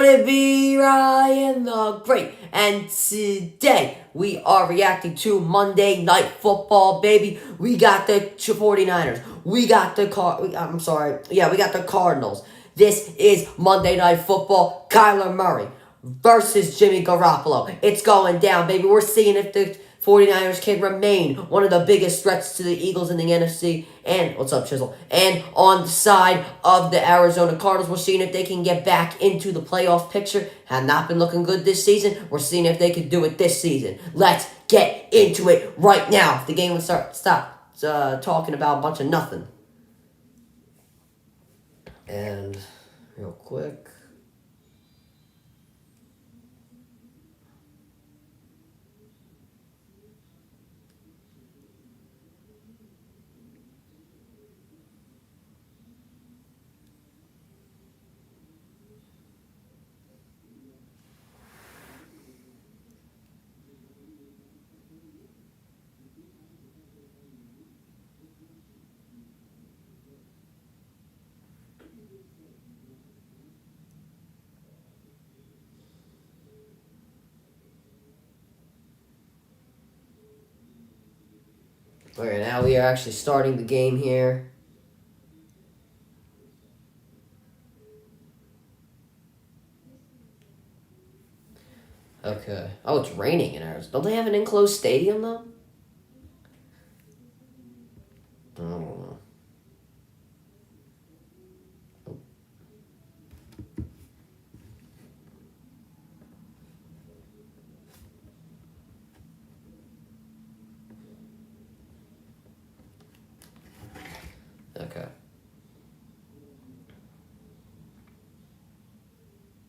To be Ryan the Great, and today we are reacting to Monday Night Football, baby. We got the 49ers. We got the we got the Cardinals. This is Monday Night Football. Kyler Murray versus Jimmy Garoppolo. It's going down, baby. We're seeing if the 49ers can remain one of the biggest threats to the Eagles in the NFC. And, what's up, Chisel? And on the side of the Arizona Cardinals, we're seeing if they can get back into the playoff picture. Have not been looking good this season. We're seeing if they can do it this season. Let's get into it right now. If the game would stop talking about a bunch of nothing. And, real quick. Okay, now we are actually starting the game here. Okay. Oh, it's raining in Arizona. Don't they have an enclosed stadium, though? I don't know. Okay.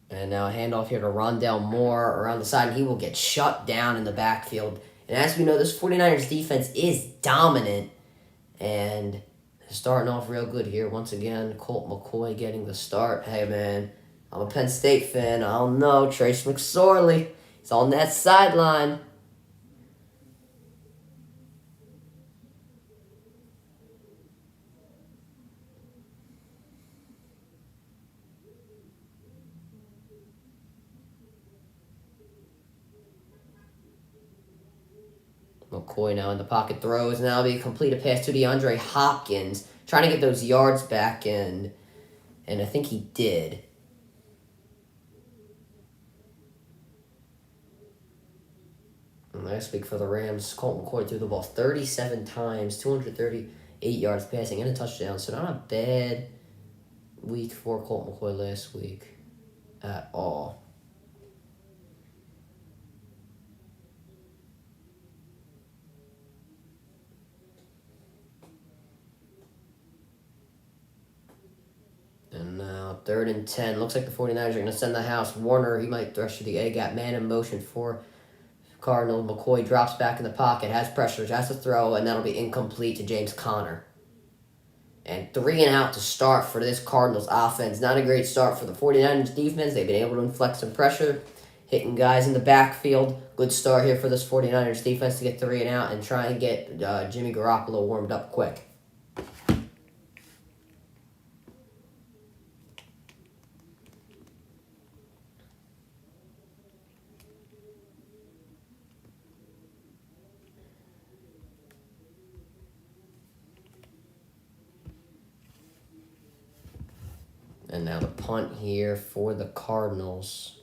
And now a handoff here to Rondell Moore around the side, and he will get shut down in the backfield. And as we know, this 49ers defense is dominant, and starting off real good here. Once again, Colt McCoy getting the start. Hey, man, I'm a Penn State fan. I don't know. Trace McSorley, he's on that sideline. McCoy now in the pocket throws, and that'll be a complete pass to DeAndre Hopkins, trying to get those yards back, and I think he did. And last week for the Rams, Colt McCoy threw the ball 37 times, 238 yards passing, and a touchdown. So not a bad week for Colt McCoy last week at all. And now 3rd and 10. Looks like the 49ers are going to send the house. Warner, he might thrush to the A-gap. Man in motion for Cardinals. McCoy drops back in the pocket, has pressure, has to throw, and that'll be incomplete to James Conner. And 3 and out to start for this Cardinals offense. Not a great start for the 49ers defense. They've been able to inflect some pressure, hitting guys in the backfield. Good start here for this 49ers defense to get 3 and out and try and get Jimmy Garoppolo warmed up quick. And now the punt here for the Cardinals.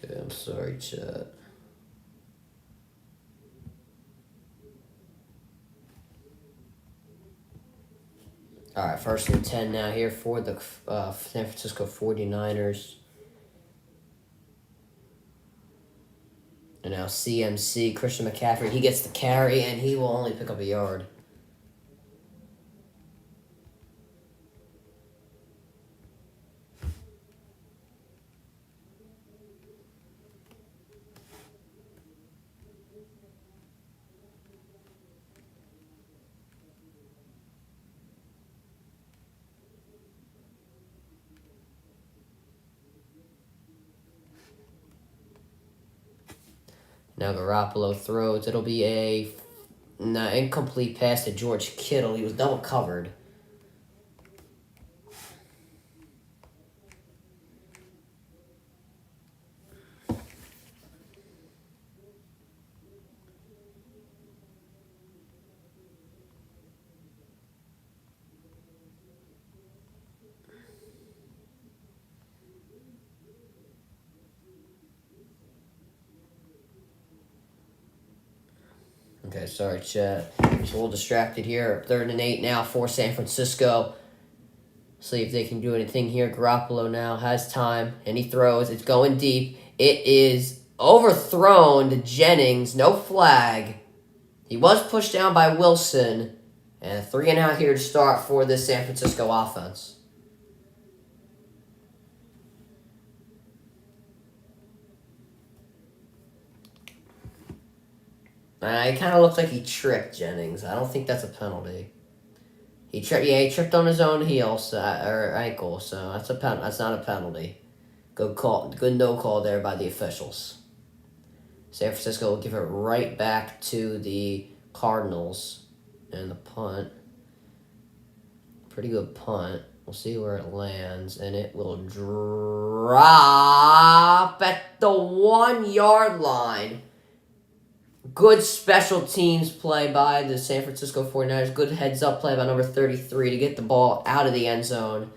Okay, I'm sorry, chat. All right, 1st and 10 now here for the San Francisco 49ers. And now CMC, Christian McCaffrey, he gets the carry, and he will only pick up a yard. Now Garoppolo throws. It'll be a incomplete pass to George Kittle. He was double covered. Okay, sorry, chat. I'm just a little distracted here. 3rd and 8 now for San Francisco. See if they can do anything here. Garoppolo now has time, and he throws. It's going deep. It is overthrown to Jennings. No flag. He was pushed down by Wilson. And 3 and out here to start for this San Francisco offense. It kind of looks like he tripped Jennings. I don't think that's a penalty. He tripped on his own heel or ankle, so that's not a penalty. Good call, good no call there by the officials. San Francisco will give it right back to the Cardinals, and the punt. Pretty good punt. We'll see where it lands, and it will drop at the 1-yard line. Good special teams play by the San Francisco 49ers. Good heads-up play by number 33 to get the ball out of the end zone.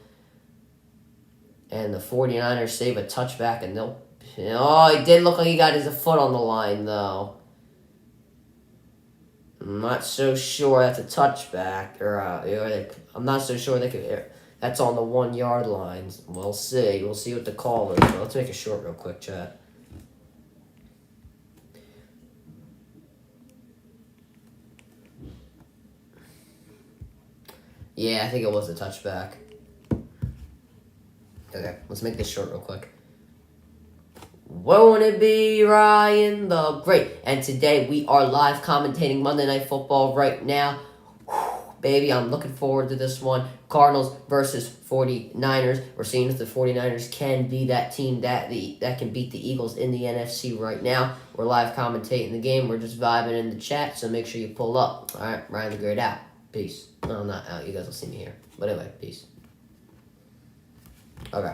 And the 49ers save a touchback, and they'll... Oh, it did look like he got his foot on the line, though. I'm not so sure that's a touchback. I'm not so sure they could... That's on the 1-yard line. We'll see. We'll see what the call is. Let's make it short real quick, chat. Yeah, I think it was a touchback. Okay, let's make this short real quick. Won't it be Ryan the Great? And today we are live commentating Monday Night Football right now. Baby, I'm looking forward to this one. Cardinals versus 49ers. We're seeing if the 49ers can be that team that can beat the Eagles in the NFC right now. We're live commentating the game. We're just vibing in the chat, so make sure you pull up. All right, Ryan the Great out. Peace. No, I'm not out. You guys will see me here. But anyway, peace. Okay.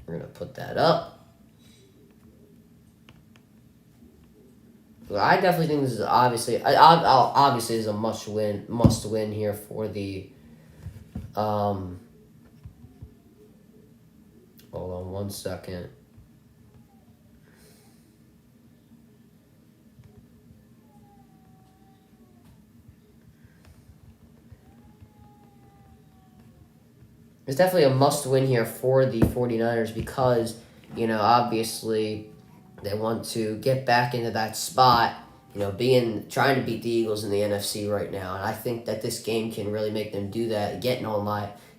We're going to put that up. Well, I definitely think this is obviously is a must win here for the hold on one second. It's definitely a must win here for the 49ers because, obviously they want to get back into that spot, trying to beat the Eagles in the NFC right now. And I think that this game can really make them do that, getting on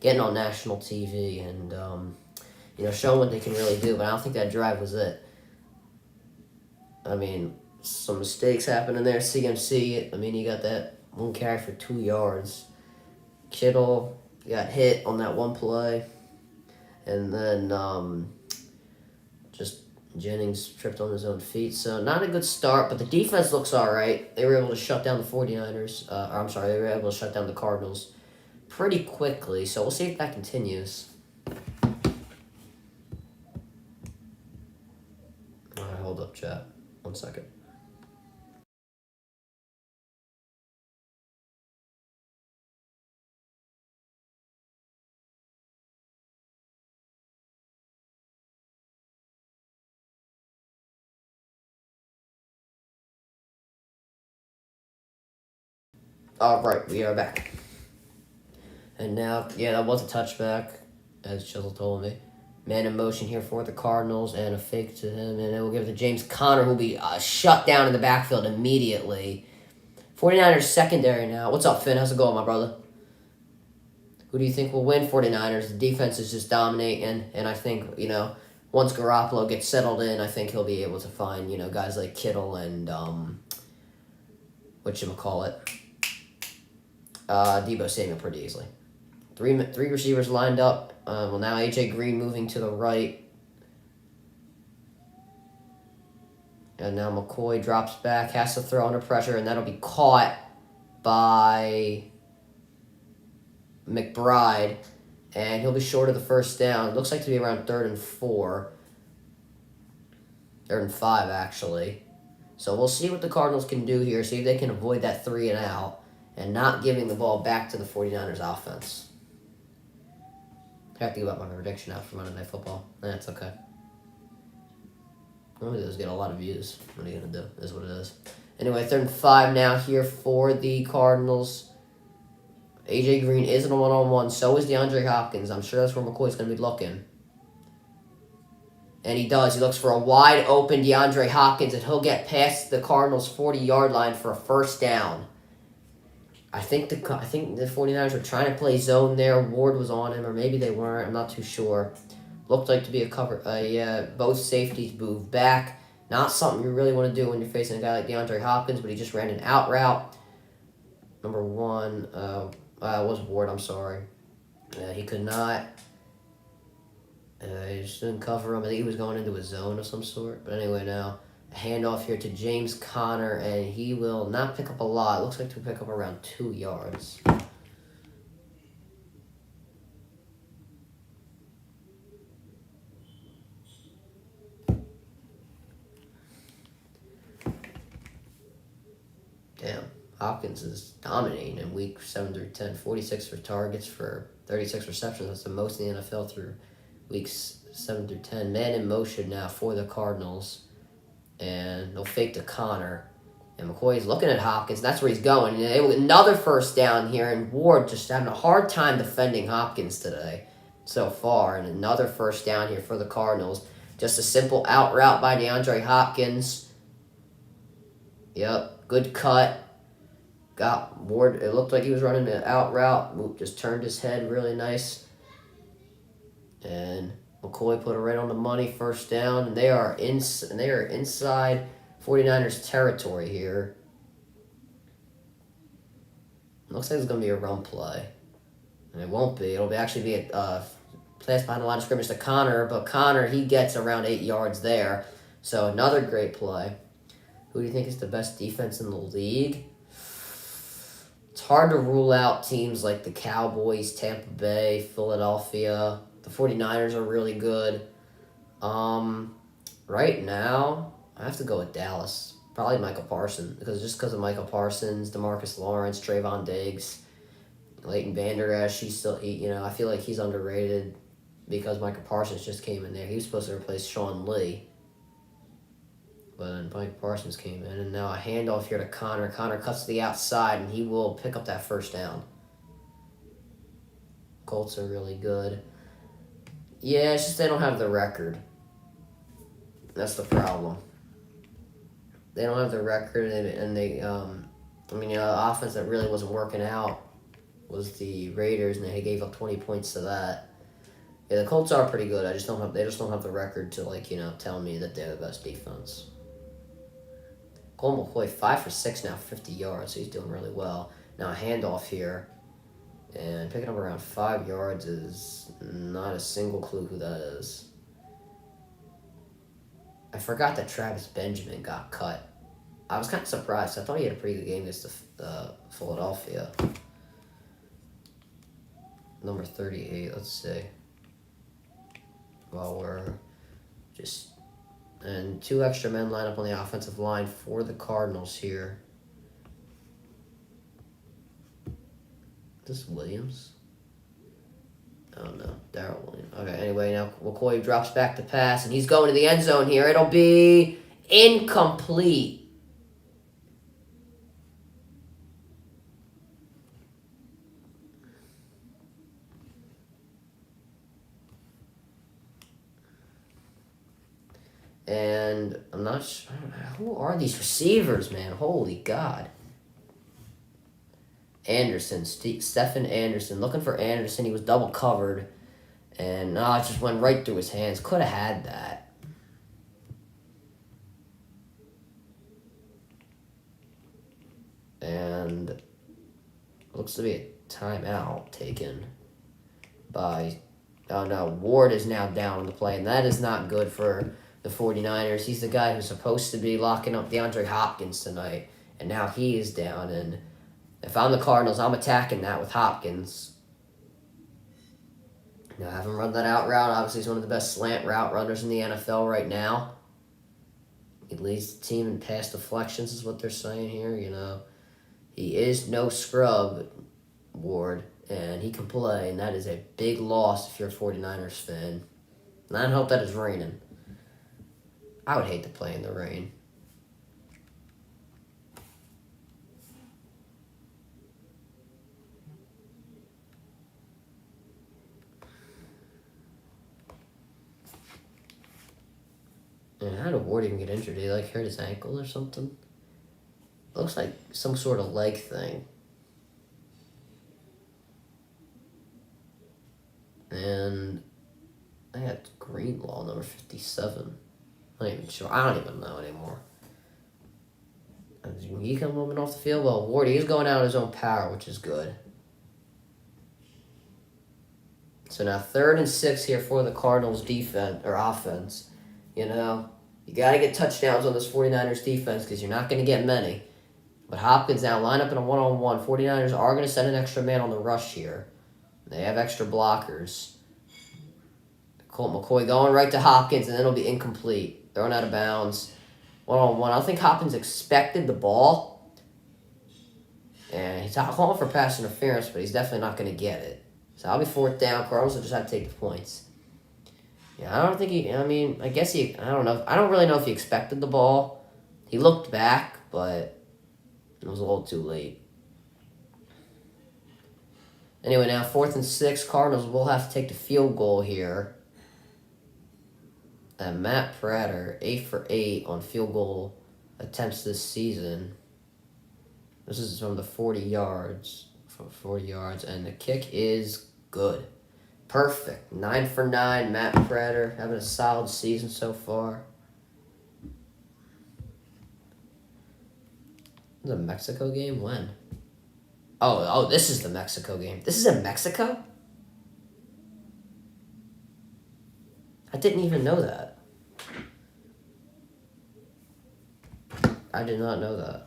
national TV and, showing what they can really do. But I don't think that drive was it. I mean, some mistakes happened in there. CMC, he got that one carry for 2 yards. Kittle got hit on that one play. And then just Jennings tripped on his own feet. So not a good start, but the defense looks all right. They were able to shut down the 49ers. They were able to shut down the Cardinals pretty quickly. So we'll see if that continues. All right, hold up, chat. 1 second. All right, we are back. And now, that was a touchback, as Chisel told me. Man in motion here for the Cardinals, and a fake to him, and it will give it to James Conner, who will be shut down in the backfield immediately. 49ers secondary now. What's up, Finn? How's it going, my brother? Who do you think will win? 49ers. The defense is just dominating, and I think, once Garoppolo gets settled in, I think he'll be able to find, guys like Kittle and, Debo Samuel pretty easily. Three receivers lined up. Now A.J. Green moving to the right. And now McCoy drops back, has to throw under pressure, and that'll be caught by McBride. And he'll be short of the first down. It looks like to be around 3rd and 4. 3rd and 5, actually. So we'll see what the Cardinals can do here. See if they can avoid that 3 and out and not giving the ball back to the 49ers offense. I have to give up my prediction after Monday Night Football. That's okay. Normally those get a lot of views. What are you going to do? Is what it is. Anyway, 3rd and 5 now here for the Cardinals. A.J. Green is in a one-on-one. So is DeAndre Hopkins. I'm sure that's where McCoy's going to be looking. And he does. He looks for a wide-open DeAndre Hopkins, and he'll get past the Cardinals' 40-yard line for a first down. I think the 49ers were trying to play zone there. Ward was on him, or maybe they weren't. I'm not too sure. Looked like to be a cover. Both safeties moved back. Not something you really want to do when you're facing a guy like DeAndre Hopkins, but he just ran an out route. Number 1, it was Ward, I'm sorry. He could not. He just didn't cover him. I think he was going into a zone of some sort. But anyway, now a handoff here to James Conner, and he will not pick up a lot. It looks like to pick up around 2 yards. Damn, Hopkins is dominating in week 7 through 10. 46 for targets for 36 receptions. That's the most in the NFL through weeks 7 through 10. Man in motion now for the Cardinals. And they'll fake to Connor. And McCoy's looking at Hopkins. That's where he's going. And another first down here. And Ward just having a hard time defending Hopkins today so far. And another first down here for the Cardinals. Just a simple out route by DeAndre Hopkins. Yep, good cut. Got Ward. It looked like he was running an out route. Just turned his head really nice. And McCoy put it right on the money, first down. And they are inside 49ers territory here. Looks like it's going to be a run play. And it won't be. It'll actually be a pass behind the line of scrimmage to Connor. But Connor, he gets around 8 yards there. So another great play. Who do you think is the best defense in the league? It's hard to rule out teams like the Cowboys, Tampa Bay, Philadelphia. The 49ers are really good. Right now, I have to go with Dallas. Probably Michael Parsons. Because of Michael Parsons, DeMarcus Lawrence, Trayvon Diggs, Leighton Vander Esch. I feel like he's underrated because Michael Parsons just came in there. He was supposed to replace Sean Lee. But then Michael Parsons came in, and now a handoff here to Connor. Connor cuts to the outside, and he will pick up that first down. Colts are really good. Yeah, it's just they don't have the record. That's the problem. They don't have the record, and the offense that really wasn't working out was the Raiders, and they gave up 20 points to that. Yeah, the Colts are pretty good. They just don't have the record to tell me that they're the best defense. Cole McCoy, 5 for 6 now, 50 yards, so he's doing really well. Now a handoff here, and picking up around 5 yards is not a single clue who that is. I forgot that Travis Benjamin got cut. I was kind of surprised. I thought he had a pretty good game against Philadelphia. Number 38, let's see. While we're just... And 2 extra men line up on the offensive line for the Cardinals here. Is this Williams? Oh, no. Darrell Williams. Okay, anyway, now McCoy drops back to pass, and he's going to the end zone here. It'll be incomplete. And I'm not sure. Who are these receivers, man? Holy God. Anderson. Stephen Anderson. Looking for Anderson. He was double covered. And it just went right through his hands. Could have had that. And looks to be a timeout taken by... Oh, no. Ward is now down on the play. And that is not good for the 49ers. He's the guy who's supposed to be locking up DeAndre Hopkins tonight, and now he is down. And if I'm the Cardinals, I'm attacking that with Hopkins. Now, have him run that out route. Obviously, he's one of the best slant route runners in the NFL right now. He leads the team in pass deflections, is what they're saying here. He is no scrub, Ward, and he can play, and that is a big loss if you're a 49ers fan. And I hope that it's raining. I would hate to play in the rain. And how did Ward even get injured? Did he hurt his ankle or something? Looks like some sort of leg thing. And I got Greenlaw, number 57. I'm not even sure. I don't even know anymore. He come moving off the field. Well, Ward, he's going out of his own power, which is good. So now 3rd and 6 here for the Cardinals defense or offense. You got to get touchdowns on this 49ers defense because you're not going to get many. But Hopkins now line up in a one-on-one. 49ers are going to send an extra man on the rush here. They have extra blockers. Colt McCoy going right to Hopkins, and then it'll be incomplete. Thrown out of bounds. One-on-one. I don't think Hopkins expected the ball. And he's not calling for pass interference, but he's definitely not going to get it. So I'll be 4th down. Cardinals will just have to take the points. Yeah, I don't think I guess I don't know. I don't really know if he expected the ball. He looked back, but it was a little too late. Anyway, now 4th and 6. Cardinals will have to take the field goal here. And Matt Prater, 8 for 8 on field goal attempts this season. This is from the 40 yards. And the kick is good. Perfect. 9 for 9. Matt Prater having a solid season so far. This is a Mexico game? When? Oh, this is the Mexico game. This is in Mexico? I didn't even know that. I did not know that.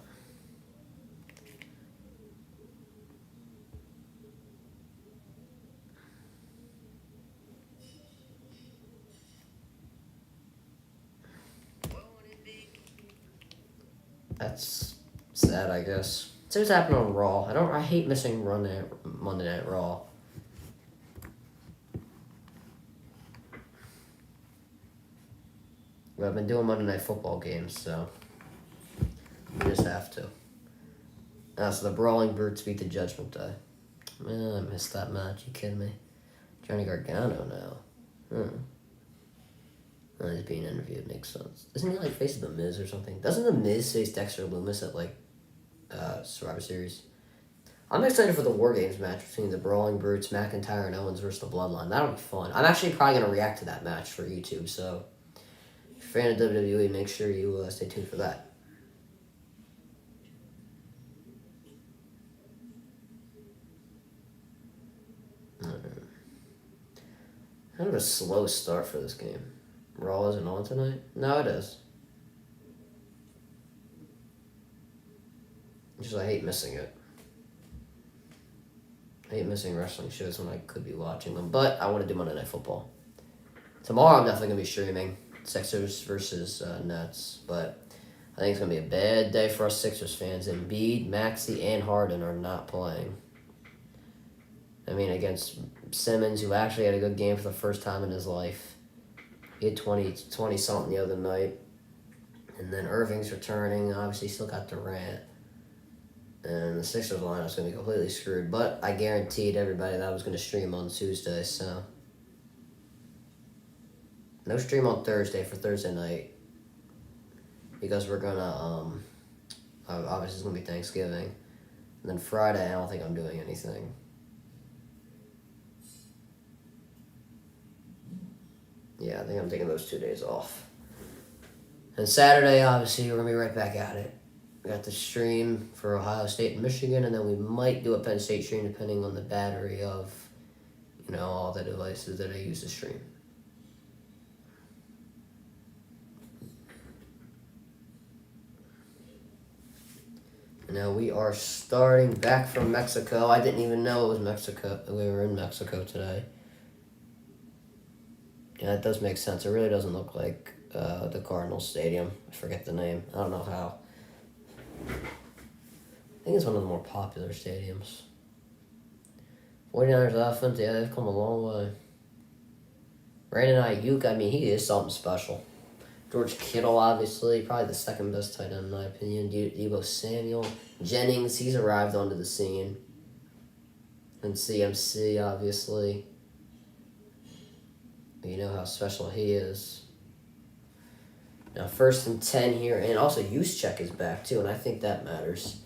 That's sad, I guess. So what's happening on Raw? I hate missing Monday Night Raw. Well, I've been doing Monday Night Football games, so we just have to. So the Brawling Brutes beat the Judgment Day. Man, I missed that match. You kidding me? Johnny Gargano now. Oh, he's being interviewed. Makes sense. Isn't he facing The Miz or something? Doesn't The Miz face Dexter Lumis at Survivor Series? I'm excited for the War Games match between the Brawling Brutes, McIntyre, and Owens versus the Bloodline. That'll be fun. I'm actually probably going to react to that match for YouTube, so if you're a fan of WWE, make sure you stay tuned for that. Kind of a slow start for this game. Raw isn't on tonight? No, it is. Just I hate missing it. I hate missing wrestling shows when I could be watching them. But I want to do Monday Night Football. Tomorrow I'm definitely going to be streaming Sixers versus Nets. But I think it's going to be a bad day for us Sixers fans. Embiid, Maxey, and Harden are not playing. Against Simmons, who actually had a good game for the first time in his life. He had 20-something the other night. And then Irving's returning. Obviously, still got Durant. And the Sixers lineup's going to be completely screwed. But I guaranteed everybody that I was going to stream on Tuesday, so. No stream on Thursday for Thursday night. Because we're going to, obviously it's going to be Thanksgiving. And then Friday, I don't think I'm doing anything. Yeah, I think I'm taking those 2 days off. And Saturday, obviously, we're going to be right back at it. We got the stream for Ohio State and Michigan, and then we might do a Penn State stream depending on the battery of, all the devices that I use to stream. Now we are starting back from Mexico. I didn't even know it was Mexico. We were in Mexico today. Yeah, it does make sense. It really doesn't look like the Cardinals stadium. I forget the name. I don't know how. I think it's one of the more popular stadiums. 49ers offense, yeah, they've come a long way. Brandon Ayuk, I mean, he is something special. George Kittle, obviously, probably the second best tight end in my opinion. Deebo Samuel. Jennings, he's arrived onto the scene. And CMC, obviously. You know how special he is. Now, 1st and 10 here, and also Juszczyk is back, too, and I think that matters.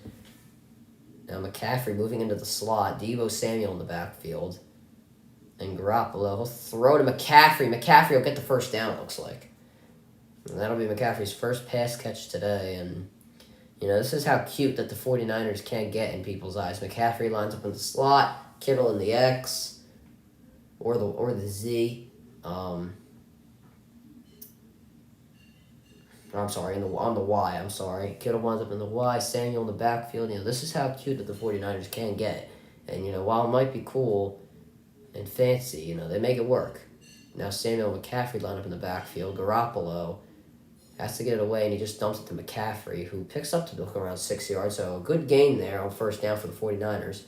Now, McCaffrey moving into the slot. Deebo Samuel in the backfield. And Garoppolo, he'll throw to McCaffrey. McCaffrey will get the first down, it looks like. And that'll be McCaffrey's first pass catch today, and this is how cute that the 49ers can't get in people's eyes. McCaffrey lines up in the slot, Kittle in the X, or the Z. I'm sorry, on the Y, I'm sorry. Kittle winds up in the Y, Samuel in the backfield. This is how cute that the 49ers can get. And, while it might be cool and fancy, they make it work. Now Samuel and McCaffrey line up in the backfield. Garoppolo has to get it away, and he just dumps it to McCaffrey, who picks up to look around 6 yards. So a good gain there on first down for the 49ers.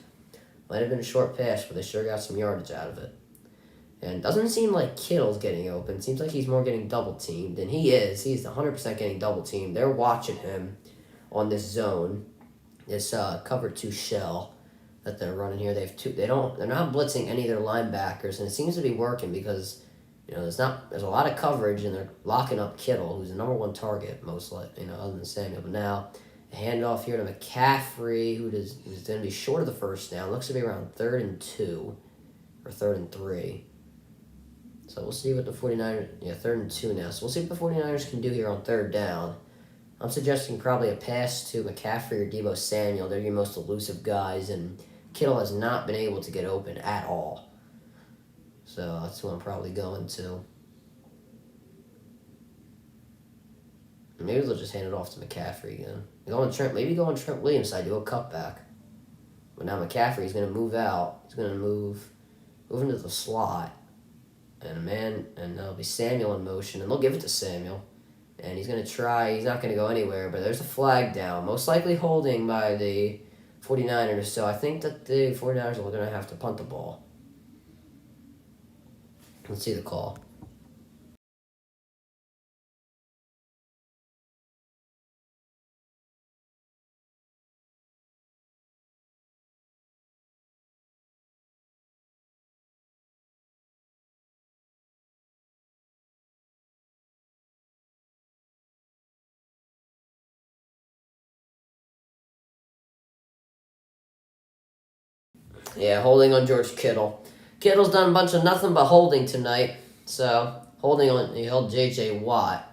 Might have been a short pass, but they sure got some yardage out of it. And it doesn't seem like Kittle's getting open. It seems like he's more getting double-teamed, and he is. He's 100% getting double-teamed. They're watching him on this zone, this cover 2 shell that they're running here. They're not blitzing any of their linebackers, and it seems to be working because there's a lot of coverage, and they're locking up Kittle, who's the number 1 target, most likely, other than Samuel. But now, a handoff here to McCaffrey, who's going to be short of the first down. Looks to be around 3rd and 2, or 3rd and 3. So we'll see what the 49ers, 3rd and 2 now. So we'll see what the 49ers can do here on 3rd down. I'm suggesting probably a pass to McCaffrey or Deebo Samuel. They're your most elusive guys, and Kittle has not been able to get open at all. So that's who I'm probably going to. Maybe they'll just hand it off to McCaffrey again. Maybe go on Trent Williams' side, do a cutback. But now McCaffrey's going to move out. He's going to move into the slot. And there'll be Samuel in motion, and they'll give it to Samuel. And he's going to try. He's not going to go anywhere, but there's a flag down. Most likely holding by the 49ers. So I think that the 49ers are going to have to punt the ball. Let's see the call. Yeah, holding on George Kittle. Kittle's done a bunch of nothing but holding tonight. So, he held J.J. Watt.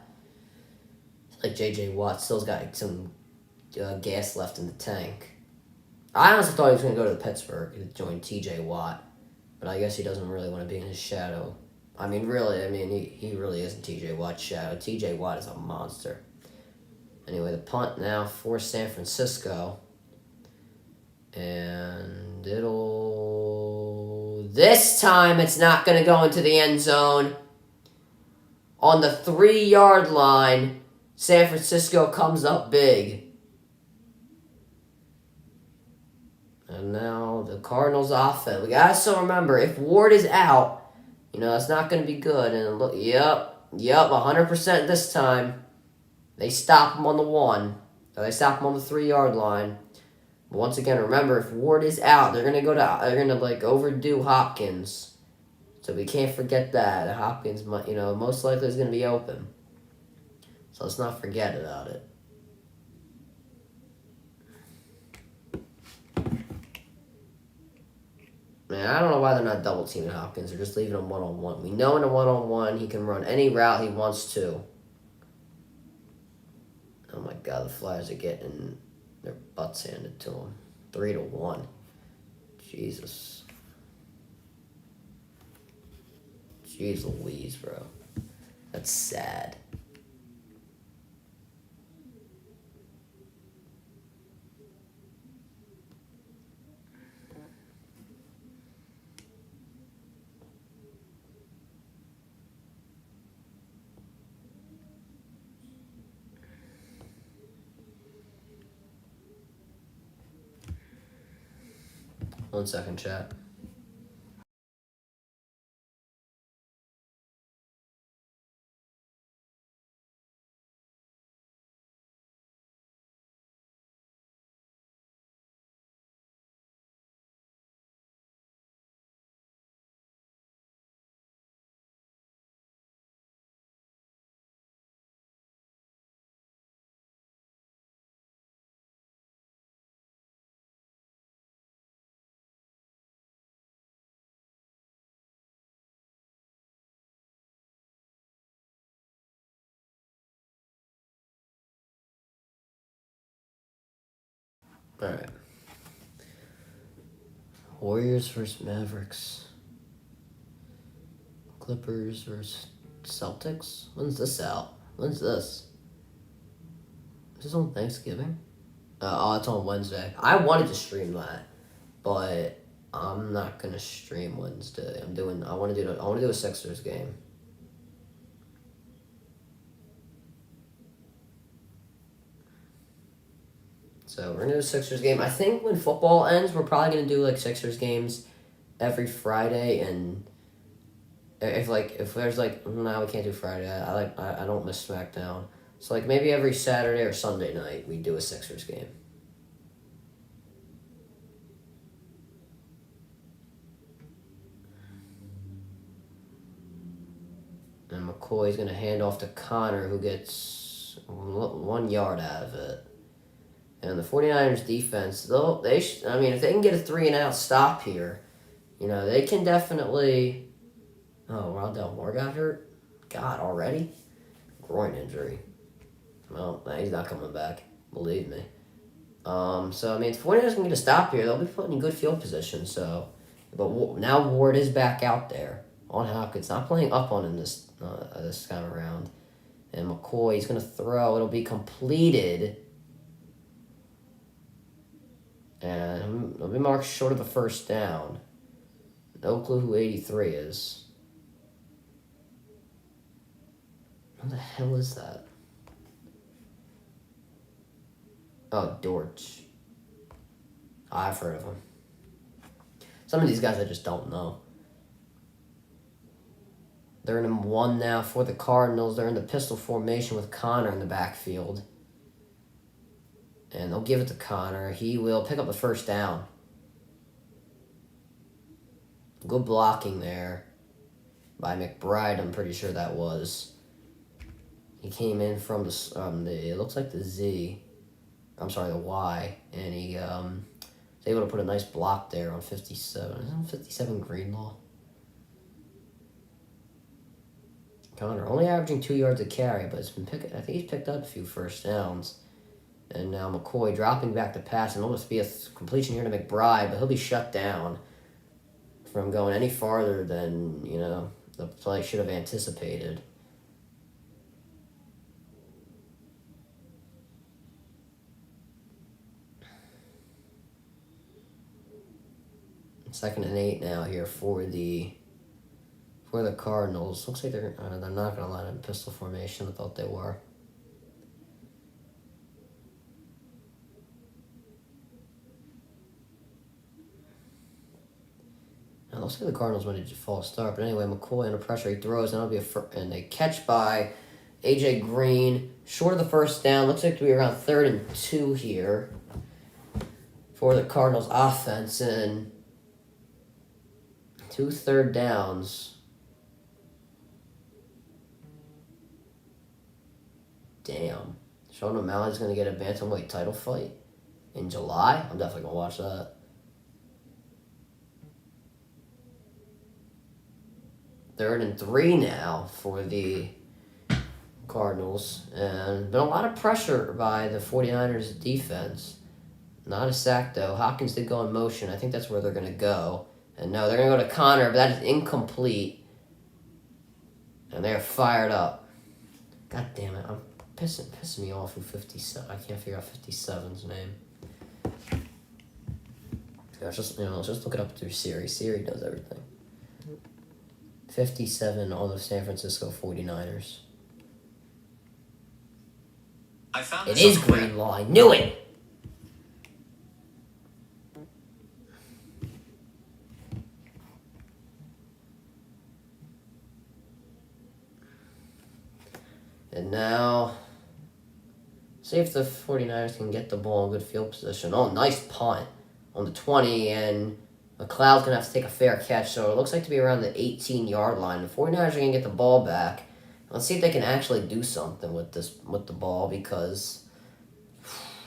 It's like J.J. Watt still's got some gas left in the tank. I honestly thought he was going to go to Pittsburgh to join T.J. Watt. But I guess he doesn't really want to be in his shadow. He really isn't T.J. Watt's shadow. T.J. Watt is a monster. Anyway, the punt now for San Francisco. And this time it's not going to go into the end zone. On the 3-yard line, San Francisco comes up big. And now the Cardinals offense. We got to still remember, if Ward is out, it's not going to be good. And look, yep, 100% this time. They stop him on the 1. So they stop him on the 3-yard line. But once again, remember, if Ward is out, they're going to overdo Hopkins. So we can't forget that. Hopkins, most likely is going to be open. So let's not forget about it. Man, I don't know why they're not double-teaming Hopkins. They're just leaving him one-on-one. We know in a one-on-one he can run any route he wants to. Oh, my God. The Flyers are getting their butts handed to them. 3-1. Jesus. Jeez Louise, bro. That's sad. 1 second, chat. All right. Warriors versus Mavericks. Clippers versus Celtics. When's this out? When's this? Is this on Thanksgiving? It's on Wednesday. I wanted to stream that, but I'm not gonna stream Wednesday. I want to do a Sixers game. So we're gonna do a Sixers game. I think when football ends, we're probably gonna do like Sixers games every Friday. And if there's like no, we can't do Friday. I don't miss SmackDown. So like maybe every Saturday or Sunday night we do a Sixers game. And McCoy's gonna hand off to Connor, who gets 1 yard out of it. And the 49ers defense, if they can get a 3-and-out stop here, they can definitely. Oh, Rondell Moore got hurt? God, already? Groin injury. Well, he's not coming back. Believe me. So, if the 49ers can get a stop here, they'll be put in good field position. So, but now Ward is back out there on Hopkins. Not playing up on him this time around. And McCoy's going to throw. It'll be completed. And it'll be marked short of a first down. No clue who 83 is. What the hell is that? Oh, Dortch. I've heard of him. Some of these guys I just don't know. They're in 1 now for the Cardinals. They're in the pistol formation with Connor in the backfield. And they'll give it to Connor. He will pick up the first down. Good blocking there by McBride, I'm pretty sure that was. He came in from it looks like the Y, and he was able to put a nice block there on 57. Isn't 57 Greenlaw? Connor only averaging 2 yards a carry, but I think he's picked up a few first downs. And now McCoy dropping back to pass, and it'll just be a completion here to McBride, but he'll be shut down from going any farther than, the play should have anticipated. Second and 8 now here for the Cardinals. Looks like they're not going to line up in pistol formation. I thought they were. Now, looks like the Cardinals might have just false start. But anyway, McCoy under pressure. He throws, and that'll be and a catch by A.J. Green. Short of the first down. Looks like to be around 3rd and 2 here for the Cardinals offense. And 2 third downs. Damn. Sean O'Malley's going to get a bantamweight title fight in July. I'm definitely going to watch that. 3rd and 3 now for the Cardinals. And been a lot of pressure by the 49ers defense. Not a sack, though. Hopkins did go in motion. I think that's where they're going to go. And no, they're going to go to Connor, but that is incomplete. And they're fired up. God damn it. I'm pissing me off with 57. I can't figure out 57's name. Yeah, just look it up through Siri. Siri does everything. 57 on the San Francisco 49ers. It is Greenlaw. I knew it. And now, see if the 49ers can get the ball in good field position. Oh, nice punt on the 20, and McLeod's going to have to take a fair catch, so it looks like to be around the 18-yard line. The 49ers are going to get the ball back. Let's see if they can actually do something with the ball, because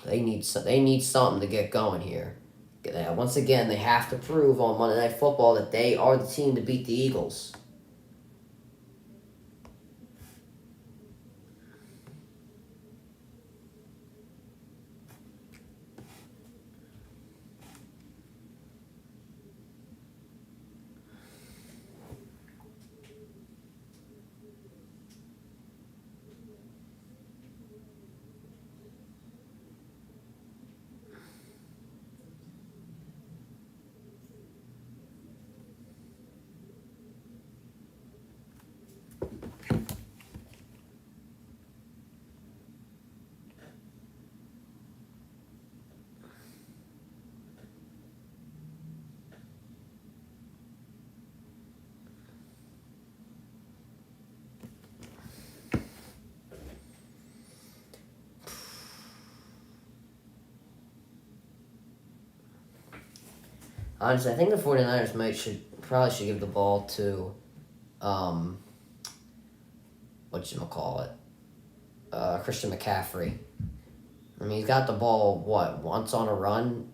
they need something to get going here. Once again, they have to prove on Monday Night Football that they are the team to beat the Eagles. Honestly, I think the 49ers probably should give the ball to, Christian McCaffrey. I mean, he's got the ball, once on a run?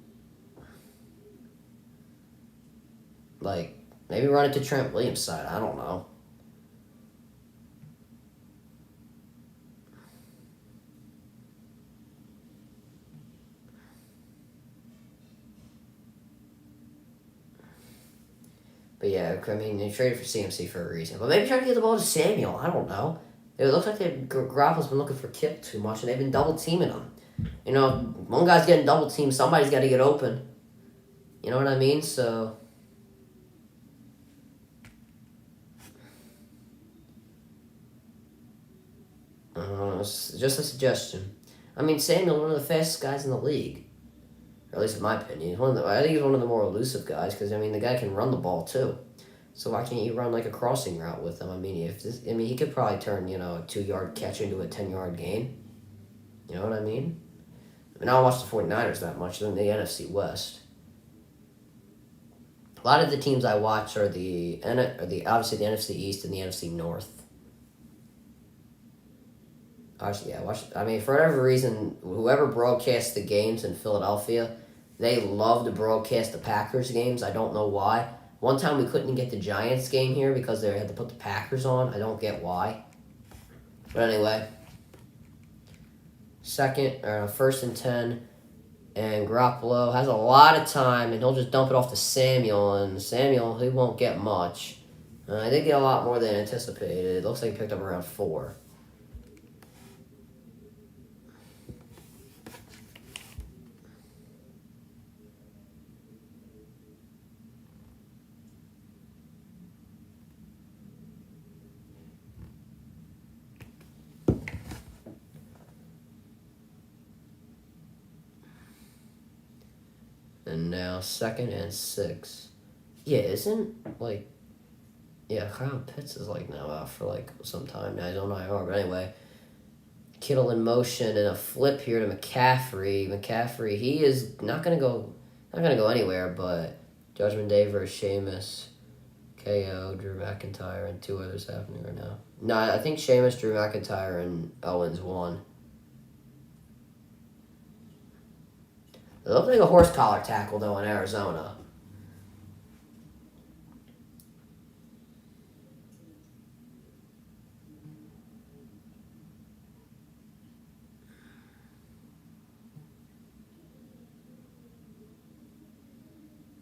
Like, maybe run it to Trent Williams' side. I don't know. But yeah, I mean, they traded for CMC for a reason. But maybe try to get the ball to Samuel. I don't know. It looks like Garoppolo's been looking for Kip too much, and they've been double teaming him. You know, one guy's getting double teamed, somebody's got to get open. You know what I mean? So, it's just a suggestion. I mean, Samuel's one of the fastest guys in the league. Or at least in my opinion. I think he's one of the more elusive guys, because, I mean, the guy can run the ball too. So why can't you run like a crossing route with him? I mean, he could probably turn, a 2-yard catch into a 10-yard gain. You know what I mean? I mean, I don't watch the 49ers that much. They're in the NFC West. A lot of the teams I watch are obviously the NFC East and the NFC North. Obviously, yeah. I mean, for whatever reason, whoever broadcasts the games in Philadelphia, they love to broadcast the Packers games. I don't know why. One time we couldn't get the Giants game here because they had to put the Packers on. I don't get why. But anyway, first and 10, and Garoppolo has a lot of time, and he'll just dump it off to Samuel, and Samuel, he won't get much. I did get a lot more than anticipated. It looks like he picked up around 4. And now 2nd and 6. Yeah, Kyle Pitts is now out for some time now. He's on IR, but anyway. Kittle in motion and a flip here to McCaffrey. McCaffrey, he is not gonna go anywhere, but Judgment Day versus Sheamus, KO, Drew McIntyre, and 2 others happening right now. No, I think Sheamus, Drew McIntyre, and Owens won. It looked like a horse collar tackle, though, in Arizona.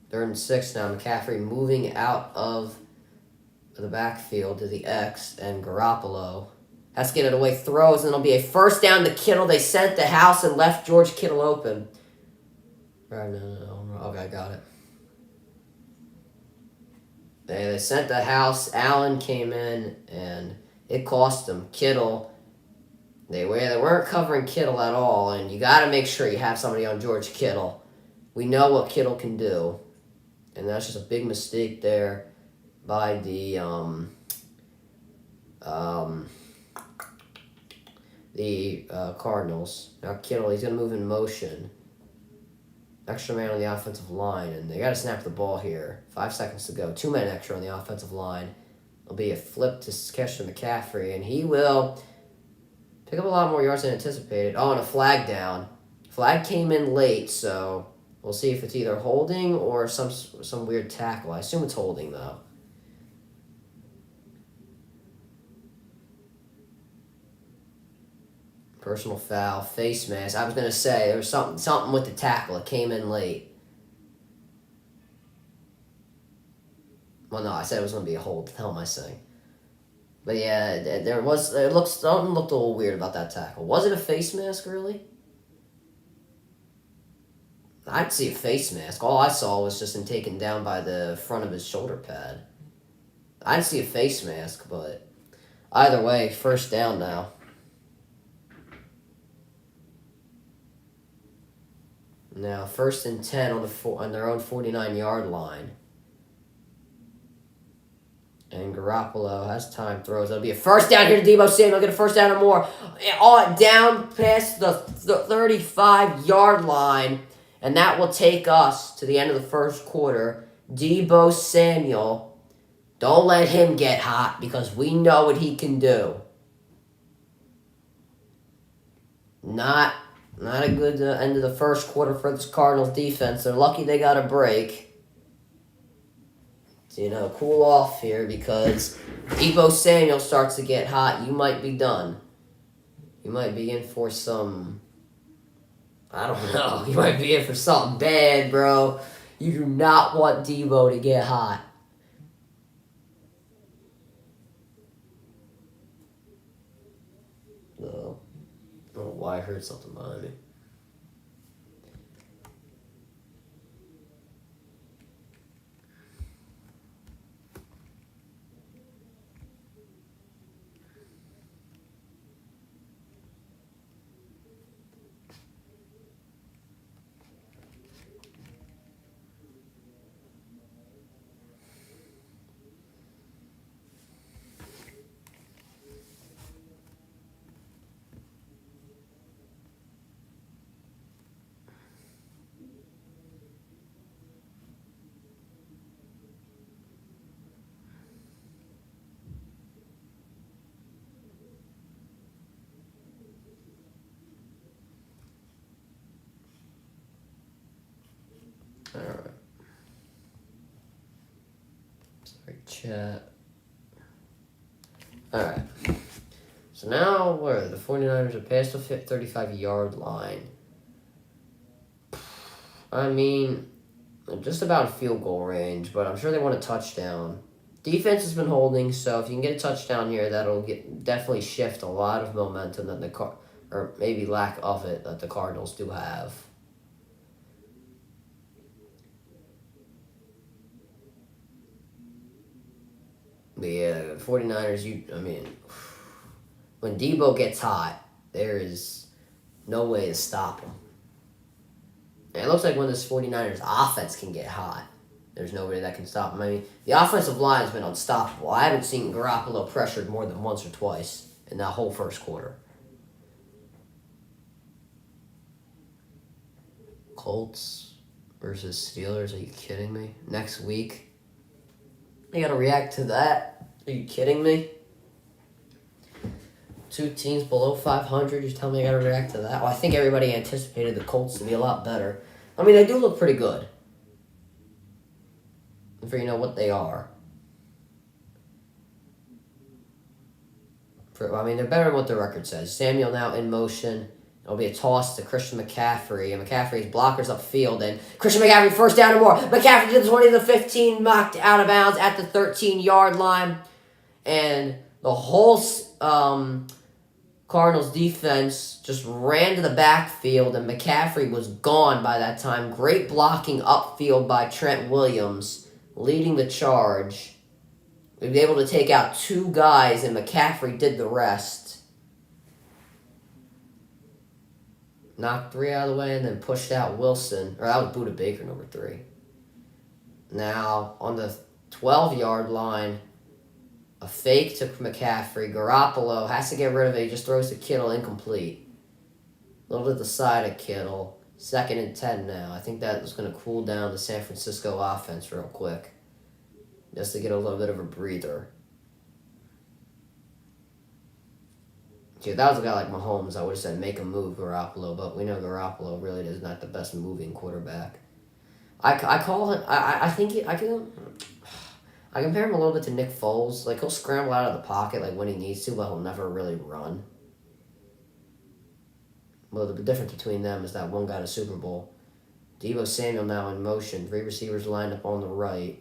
Third and 6 now. McCaffrey moving out of the backfield to the X, and Garoppolo has to get it away, throws, and it'll be a first down to Kittle. They sent the house and left George Kittle open. Right, no. Okay, I got it. They sent the house. Allen came in, and it cost them. Kittle, they weren't covering Kittle at all, and you got to make sure you have somebody on George Kittle. We know what Kittle can do, and that's just a big mistake there by the the Cardinals. Now Kittle, he's going to move in motion. Extra man on the offensive line, and they got to snap the ball here. 5 seconds to go. 2 men extra on the offensive line. It'll be a flip to catch to McCaffrey, and he will pick up a lot more yards than anticipated. Oh, and a flag down. Flag came in late, so we'll see if it's either holding or some weird tackle. I assume it's holding, though. Personal foul, face mask. I was going to say, there was something with the tackle. It came in late. Well, no, I said it was going to be a hold. What the hell am I saying? But yeah, something looked a little weird about that tackle. Was it a face mask, really? I'd see a face mask. All I saw was just him taken down by the front of his shoulder pad. I'd see a face mask, but either way, first down now. Now, 1st and 10 on their own 49-yard line. And Garoppolo has time, throws. That'll be a first down here to Deebo Samuel. Get a first down or more. All down past the 35-yard line. And that will take us to the end of the first quarter. Deebo Samuel, don't let him get hot because we know what he can do. Not a good end of the first quarter for this Cardinals defense. They're lucky they got a break. So, cool off here because Deebo Samuel starts to get hot. You might be done. You might be in for some... I don't know. You might be in for something bad, bro. You do not want Deebo to get hot. No. I don't know why I heard something behind me. Alright. Sorry, chat. Alright. So now, the 49ers are past the 35-yard line. I mean, just about a field goal range, but I'm sure they want a touchdown. Defense has been holding, so if you can get a touchdown here, that'll definitely shift a lot of momentum that or maybe lack of it, that the Cardinals do have. But yeah, 49ers, when Deebo gets hot, there is no way to stop him. And it looks like when this 49ers offense can get hot, there's nobody that can stop him. The offensive line has been unstoppable. I haven't seen Garoppolo pressured more than once or twice in that whole first quarter. Colts versus Steelers, are you kidding me? Next week? You gotta react to that? Are you kidding me? 2 teams below 500, you tell me I gotta react to that? Well, I think everybody anticipated the Colts to be a lot better. They do look pretty good. For what they are. They're better than what the record says. Samuel now in motion. It'll be a toss to Christian McCaffrey. And McCaffrey's blockers upfield. And Christian McCaffrey first down and more. McCaffrey to the 20 to the 15. Knocked out of bounds at the 13-yard line. And the whole Cardinals defense just ran to the backfield. And McCaffrey was gone by that time. Great blocking upfield by Trent Williams. Leading the charge. We'd be able to take out 2 guys. And McCaffrey did the rest. Knocked 3 out of the way and then pushed out Wilson. Or that was Budda Baker, number 3. Now, on the 12-yard line, A fake to McCaffrey. Garoppolo has to get rid of it. He just throws to Kittle incomplete. A little to the side of Kittle. 2nd and 10 now. I think that was going to cool down the San Francisco offense real quick. Just to get a little bit of a breather. If that was a guy like Mahomes, I would have said make a move, Garoppolo. But we know Garoppolo really is not the best moving quarterback. I call him. I think I can. I compare him a little bit to Nick Foles. Like, he'll scramble out of the pocket like when he needs to, but he'll never really run. Well, the difference between them is that one got a Super Bowl. Deebo Samuel now in motion. 3 receivers lined up on the right.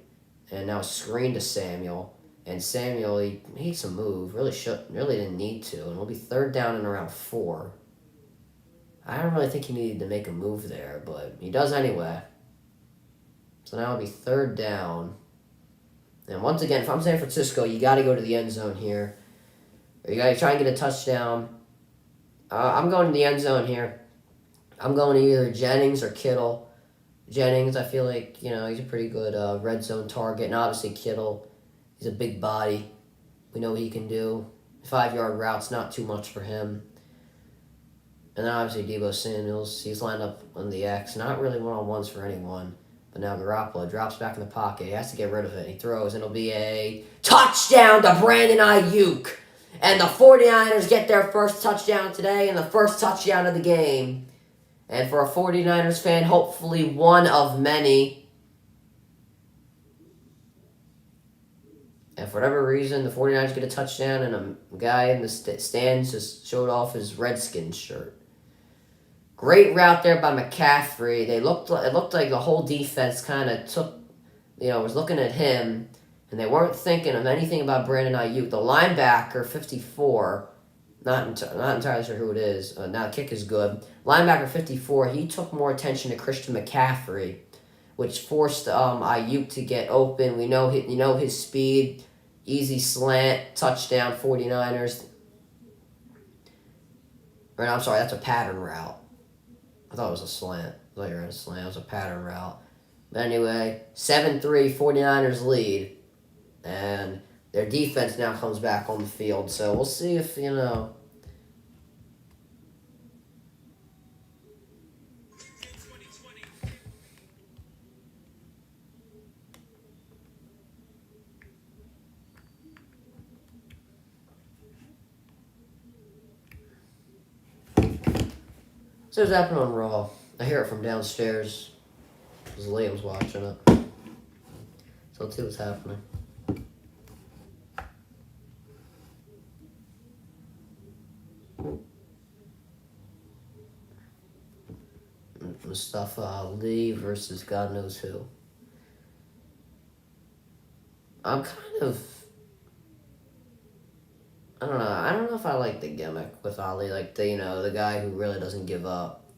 And now screen to Samuel. And Samuel, he needs to move. Really didn't need to. And it'll be 3rd down and around 4. I don't really think he needed to make a move there, but he does anyway. So now it'll be 3rd down. And once again, if I'm San Francisco, you got to go to the end zone here. Or you got to try and get a touchdown. I'm going to the end zone here. I'm going to either Jennings or Kittle. Jennings, I feel like, he's a pretty good red zone target. And obviously Kittle, he's a big body. We know what he can do. 5-yard routes, not too much for him. And then obviously Deebo Samuels, he's lined up on the X. Not really one-on-ones for anyone. But now Garoppolo drops back in the pocket. He has to get rid of it. He throws, and it'll be a touchdown to Brandon Ayuk. And the 49ers get their first touchdown today and the first touchdown of the game. And for a 49ers fan, hopefully one of many. And for whatever reason, the 49ers get a touchdown, and a guy in the stands just showed off his Redskins shirt. Great route there by McCaffrey. It looked like the whole defense kind of was looking at him, and they weren't thinking of anything about Brandon Ayuk. The linebacker, 54, not entirely sure who it is. Now the kick is good. Linebacker 54, he took more attention to Christian McCaffrey, which forced Ayuk to get open. We know his speed, easy slant, touchdown, 49ers. Or no, I'm sorry, that's a pattern route. I thought it was a slant. I thought you were in a slant. It was a pattern route. But anyway, 7-3, 49ers lead. And their defense now comes back on the field. So we'll see if, So what's happening on Raw? I hear it from downstairs because Liam's watching it. So let's see what's happening. Mustafa Ali versus God knows who. I'm kind of... I don't know. I don't know if I like the gimmick with Ali, like the guy who really doesn't give up.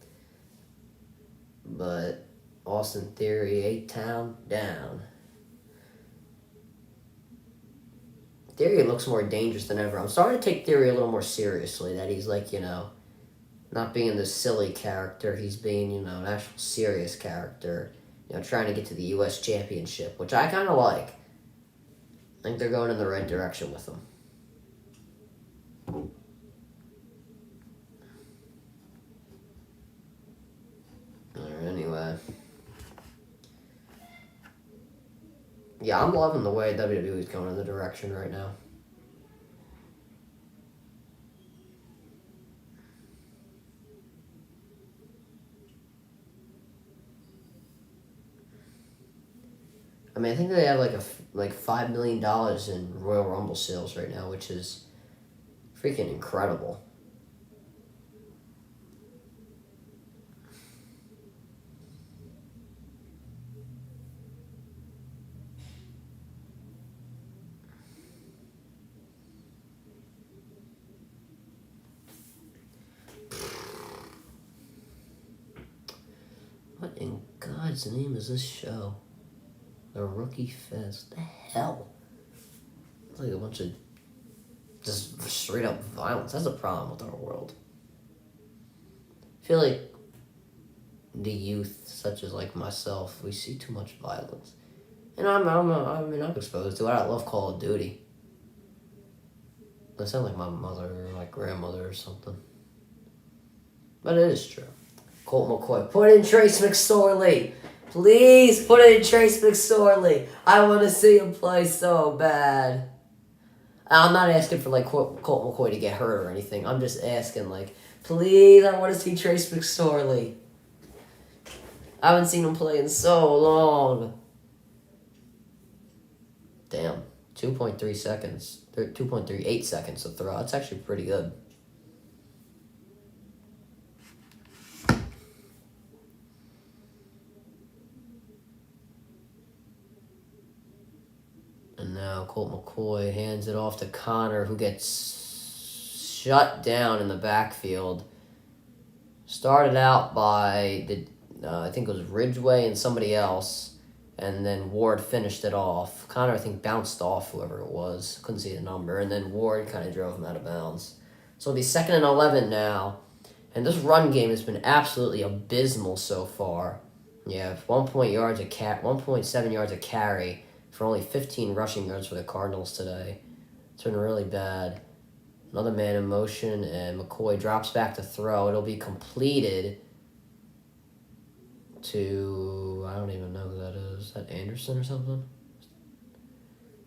But Austin Theory, 8-town down. Theory looks more dangerous than ever. I'm starting to take Theory a little more seriously. That he's not being this silly character. He's being an actual serious character. Trying to get to the U.S. Championship, which I kind of like. I think they're going in the right direction with him. Anyway. Yeah, I'm loving the way WWE is going in the direction right now. I mean, I think they have like $5 million in Royal Rumble sales right now, which is freaking incredible. What in God's name is this show? The Rookie Fest. The hell? It's like a bunch of just straight up violence. That's a problem with our world. I feel like the youth, such as like myself, we see too much violence. And I'm exposed to it. I love Call of Duty. I sound like my mother or my grandmother or something. But it is true. Colt McCoy. Put in Trace McSorley. Please put in Trace McSorley. I want to see him play so bad. I'm not asking for, like, Colt McCoy to get hurt or anything. I'm just asking, like, please, I want to see Trace McSorley. I haven't seen him play in so long. Damn. 2.3 seconds. 2.38 seconds to throw. That's actually pretty good. And now Colt McCoy hands it off to Connor, who gets shut down in the backfield. Started out by, I think it was Ridgeway and somebody else, and then Ward finished it off. Connor, I think, bounced off whoever it was. Couldn't see the number. And then Ward kind of drove him out of bounds. So it'll be 2nd and 11 now. And this run game has been absolutely abysmal so far. Yeah, 1.7 yards a carry for only 15 rushing yards for the Cardinals today. It's been really bad. Another man in motion, and McCoy drops back to throw. It'll be completed to, I don't even know who that is. Is that Anderson or something?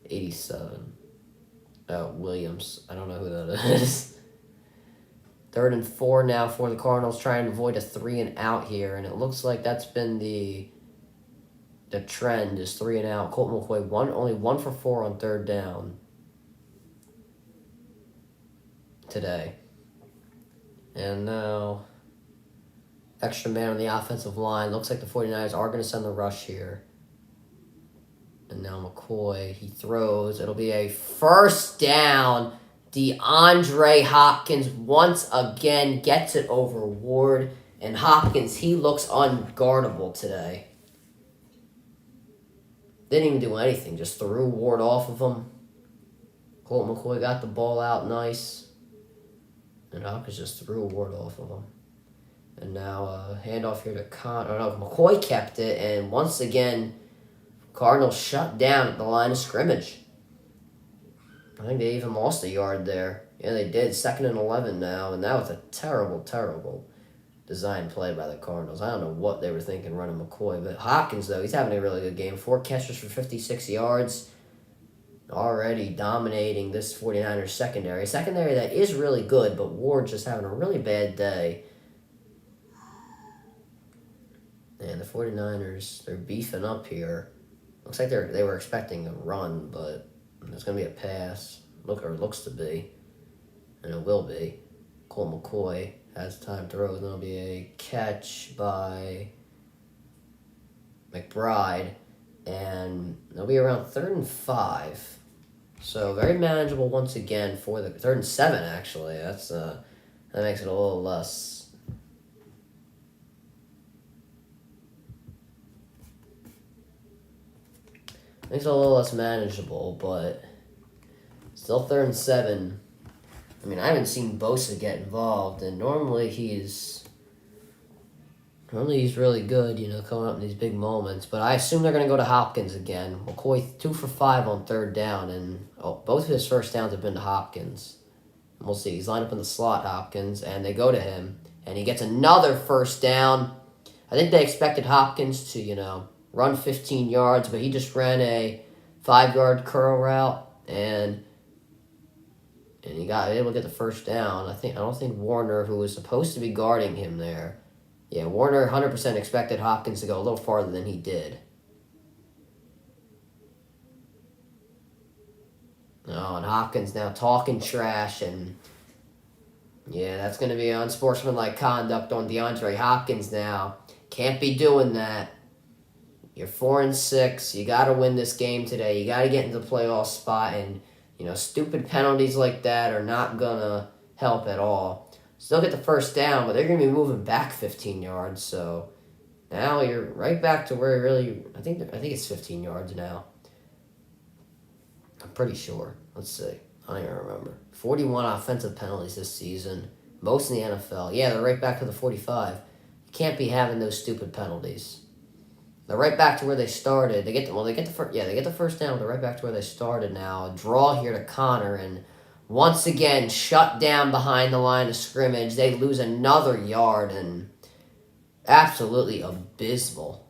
87. Oh, Williams. I don't know who that is. 3rd and 4 now for the Cardinals, trying to avoid a 3 and out here, and it looks like that's been the trend is 3 and out. Colt McCoy only 1 for 4 on 3rd down today. And now extra man on the offensive line. Looks like the 49ers are going to send the rush here. And now McCoy, he throws. It'll be a 1st down. DeAndre Hopkins once again gets it over Ward. And Hopkins, he looks unguardable today. Didn't even do anything. Just threw Ward off of him. Colt McCoy got the ball out nice. And Hopkins just threw Ward off of him. And now handoff here to McCoy kept it. And once again, Cardinals shut down at the line of scrimmage. I think they even lost a yard there. Yeah, they did. 2nd and 11 now. And that was a terrible, terrible design play by the Cardinals. I don't know what they were thinking running McCoy. But Hopkins, though, he's having a really good game. 4 catches for 56 yards. Already dominating this 49ers secondary. A secondary that is really good, but Ward's just having a really bad day. And the 49ers, they're beefing up here. Looks like they were expecting a run, but it's going to be a pass. Looks to be. And it will be. Colt McCoy has time to throw. There'll be a catch by McBride. And they'll be around 3rd and 5. So very manageable once again for the 3rd and 7, actually. That makes it a little less. Makes it a little less manageable, but still 3rd and 7. I mean, I haven't seen Bosa get involved, and normally he's really good, coming up in these big moments. But I assume they're going to go to Hopkins again. McCoy 2 for 5 on 3rd down, and both of his first downs have been to Hopkins. And we'll see. He's lined up in the slot, Hopkins, and they go to him, and he gets another 1st down. I think they expected Hopkins to, run 15 yards, but he just ran a 5-yard curl route, and he got able to get the 1st down. I don't think Warner, who was supposed to be guarding him there, Warner 100% expected Hopkins to go a little farther than he did. Oh, and Hopkins now talking trash, and that's going to be unsportsmanlike conduct on DeAndre Hopkins now. Can't be doing that. You're 4-6. You got to win this game today. You got to get into the playoff spot, and stupid penalties like that are not going to help at all. Still get the 1st down, but they're going to be moving back 15 yards. So now you're right back to where I think it's 15 yards now. I'm pretty sure. Let's see. I don't even remember. 41 offensive penalties this season. Most in the NFL. Yeah, they're right back to the 45. You can't be having those stupid penalties. They're right back to where they started. They get the 1st down. They're right back to where they started now. A draw here to Connor, and once again shut down behind the line of scrimmage. They lose another yard, and absolutely abysmal,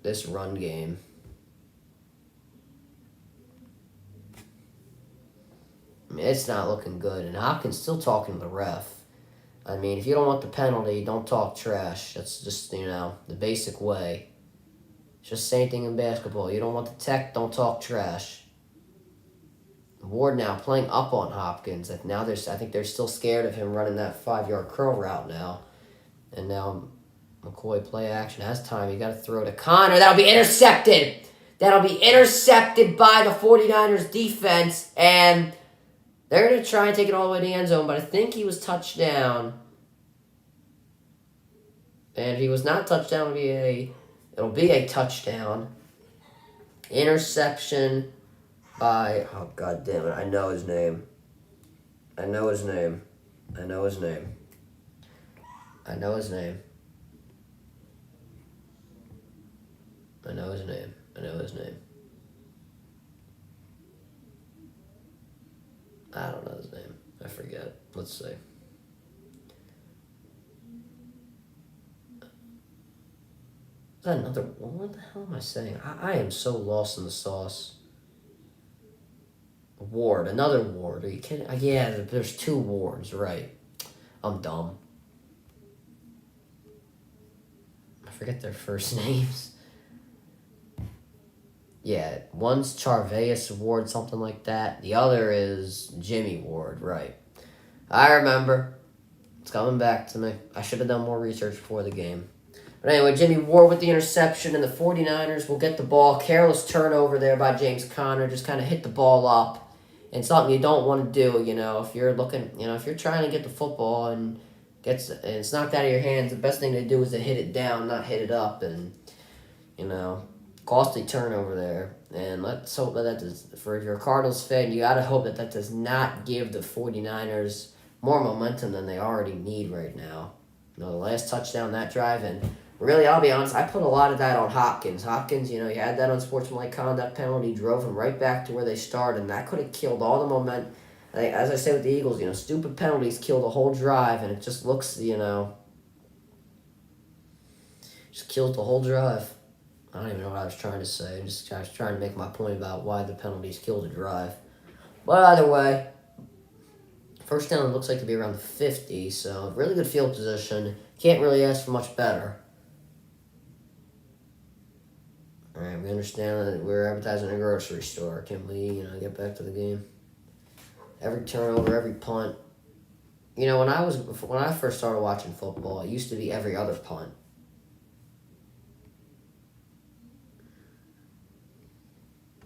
this run game. I mean, it's not looking good, and Hopkins still talking to the ref. I mean, if you don't want the penalty, don't talk trash. That's just, the basic way. It's just the same thing in basketball. You don't want the tech, don't talk trash. Ward now playing up on Hopkins. Now I think they're still scared of him running that 5-yard curl route now. And now McCoy play action has time. You got to throw to Connor. That'll be intercepted. That'll be intercepted by the 49ers defense. And they're going to try and take it all the way to the end zone, but I think he was touchdown. And if he was not touchdown, it'll be a touchdown. Interception by, oh god damn it, I know his name. I know his name. I know his name. I know his name. I know his name. I know his name. I don't know his name. I forget. Let's see. Is that another? What the hell am I saying? I am so lost in the sauce. Ward. Another Ward. Are you kidding? Yeah, there's 2 Wards, right. I'm dumb. I forget their first names. Yeah, one's Charveus Ward, something like that. The other is Jimmy Ward, right. I remember. It's coming back to me. I should have done more research before the game. But anyway, Jimmy Ward with the interception, and the 49ers will get the ball. Careless turnover there by James Conner. Just kind of hit the ball up. And something you don't want to do, if you're looking, if you're trying to get the football and it's knocked out of your hands, the best thing to do is to hit it down, not hit it up. And, costly turnover there. And let's hope that does, for if you're a Cardinals fan, you got to hope that does not give the 49ers more momentum than they already need right now. The last touchdown that drive, and really, I'll be honest, I put a lot of that on Hopkins. Hopkins, he had that unsportsmanlike conduct penalty, drove him right back to where they started, and that could have killed all the momentum. As I say with the Eagles, stupid penalties kill the whole drive, and it just looks, just kills the whole drive. I don't even know what I was trying to say. I was trying to make my point about why the penalties killed the drive. But either way, first down looks like to be around the 50, so really good field position. Can't really ask for much better. All right, we understand that we're advertising a grocery store. Can we, get back to the game? Every turnover, every punt. When I first started watching football, it used to be every other punt.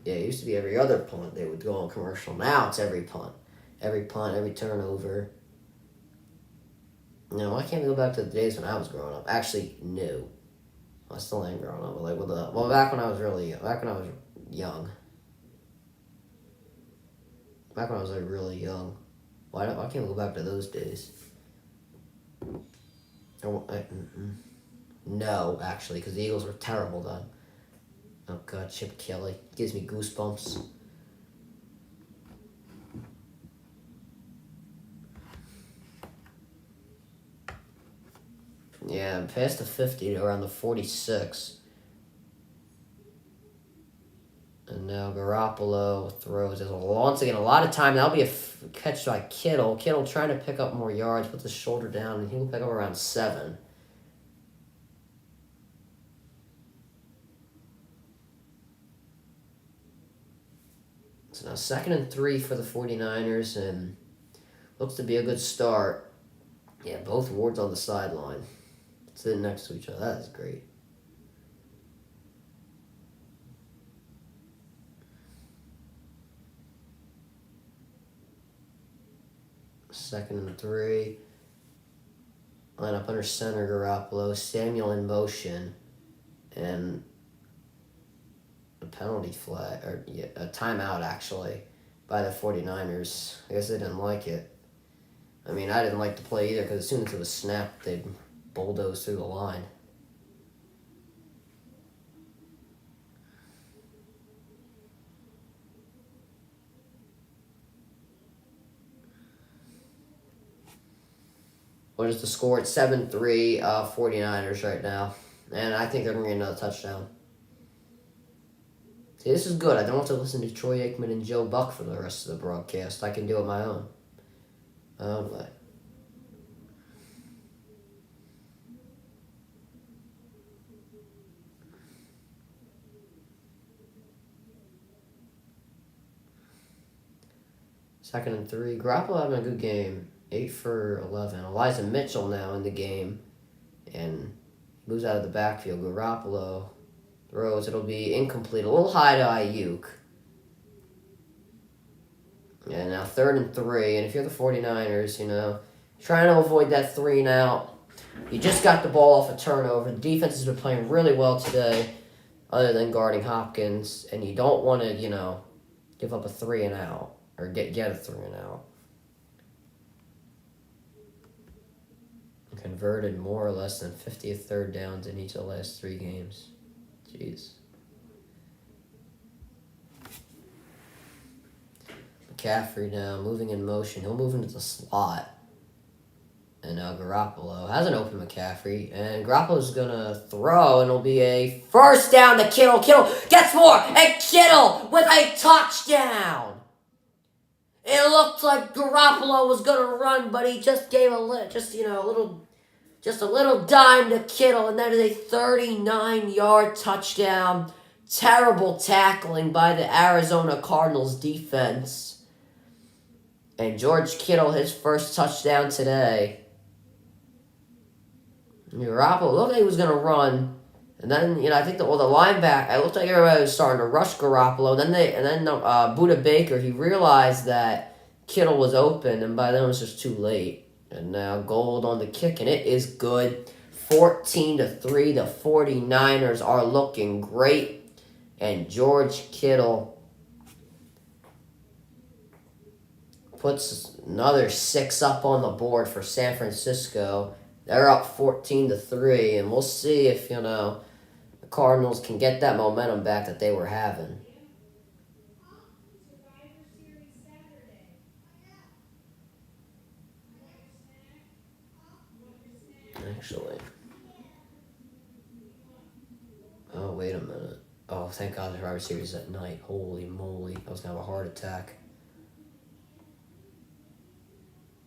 Yeah, it used to be every other punt. They would go on commercial. Now it's every punt. Every punt, every turnover. I can't go back to the days when I was growing up. Actually, no. I still ain't growing up. But back when I was young. Back when I was really young. Why can't we go back to those days? No, actually, because the Eagles were terrible then. Oh god, Chip Kelly. Gives me goosebumps. Yeah, past the 50 to around the 46. And now Garoppolo throws. There's once again a lot of time. That'll be a catch by Kittle. Kittle trying to pick up more yards, puts his shoulder down, and he'll pick up around 7. So now 2nd and 3 for the 49ers, and looks to be a good start. Yeah, both Wards on the sideline, sitting next to each other. That is great. Second and 3. Line up under center, Garoppolo. Samuel in motion. And a penalty flag, or a timeout, actually, by the 49ers. I guess they didn't like it. I mean, I didn't like the play either, because as soon as it was snapped, they'd bulldoze through the line. What is the score? It's 7-3 49ers right now. And I think they're going to get another touchdown. See, this is good. I don't have to listen to Troy Aikman and Joe Buck for the rest of the broadcast. I can do it my own. Oh, boy. Second and 3. Garoppolo having a good game. 8 for 11. Elijah Mitchell now in the game. And moves out of the backfield. Garoppolo throws. It'll be incomplete. A little high to Ayuk. And now 3rd and 3. And if you're the 49ers, trying to avoid that 3 and out. You just got the ball off a turnover. The defense has been playing really well today, other than guarding Hopkins. And you don't want to, give up a 3 and out. Or get a 3 and out. Converted more or less than 50 third downs in each of the last 3 games. Jeez. McCaffrey now moving in motion. He'll move into the slot. And now Garoppolo has an open McCaffrey. And Garoppolo's going to throw. And it'll be a first down to Kittle. Kittle gets more. And Kittle with a touchdown. It looked like Garoppolo was going to run. But he just gave a little dime to Kittle. And that is a 39-yard touchdown. Terrible tackling by the Arizona Cardinals defense. And George Kittle, his first touchdown today. Garoppolo looked like he was going to run. And then, I think the linebacker, it looked like everybody was starting to rush Garoppolo. And then Budda Baker, he realized that Kittle was open. And by then it was just too late. And now Gold on the kick. And it is good. 14-3. The 49ers are looking great. And George Kittle puts another 6 up on the board for San Francisco. They're up 14-3, and we'll see if, the Cardinals can get that momentum back that they were having. Actually. Oh, wait a minute. Oh, thank God the Survivor Series is at night. Holy moly. I was going to have a heart attack.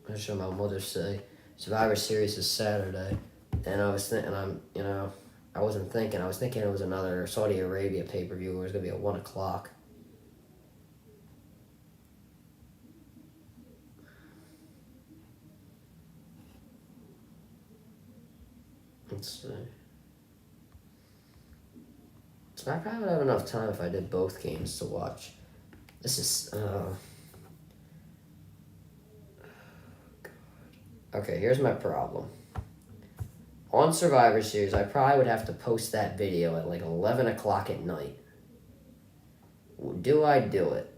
I'm sure my mother say Survivor Series is Saturday. And I was thinking, I wasn't thinking. I was thinking it was another Saudi Arabia pay-per-view. It was going to be at 1 o'clock. Let's see. So I probably would have enough time if I did both games to watch. This is... Okay, here's my problem. On Survivor Series, I probably would have to post that video at like 11 o'clock at night. Do I do it?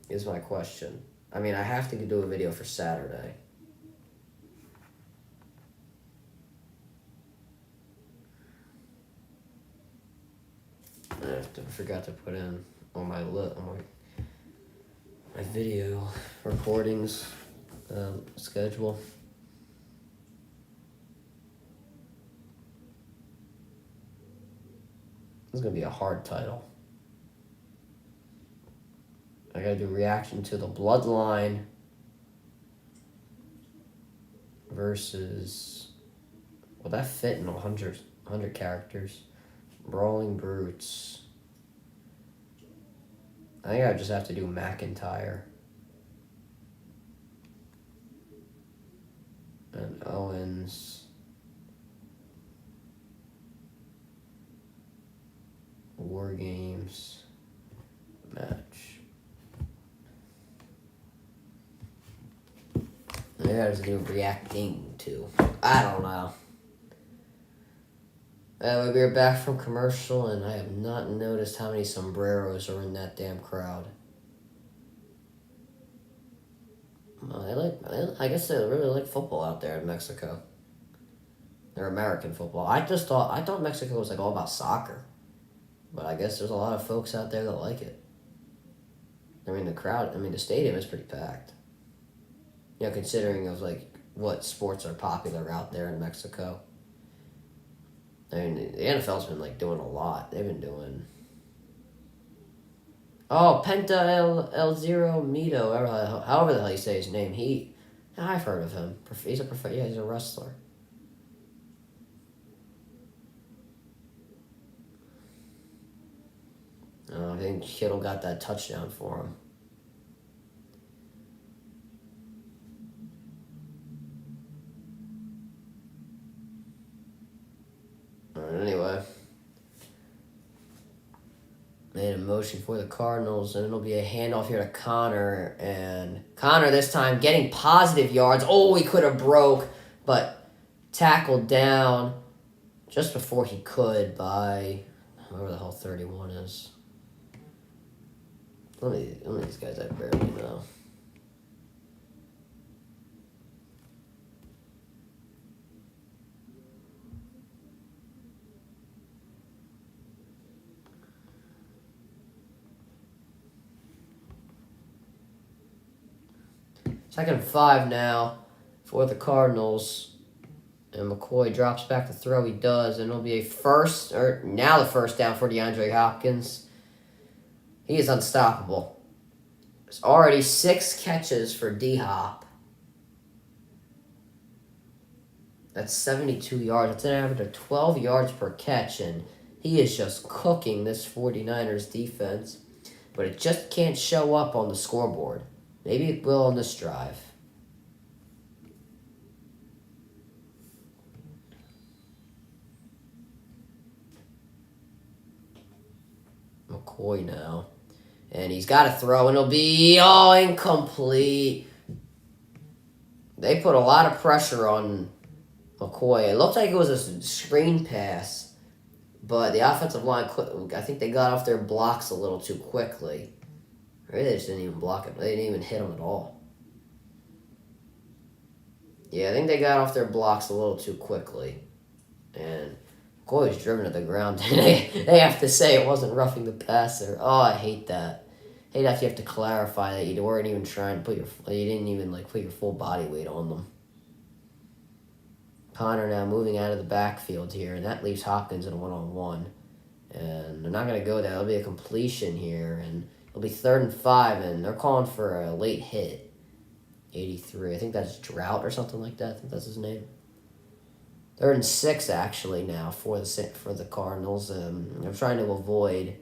Is my question. I mean, I have to do a video for Saturday. I forgot to put in on my video recordings schedule. This is going to be a hard title. I got to do reaction to the Bloodline versus... Will that fit in 100 characters? Brawling Brutes. I think I just have to do McIntyre. And Owens. War Games. Match. Maybe I have to do reacting to. I don't know. We're back from commercial, and I have not noticed how many sombreros are in that damn crowd. I guess they really like football out there in Mexico. They're American football. I thought Mexico was like all about soccer. But I guess there's a lot of folks out there that like it. The stadium is pretty packed. Considering it was like what sports are popular out there in Mexico. I mean, the NFL's been like doing a lot. They've been doing. Oh, Penta El Zero Mito, however the hell you say his name. I've heard of him. He's a wrestler. I think Kittle got that touchdown for him. Anyway, made a motion for the Cardinals, and it'll be a handoff here to Connor. And Connor this time getting positive yards. Oh, he could have broke, but tackled down just before he could by whoever the hell 31 is. Let me these guys I barely know. Second and 5 now for the Cardinals. And McCoy drops back to throw. He does. And it'll be the first down for DeAndre Hopkins. He is unstoppable. There's already 6 catches for D-Hop. That's 72 yards. That's an average of 12 yards per catch. And he is just cooking this 49ers defense. But it just can't show up on the scoreboard. Maybe it will on this drive. McCoy now. And he's got to throw, and it'll be incomplete. They put a lot of pressure on McCoy. It looked like it was a screen pass, but the offensive line, I think they got off their blocks a little too quickly. Maybe they just didn't even block him. They didn't even hit him at all. Yeah, I think they got off their blocks a little too quickly. And McCoy was driven to the ground. They have to say it wasn't roughing the passer. Oh, I hate that. I hate that you have to clarify that you weren't even trying to you didn't even put your full body weight on them. Connor now moving out of the backfield here, and that leaves Hopkins in a one-on-one. And they're not going to go there. It'll be a completion here, and it'll be 3rd and 5, and they're calling for a late hit. 83. I think that's Drought or something like that. I think that's his name. 3rd and 6 actually now for the Cardinals. They're trying to avoid,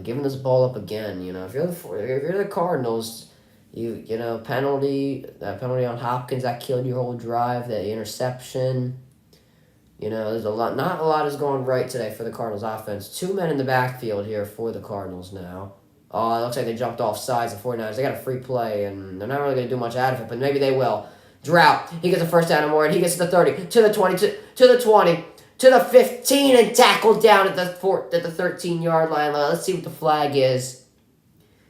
giving this ball up again. If you're the Cardinals, penalty on Hopkins that killed your whole drive. That interception. There's not a lot is going right today for the Cardinals offense. 2 men in the backfield here for the Cardinals now. Oh, it looks like they jumped off sides, the 49ers. They got a free play, and they're not really going to do much out of it, but maybe they will. Drought, he gets a first down and more, and he gets to the 30, to the 20, to the 20, to the 15, and tackled down at the 13-yard line. Let's see what the flag is.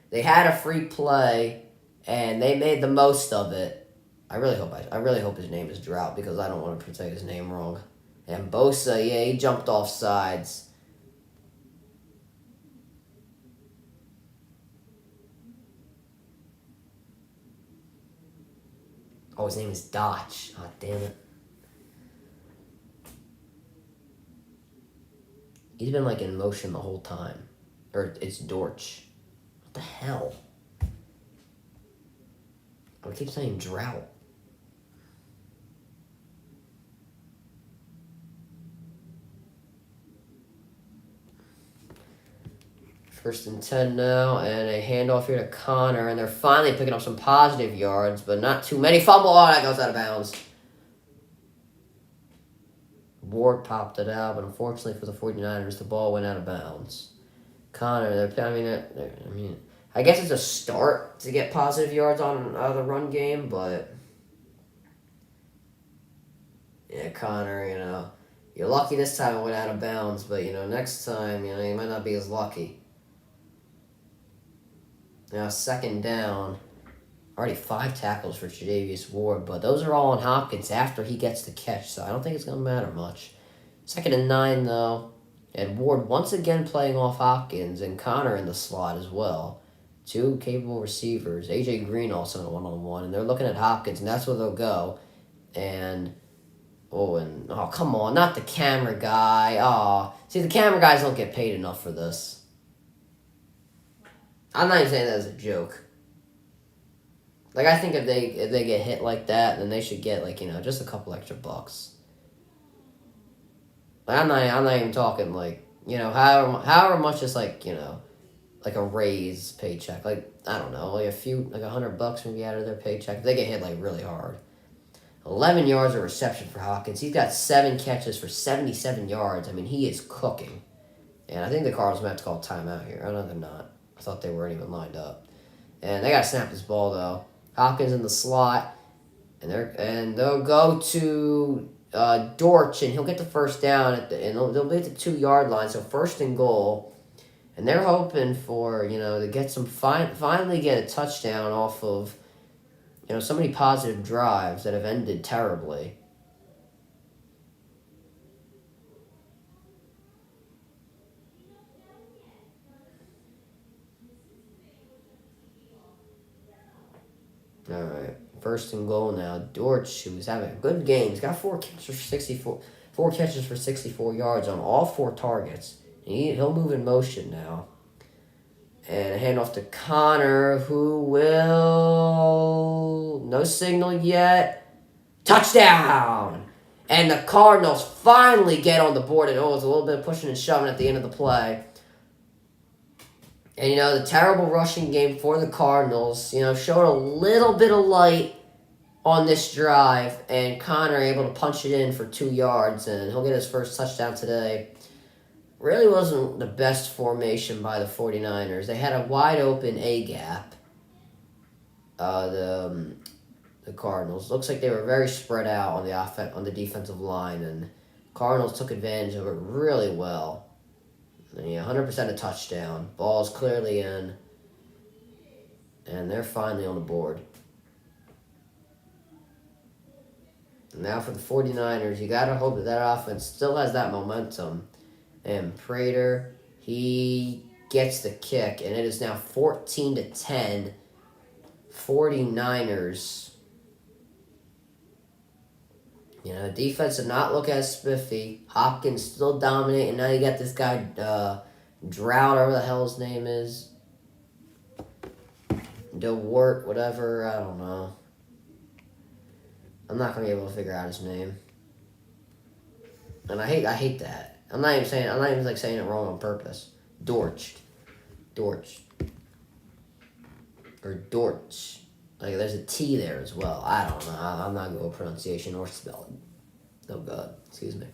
They had a free play, and they made the most of it. I really hope his name is Drought, because I don't want to say his name wrong. And Bosa, he jumped off sides. Oh, his name is Dotch. Oh, damn it. He's been, in motion the whole time. Or, it's Dortch. What the hell? I keep saying Drought. First and 10 now, and a handoff here to Connor, and they're finally picking up some positive yards, but not too many. Fumble, that goes out of bounds. Ward popped it out, but unfortunately for the 49ers, the ball went out of bounds. Connor, I guess it's a start to get positive yards out of the run game, but yeah, Connor, you're lucky this time it went out of bounds, but next time, you might not be as lucky. Now, 2nd down. Already 5 tackles for Tre'Davious Ward, but those are all on Hopkins after he gets the catch, so I don't think it's going to matter much. 2nd and 9, though. And Ward once again playing off Hopkins, and Connor in the slot as well. 2 capable receivers. A.J. Green also in a one-on-one, and they're looking at Hopkins, and that's where they'll go. And come on, not the camera guy. Oh, see, the camera guys don't get paid enough for this. I'm not even saying that as a joke. Like, I think if they get hit like that, then they should get, like, just a couple extra bucks. Like, I'm not even talking, like, however much is, like, like a raise paycheck. Like, I don't know, like $100 maybe out of their paycheck. If they get hit, like, really hard. 11 yards of reception for Hopkins. He's got 7 catches for 77 yards. I mean, he is cooking. And I think the Cardinals might have to call timeout here. I know they're not. I thought they weren't even lined up. And they got to snap this ball, though. Hopkins in the slot. And they'll go to Dortch, and he'll get the first down. And they'll be at the 2-yard line, so first and goal. And they're hoping for, to get finally get a touchdown off of so many positive drives that have ended terribly. All right, first and goal now. Dortch, who's having a good game, he's got 4 catches for 64 yards on all 4 targets. He'll move in motion now. And a handoff to Connor, who will... No signal yet. Touchdown! And the Cardinals finally get on the board. And it was a little bit of pushing and shoving at the end of the play. And, the terrible rushing game for the Cardinals, showed a little bit of light on this drive. And Connor able to punch it in for 2 yards. And he'll get his first touchdown today. Really wasn't the best formation by the 49ers. They had a wide open A-gap. The Cardinals. Looks like they were very spread out on the defensive line, and Cardinals took advantage of it really well. 100% a touchdown. Ball's clearly in. And they're finally on the board. And now for the 49ers, you got to hope that offense still has that momentum. And Prater, he gets the kick, and it is now 14-10. 49ers. Defense did not look as spiffy. Hopkins still dominating. Now you got this guy, Drought, whatever the hell his name is. DeWart, whatever, I don't know. I'm not going to be able to figure out his name. And I hate that. I'm not even saying it wrong on purpose. Dortch. Or Dortch. Like, there's a T there as well. I don't know. I'm not good with pronunciation or spelling. Oh, God. Excuse me.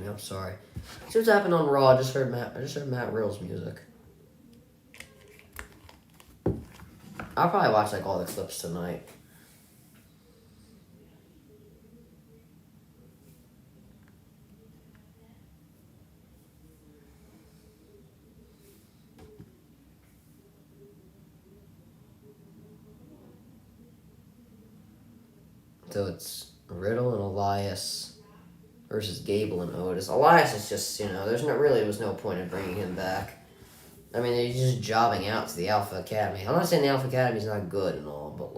I'm sorry. See what's happened on Raw. I just heard Matt Riddle's music. I'll probably watch, all the clips tonight. So it's Riddle and Elias versus Gable and Otis. Elias is just, was no point in bringing him back. I mean, he's just jobbing out to the Alpha Academy. I'm not saying the Alpha Academy's not good and all, but,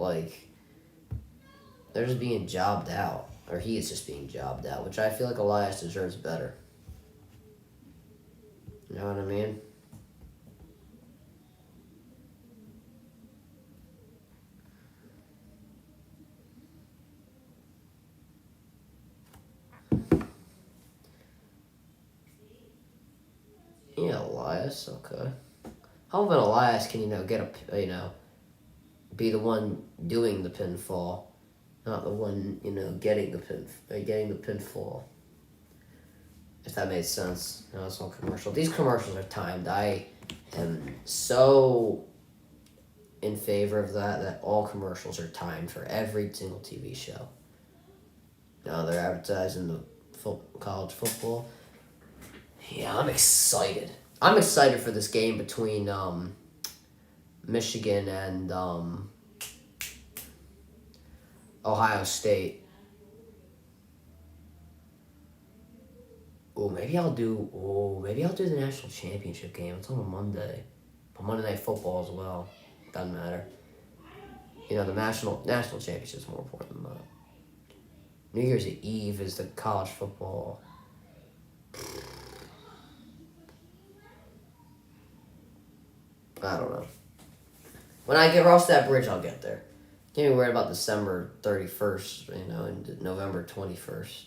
they're just being jobbed out. Or he is just being jobbed out, which I feel like Elias deserves better. You know what I mean? Yeah, Elias, okay. How about Elias can, get be the one doing the pinfall, not the one, getting the pinfall. If that made sense. It's all commercial. These commercials are timed. I am so in favor of that all commercials are timed for every single TV show. They're advertising the college football. Yeah, I'm excited. I'm excited for this game between Michigan and Ohio State. Maybe I'll do the national championship game. It's on a Monday. But Monday Night Football as well. Doesn't matter. The national championship is more important than that. New Year's Eve is the college football. I don't know. When I get across that bridge, I'll get there. Can't be worried about December 31st, and November 21st.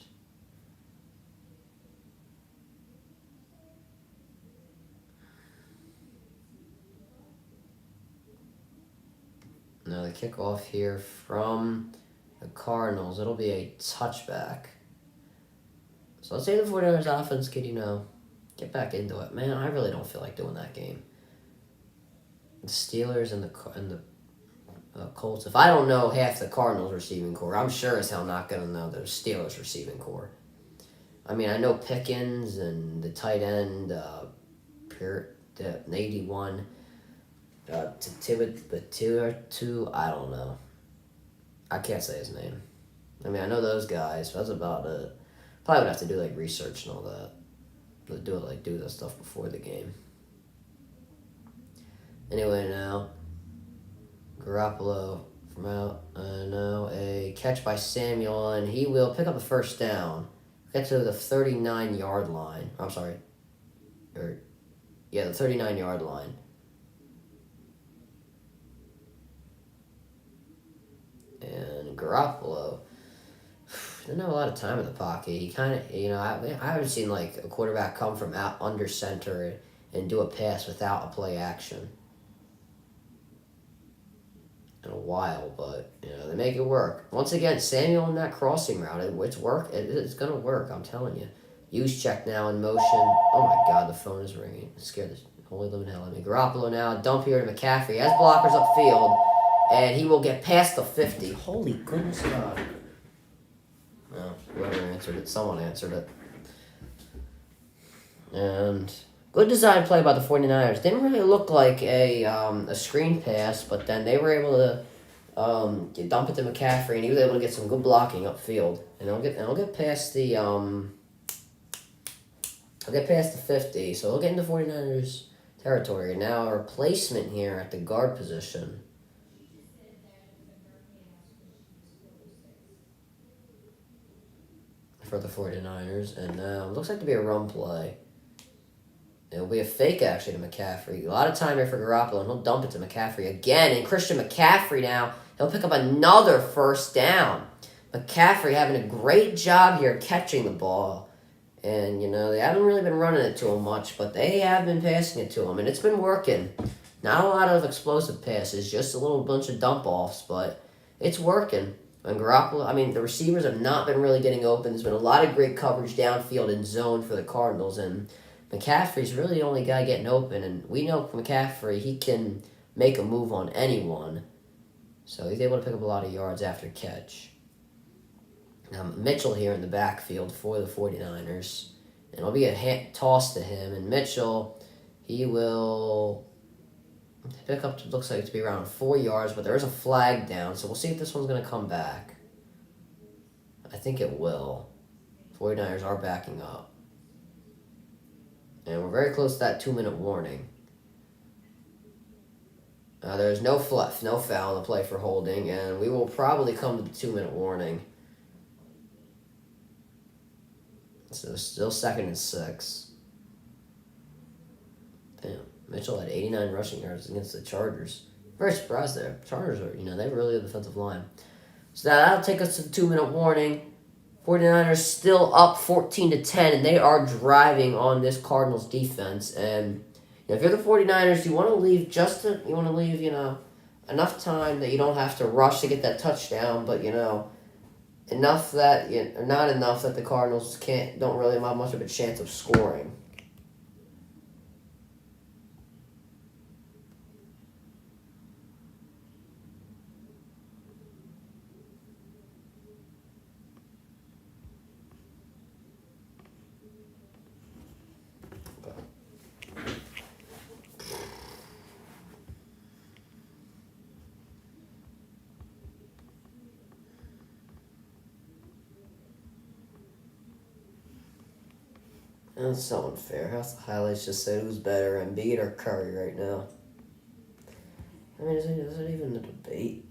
Now the kickoff here from the Cardinals, it'll be a touchback. So let's say the 49ers offense could, get back into it. Man, I really don't feel like doing that game. The Steelers and the Colts. If I don't know half the Cardinals receiving core, I'm sure as hell not going to know the Steelers receiving core. I mean, I know Pickens and the tight end, the 81, Batu, I don't know. I can't say his name. I mean, I know those guys, but that's about it. Probably would have to do, research and all that. Do that stuff before the game. Anyway, now, Garoppolo from out, now a catch by Samuel, and he will pick up a first down. Get to the 39-yard line. I'm sorry. The 39-yard line. And Garoppolo didn't have a lot of time in the pocket. He kind of, I haven't seen, a quarterback come from out under center and do a pass without a play action in a while, but they make it work. Once again, Samuel in that crossing route, it's gonna work. I'm telling you. Use check now in motion. Oh my God, the phone is ringing. It scared the holy living hell out of me. Garoppolo now, dump here to McCaffrey. Has blockers upfield, and he will get past the 50. Holy goodness God! Well, whoever answered it, someone answered it, and. Good design play by the 49ers. Didn't really look like a screen pass, but then they were able to dump it to McCaffrey, and he was able to get some good blocking upfield. And he'll get past the 50, so he'll get into 49ers territory. Now a replacement here at the guard position. For the 49ers, and now it looks like to be a run play. It'll be a fake, actually, to McCaffrey. A lot of time here for Garoppolo, and he'll dump it to McCaffrey again. And Christian McCaffrey now, he'll pick up another first down. McCaffrey having a great job here catching the ball. And, they haven't really been running it to him much, but they have been passing it to him, and it's been working. Not a lot of explosive passes, just a little bunch of dump-offs, but it's working. And Garoppolo, the receivers have not been really getting open. There's been a lot of great coverage downfield and zone for the Cardinals, and McCaffrey's really the only guy getting open, and we know McCaffrey, he can make a move on anyone. So he's able to pick up a lot of yards after catch. Now Mitchell here in the backfield for the 49ers. And it'll be a toss to him, and Mitchell, he will pick up, looks like it to be around 4 yards, but there is a flag down, so we'll see if this one's going to come back. I think it will. 49ers are backing up. And we're very close to that 2-minute warning. There's no foul in the play for holding, and we will probably come to the 2-minute warning. So still 2nd and 6. Damn, Mitchell had 89 rushing yards against the Chargers. Very surprised there. Chargers are, they have really good defensive line. So that'll take us to the 2-minute warning. 49ers still up 14-10, and they are driving on this Cardinals defense. And if you're the 49ers, you want to leave enough time that you don't have to rush to get that touchdown, but enough that not enough that the Cardinals don't really have much of a chance of scoring. That's so unfair. How's the highlights just said who's better, Embiid or Curry right now? Is it even a debate?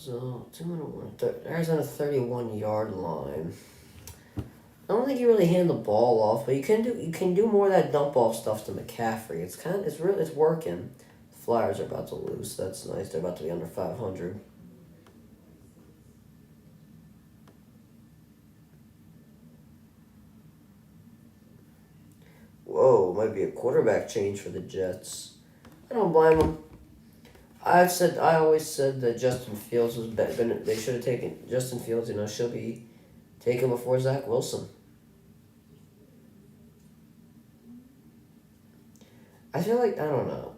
So 2-minute warning. Arizona 31-yard line. I don't think you really hand the ball off, but you can do more of that dump off stuff to McCaffrey. It's working. The Flyers are about to lose. So that's nice. They're about to be under 500. Whoa, might be a quarterback change for the Jets. I don't blame them. I always said that Justin Fields was better. They should have taken Justin Fields. Should be taken before Zach Wilson. I feel like I don't know.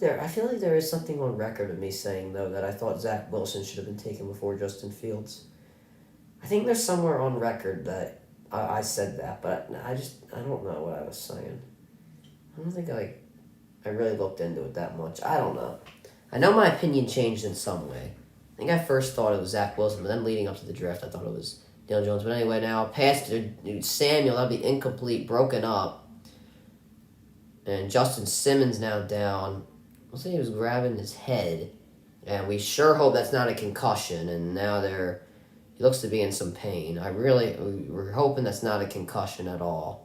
I feel like there is something on record of me saying though that I thought Zach Wilson should have been taken before Justin Fields. I think there's somewhere on record that I said that, but I don't know what I was saying. I don't think I really looked into it that much. I don't know. I know my opinion changed in some way. I think I first thought it was Zach Wilson, but then leading up to the draft, I thought it was Daniel Jones. But anyway, now past Samuel, that'll be incomplete, broken up. And Justin Simmons now down. Looks like he was grabbing his head. And we sure hope that's not a concussion. And now he looks to be in some pain. We're hoping that's not a concussion at all.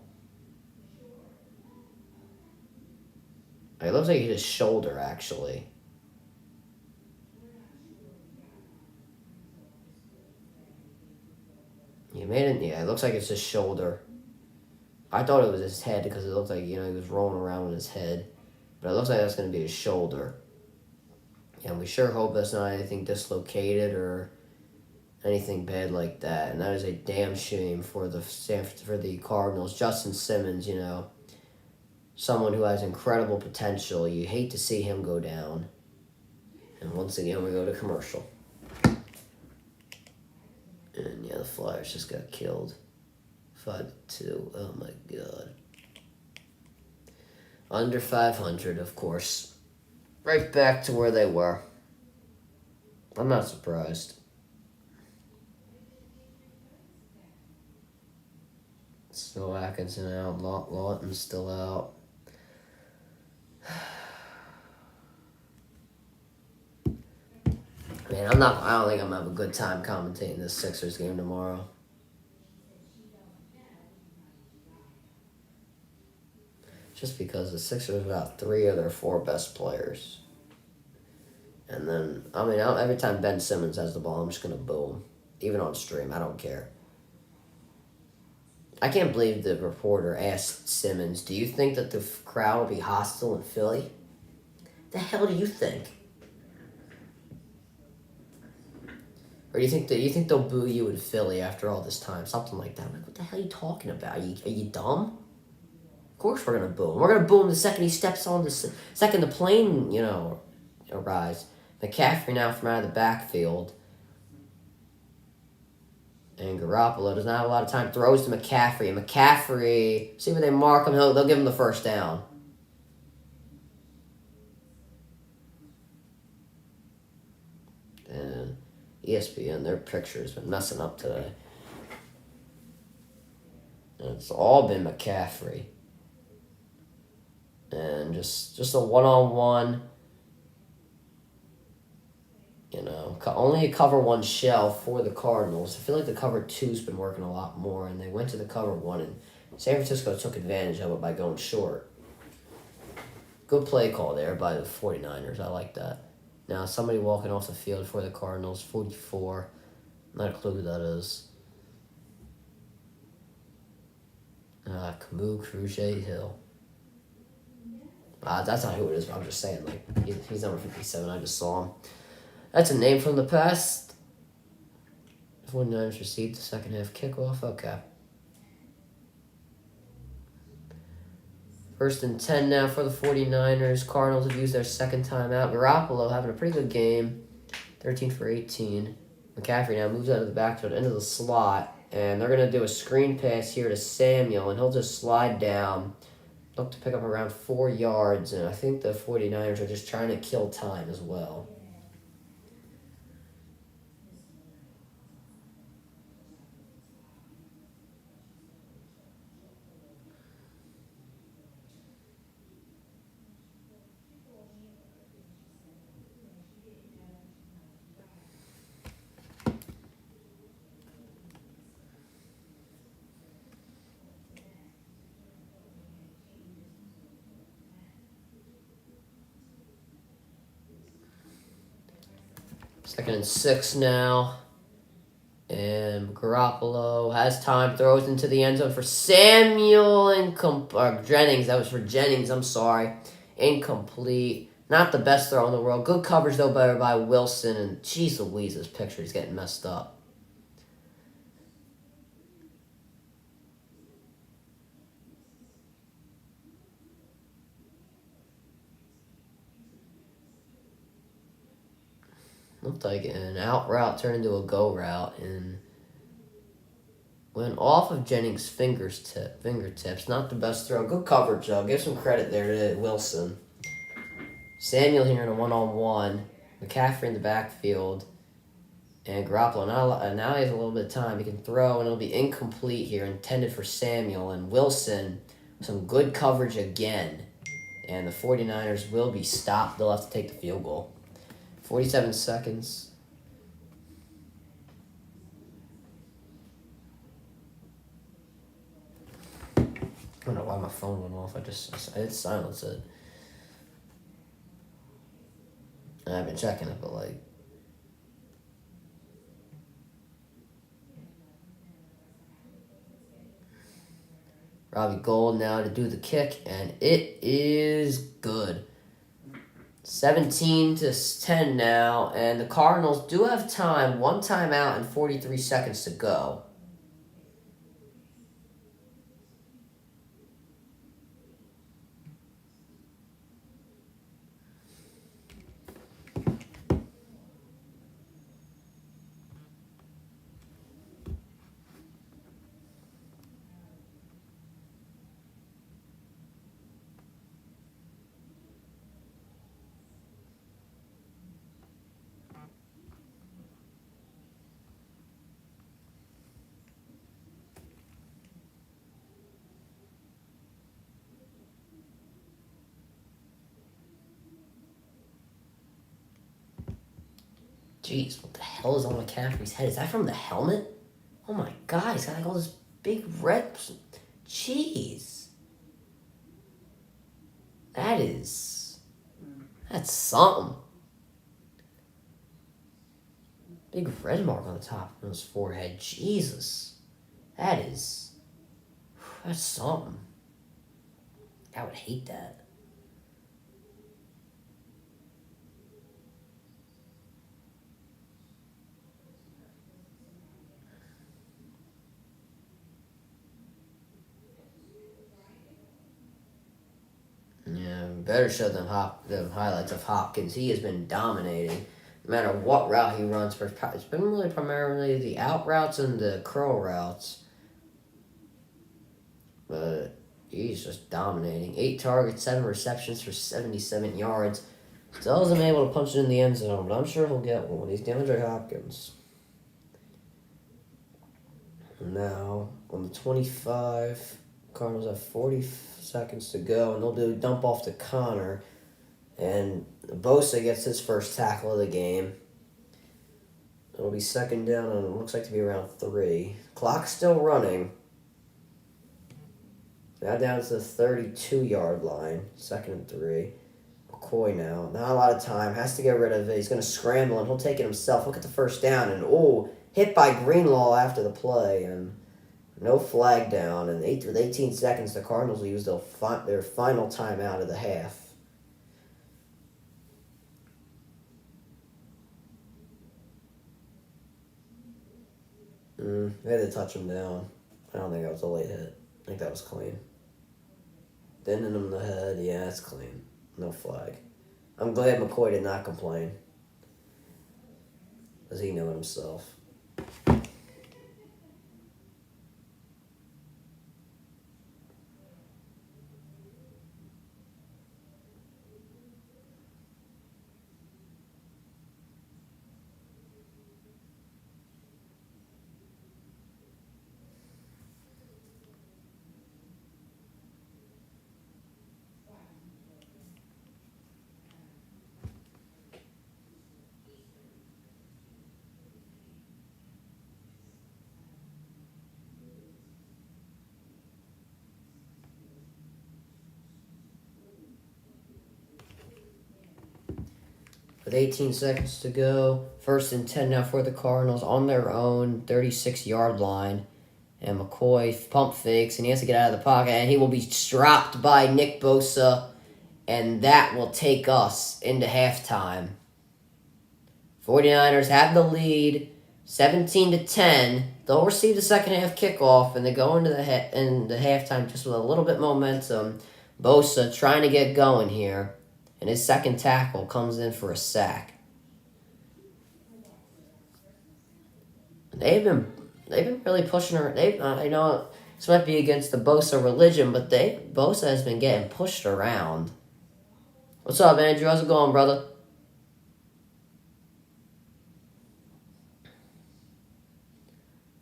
It looks like he hit his shoulder, actually. He made it, yeah, it looks like it's his shoulder. I thought it was his head because it looked like, he was rolling around with his head. But it looks like that's going to be his shoulder. And we sure hope that's not anything dislocated or anything bad like that. And that is a damn shame for the Cardinals. Justin Simmons, someone who has incredible potential. You hate to see him go down. And once again, we go to commercial. And yeah, the Flyers just got killed. 5-2. Oh my god. Under 500, of course. Right back to where they were. I'm not surprised. Still Atkinson out. Lawton's still out. Man, I don't think I'm gonna have a good time commentating this Sixers game tomorrow. Just because the Sixers got 3 of their 4 best players. And then, every time Ben Simmons has the ball, I'm just gonna boo him. Even on stream, I don't care. I can't believe the reporter asked Simmons, do you think that the crowd will be hostile in Philly? The hell do you think? Or do you think they'll boo you in Philly after all this time? Something like that. I'm like, what the hell are you talking about? Are you dumb? Of course we're going to boo him. We're going to boo him the second he steps on second the plane, arrives. McCaffrey now from out of the backfield. And Garoppolo does not have a lot of time. Throws to McCaffrey. And McCaffrey, see where they mark him, they'll give him the first down. And ESPN, their picture's been messing up today. And it's all been McCaffrey. And just a one-on-one, only a cover 1 shell for the Cardinals. I feel like the cover 2's been working a lot more, and they went to the cover 1, and San Francisco took advantage of it by going short. Good play call there by the 49ers. I like that. Now, somebody walking off the field for the Cardinals, 44. Not a clue who that is. Camus Crochet Hill. That's not who it is, but I'm just saying, he's number 57. I just saw him. That's a name from the past. 49ers received the second half kickoff. Okay. 1st and 10 now for the 49ers. Cardinals have used their second timeout. Garoppolo having a pretty good game. 13 for 18. McCaffrey now moves out of the backfield into the slot. And they're going to do a screen pass here to Samuel. And he'll just slide down. Look to pick up around 4 yards. And I think the 49ers are just trying to kill time as well. 2nd and 6 now. And Garoppolo has time, throws into the end zone for Samuel Jennings. That was for Jennings, I'm sorry. Incomplete. Not the best throw in the world. Good coverage, though, better by Wilson. And geez Louise, this picture is getting messed up. Looked like an out route turned into a go route and went off of Jennings' fingertips. Not the best throw. Good coverage, though. Give some credit there to Wilson. Samuel here in a one-on-one. McCaffrey in the backfield. And Garoppolo. Now he has a little bit of time. He can throw, and it'll be incomplete here. Intended for Samuel. And Wilson, some good coverage again. And the 49ers will be stopped. They'll have to take the field goal. 47 seconds. I don't know why my phone went off. I did silence it. I've been checking it, but like. Robbie Gould now to do the kick, and it is good. 17-10 now, and the Cardinals do have time. 1 timeout and 43 seconds to go. Jeez, what the hell is on McCaffrey's head? Is that from the helmet? Oh my god, he's got like all this big red... Jeez. That's something. Big red mark on the top of his forehead. Jesus. That's something. I would hate that. Yeah, better show them highlights of Hopkins. He has been dominating. No matter what route he runs, it's been really primarily the out routes and the curl routes. But he's just dominating. 8 targets, 7 receptions for 77 yards. Still hasn't been able to punch it in the end zone, but I'm sure he'll get one. He's DeAndre Hopkins. Now, on the 25, Cardinals have 40 seconds to go, and they'll do a dump off to Connor. And Bosa gets his first tackle of the game. It'll be 2nd down, and it looks like to be around 3. Clock's still running. Now down to the 32-yard line. 2nd and 3. McCoy now. Not a lot of time. Has to get rid of it. He's going to scramble, and he'll take it himself. Look at the first down, and hit by Greenlaw after the play, and no flag down. And with 18 seconds, the Cardinals will use their final timeout of the half. They had to touch him down. I don't think that was a late hit. I think that was clean. Didn't hit him in the head. Yeah, it's clean. No flag. I'm glad McCoy did not complain. Because he knew it himself. With 18 seconds to go, 1st and 10 now for the Cardinals on their own 36-yard line. And McCoy pump fakes, and he has to get out of the pocket, and he will be dropped by Nick Bosa, and that will take us into halftime. 49ers have the lead, 17-10. They'll receive the second half kickoff, and they go into the halftime just with a little bit momentum. Bosa trying to get going here, and his second tackle comes in for a sack. They've been really pushing her. I know this might be against the Bosa religion, but Bosa has been getting pushed around. What's up, Andrew? How's it going, brother?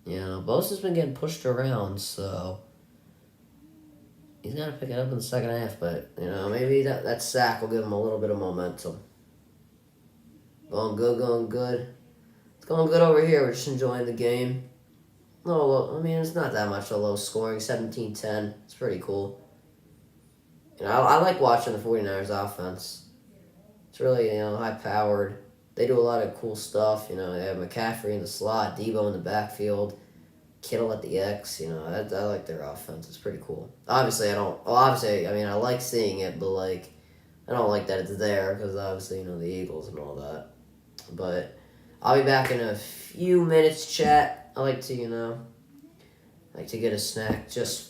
Bosa's been getting pushed around, so he's got to pick it up in the second half. But maybe that sack will give him a little bit of momentum. Going good, going good. It's going good over here. We're just enjoying the game. No, I mean, it's not that much of a low scoring, 17-10. It's pretty cool. I like watching the 49ers offense. It's really, high-powered. They do a lot of cool stuff. They have McCaffrey in the slot, Debo in the backfield, Kittle at the X. I like their offense. It's pretty cool. Obviously, I don't... Well, obviously, I like seeing it, but, I don't like that it's there because, obviously, the Eagles and all that. But I'll be back in a few minutes, chat. I like to get a snack just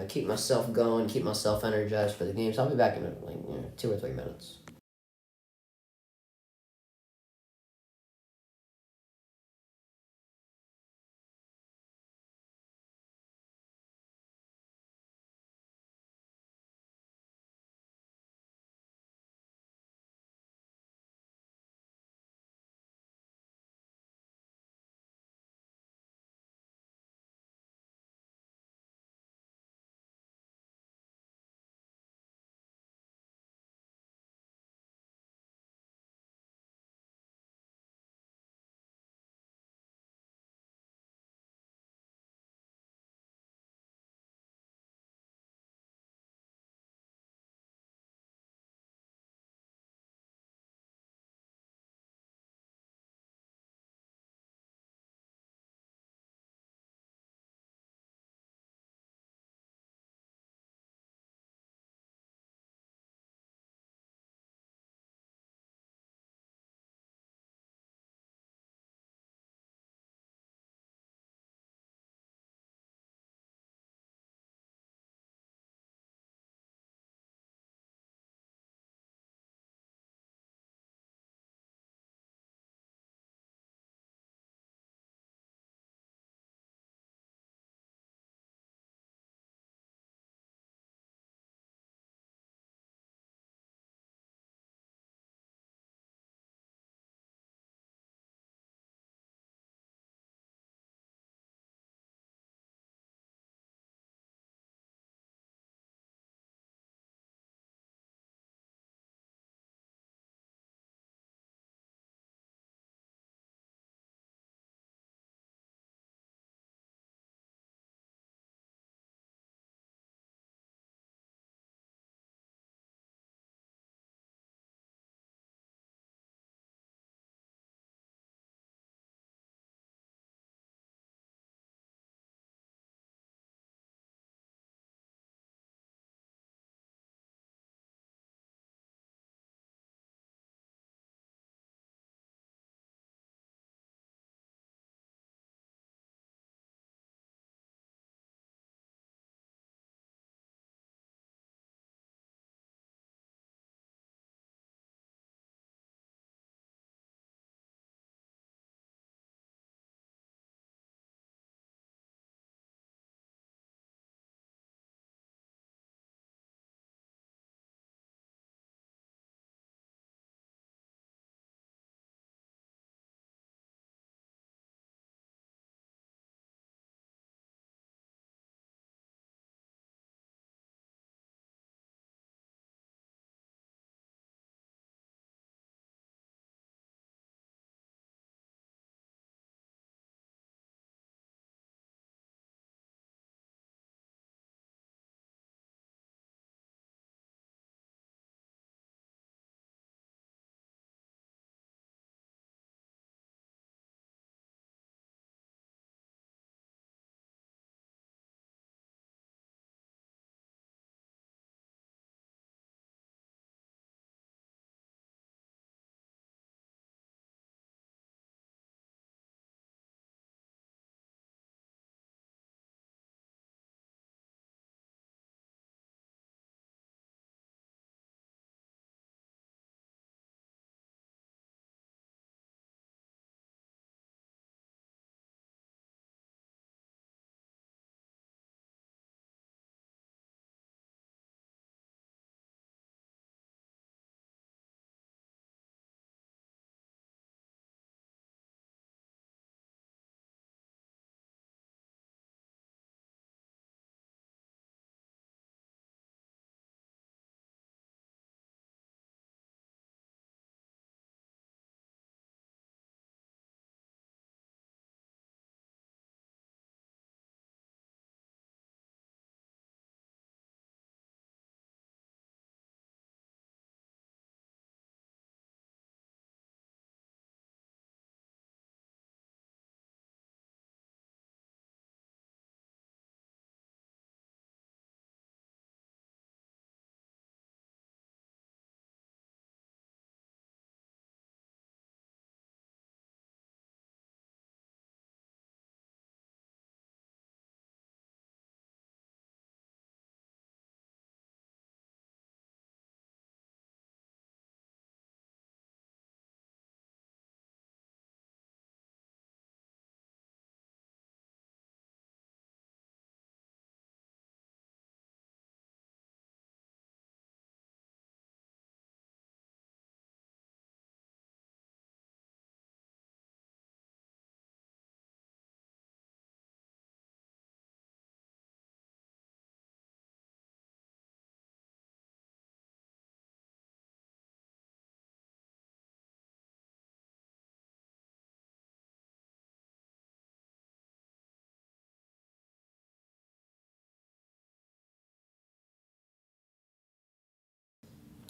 keep myself going, keep myself energized for the games. I'll be back in 2 or 3 minutes.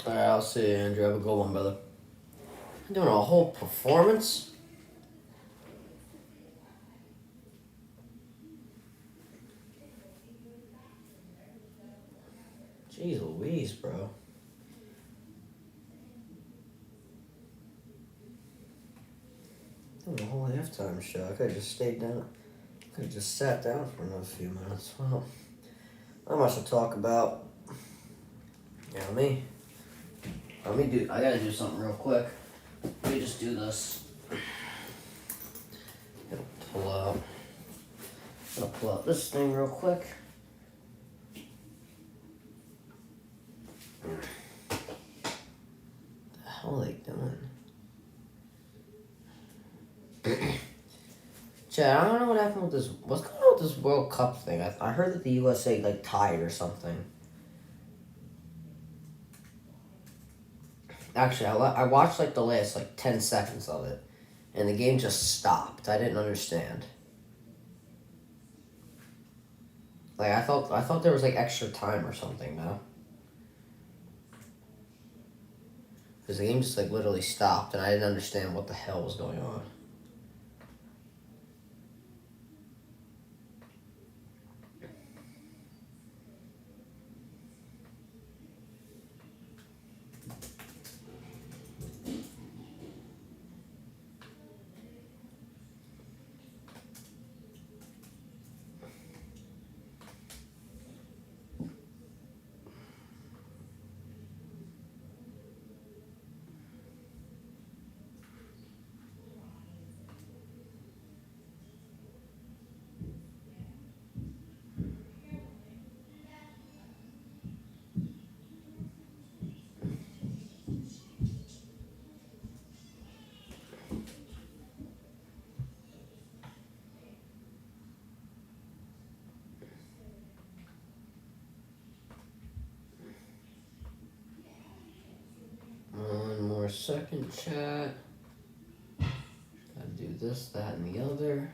All right, I'll see you, Andrew. Have a good one, brother. I'm doing a whole performance. Jeez Louise, bro. Doing a whole halftime show. I could have just stayed down. Could have just sat down for another few minutes. Well, not much to talk about. Yeah, me. Let me do. I gotta do something real quick. Let me just do this. Gotta pull out. Gotta pull out this thing real quick. What the hell are they doing? Chad, I don't know what happened with this. What's going on with this World Cup thing? I heard that the USA like tied or something. Actually, I watched like the last like 10 seconds of it, and the game just stopped. I didn't understand. Like I thought there was like extra time or something. No, because the game just like literally stopped, and I didn't understand what the hell was going on. One more second, chat. Gotta do this, that, and the other.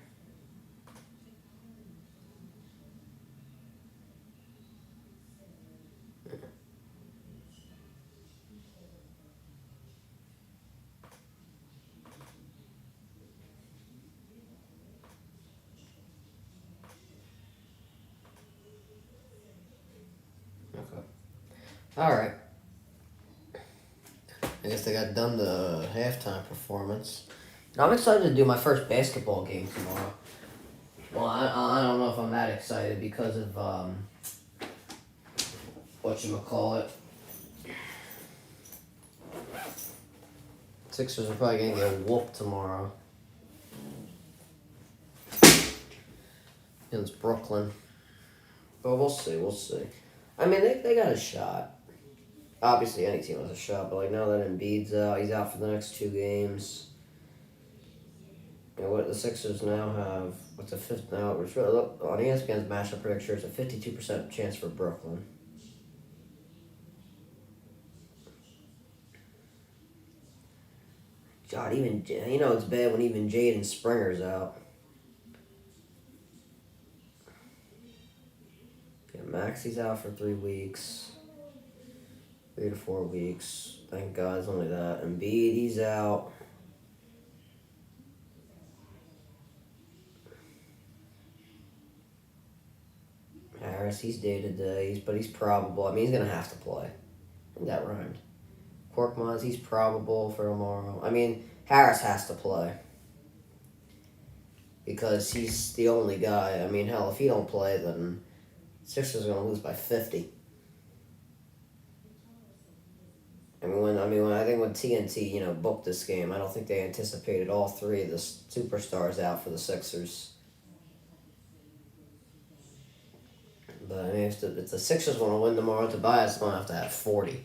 Okay. All right. I guess they got done the halftime performance. Now I'm excited to do my first basketball game tomorrow. Well, I don't know if I'm that excited because of whatchamacallit. Sixers are probably gonna get whooped tomorrow against Brooklyn. But we'll see, we'll see. I mean, they got a shot. Obviously, any team has a shot, but like now that Embiid's out, he's out for the next 2 games. You know what? The Sixers now have what's a fifth now? It's really look on ESPN's matchup predictor. It's a 52% chance for Brooklyn. God, even it's bad when even Jaden Springer's out. Yeah, Maxi's out for 3 weeks. 3 to 4 weeks. Thank God it's only that. Embiid, he's out. Harris, he's day to day, but he's probable. I mean, he's gonna have to play. I think that rhymed. Korkmaz, he's probable for tomorrow. I mean, Harris has to play because he's the only guy. I mean, hell, if he don't play, then Sixers are gonna lose by 50. I think when TNT booked this game, I don't think they anticipated all three of the superstars out for the Sixers. But I mean, if the Sixers want to win tomorrow, Tobias is going to have 40.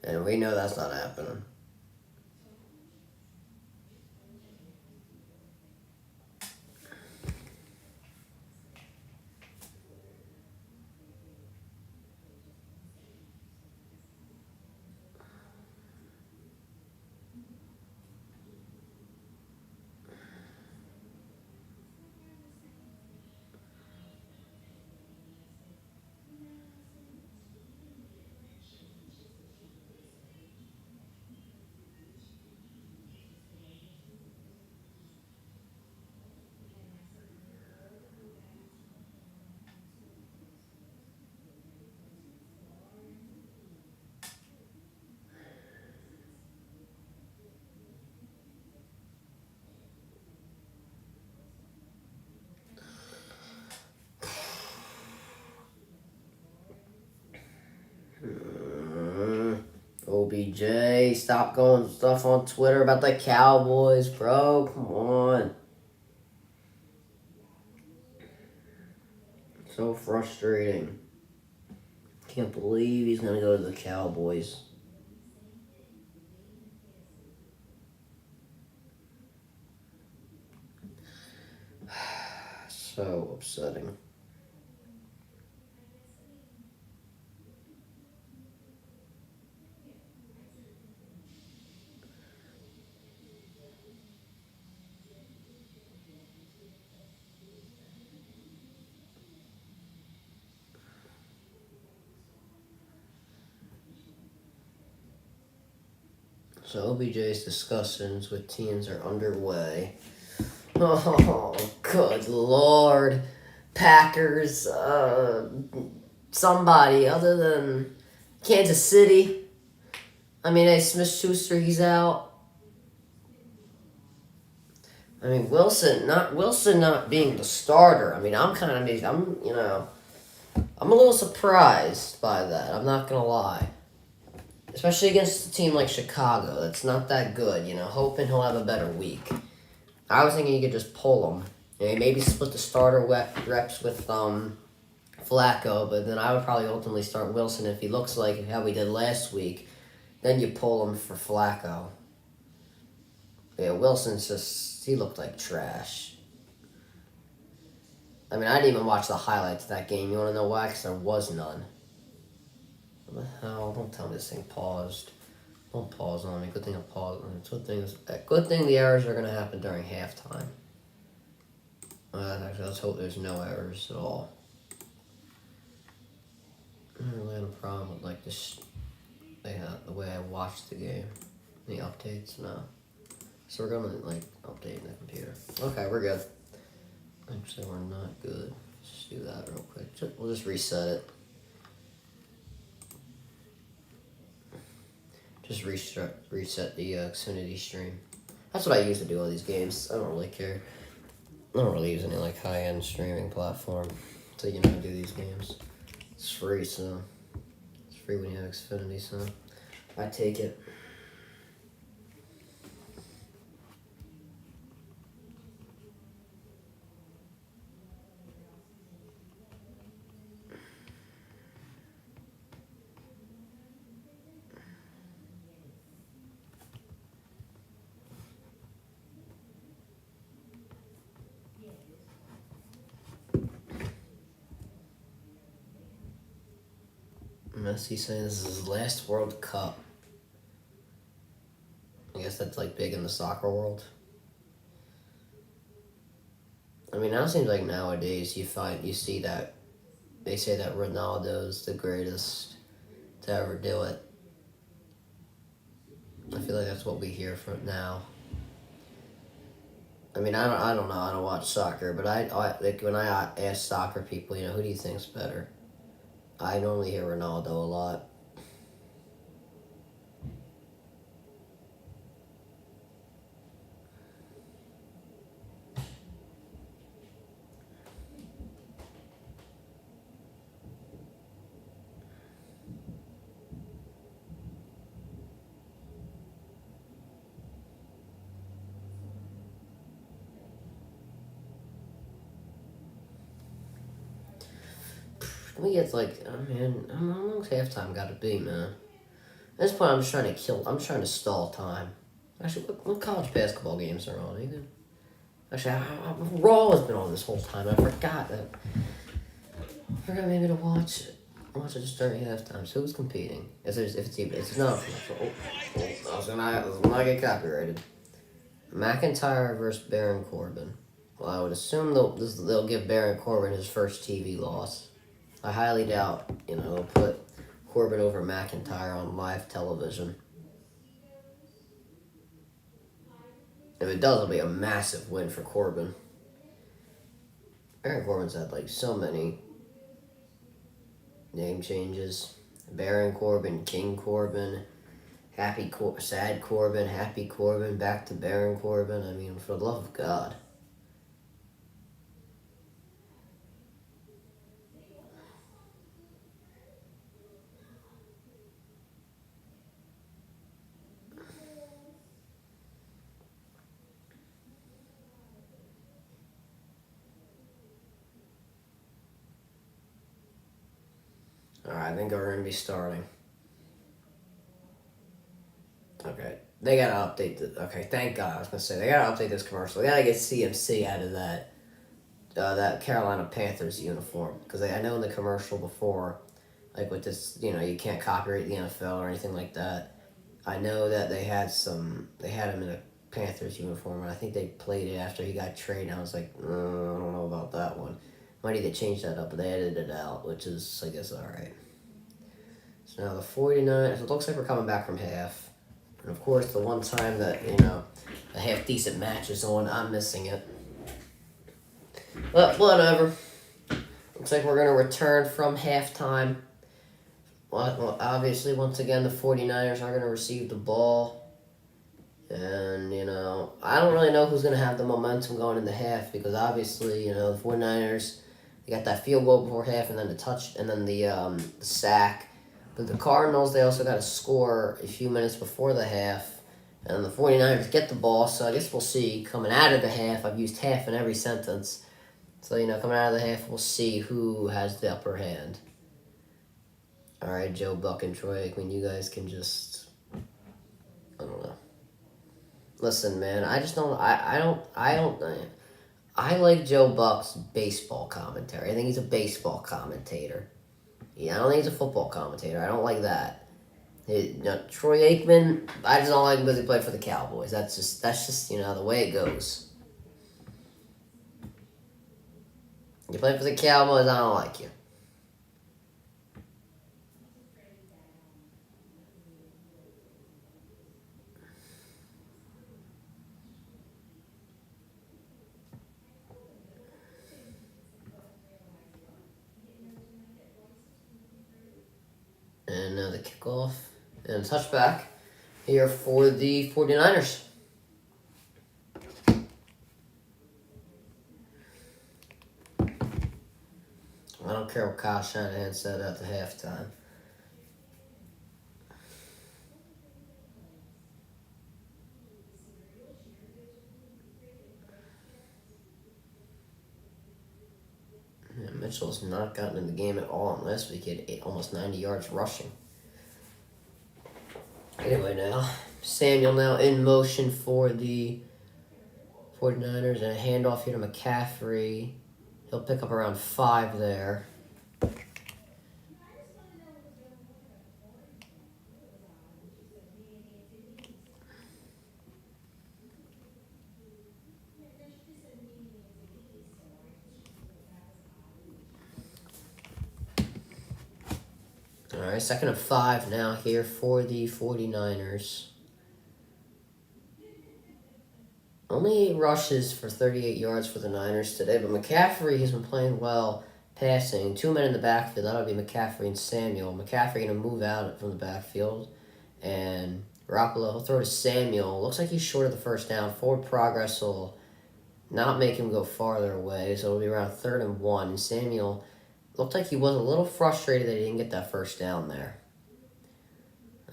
And we know that's not happening. OBJ, stop going stuff on Twitter about the Cowboys, bro. Come on. So frustrating. Can't believe he's gonna go to the Cowboys. So upsetting. So OBJ's discussions with teams are underway. Oh, good lord. Packers, somebody other than Kansas City. I mean, hey, Smith-Schuster, he's out. I mean, Wilson not being the starter. I mean, I'm a little surprised by that. I'm not gonna lie. Especially against a team like Chicago that's not that good, hoping he'll have a better week. I was thinking you could just pull him. Maybe split the starter reps with Flacco, but then I would probably ultimately start Wilson if he looks like how we did last week. Then you pull him for Flacco. Yeah, he looked like trash. I mean, I didn't even watch the highlights of that game. You want to know why? Because there was none. What the hell? Don't tell me this thing paused. Don't pause on me. Good thing I paused. Good thing the errors are going to happen during halftime. Actually, let's hope there's no errors at all. I don't really have a problem with the way I watched the game. The updates, no. So we're gonna update the computer. Okay, we're good. Actually, we're not good. Let's do that real quick. We'll just reset it. Just reset the Xfinity stream. That's what I use to do all these games. I don't really care. I don't really use any high-end streaming platform to do these games. It's free, so it's free when you have Xfinity, so I take it. Messi saying this is his last World Cup. I guess that's big in the soccer world. I mean, now it seems like nowadays you see that they say that Ronaldo's the greatest to ever do it. I feel like that's what we hear from now. I mean, I don't know. I don't watch soccer, but when I ask soccer people, who do you think's better? I normally hear Ronaldo a lot. We get how long's halftime got to be, man? At this point, I'm trying to stall time. Actually, what college basketball games are on? Even actually, Raw has been on this whole time. I forgot maybe to watch it. Watch it just during halftime. So who's competing? If it's not. I was gonna get copyrighted. McIntyre versus Baron Corbin. Well, I would assume they'll give Baron Corbin his first TV loss. I highly doubt, they'll put Corbin over McIntyre on live television. If it does, it'll be a massive win for Corbin. Baron Corbin's had so many name changes. Baron Corbin, King Corbin, Sad Corbin, Happy Corbin, back to Baron Corbin. I mean, for the love of God. Alright, I think we're going to be starting. Okay. They gotta update the. Okay, thank God. I was gonna say they gotta update this commercial. They gotta get CMC out of that Carolina Panthers uniform because I know in the commercial before, like with this, you can't copyright the NFL or anything like that. I know that they had him in a Panthers uniform, and I think they played it after he got traded. And I was like, I don't know about that one. Might need to change that up, but they edited it out, which is, I guess, all right. So now the 49ers, it looks like we're coming back from half. And of course, the one time that, a half decent match is on, I'm missing it. But whatever. Looks like we're going to return from halftime. Well, obviously, once again, the 49ers are going to receive the ball. And, I don't really know who's going to have the momentum going in the half because obviously, the 49ers, they got that field goal before half and then the sack. But the Cardinals, they also got to score a few minutes before the half. And the 49ers get the ball, so I guess we'll see. Coming out of the half, I've used half in every sentence. So, coming out of the half, we'll see who has the upper hand. All right, Joe Buck and Troy Aikman, you guys can just, I don't know. Listen, man, I just don't, I like Joe Buck's baseball commentary. I think he's a baseball commentator. Yeah, I don't think he's a football commentator. I don't like that. Troy Aikman, I just don't like him because he played for the Cowboys. That's just the way it goes. You play for the Cowboys, I don't like you. And the kickoff and touchback here for the 49ers. I don't care what Kyle Shanahan said at the halftime. Yeah, Mitchell's not gotten in the game at all, and last week he had almost 90 yards rushing. Anyway, now, Samuel now in motion for the 49ers, and a handoff here to McCaffrey. He'll pick up around 5 there. All right, 2nd and 5 now here for the 49ers. Only 8 rushes for 38 yards for the Niners today, but McCaffrey has been playing well passing. 2 men in the backfield. That'll be McCaffrey and Samuel. McCaffrey going to move out from the backfield, and Garoppolo will throw to Samuel. Looks like he's short of the first down. Forward progress will not make him go farther away, so it'll be around 3rd and 1. And Samuel looked like he was a little frustrated that he didn't get that first down there.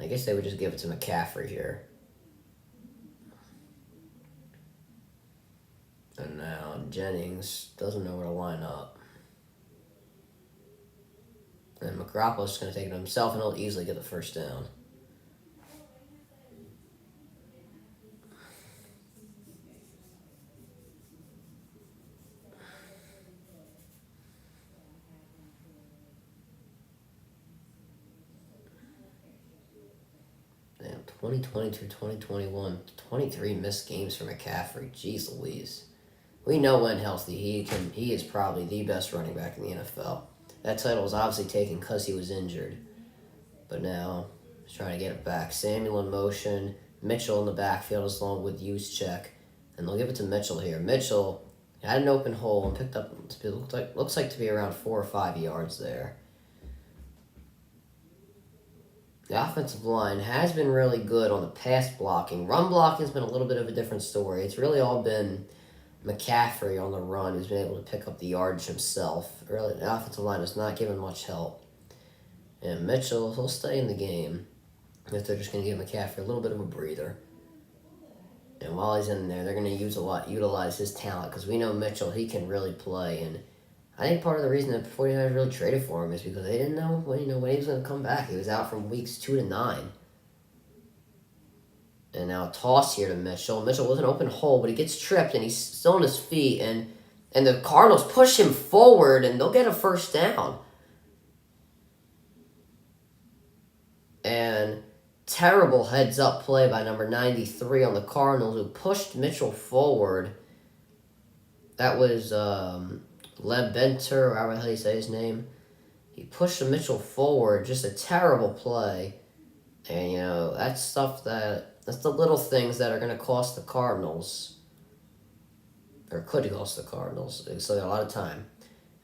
I guess they would just give it to McCaffrey here. And now Jennings doesn't know where to line up. And Garoppolo's just going to take it himself, and he'll easily get the first down. Damn, 2020 through 2021, 23 missed games for McCaffrey. Jeez Louise. We know when healthy he is probably the best running back in the NFL. That title was obviously taken because he was injured. But now he's trying to get it back. Samuel in motion. Mitchell in the backfield as long with Juszczyk. And they'll give it to Mitchell here. Mitchell had an open hole and picked up, looks like to be around 4 or 5 yards there. The offensive line has been really good on the pass blocking. Run blocking has been a little bit of a different story. It's really all been McCaffrey on the run who's been able to pick up the yardage himself. Really, the offensive line has not given much help. And Mitchell, he'll stay in the game if they're just going to give McCaffrey a little bit of a breather. And while he's in there, they're going to utilize his talent because we know Mitchell, he can really play. And I think part of the reason that the 49ers really traded for him is because they didn't know when he was going to come back. He was out from weeks 2 to 9. And now a toss here to Mitchell. Mitchell was an open hole, but he gets tripped and he's still on his feet. And the Cardinals push him forward and they'll get a first down. And terrible heads-up play by number 93 on the Cardinals who pushed Mitchell forward. That was Lebenter, or however the hell you say his name. He pushed Mitchell forward. Just a terrible play. And, that's the little things that are going to cost the Cardinals. Or could cost the Cardinals. So a lot of time.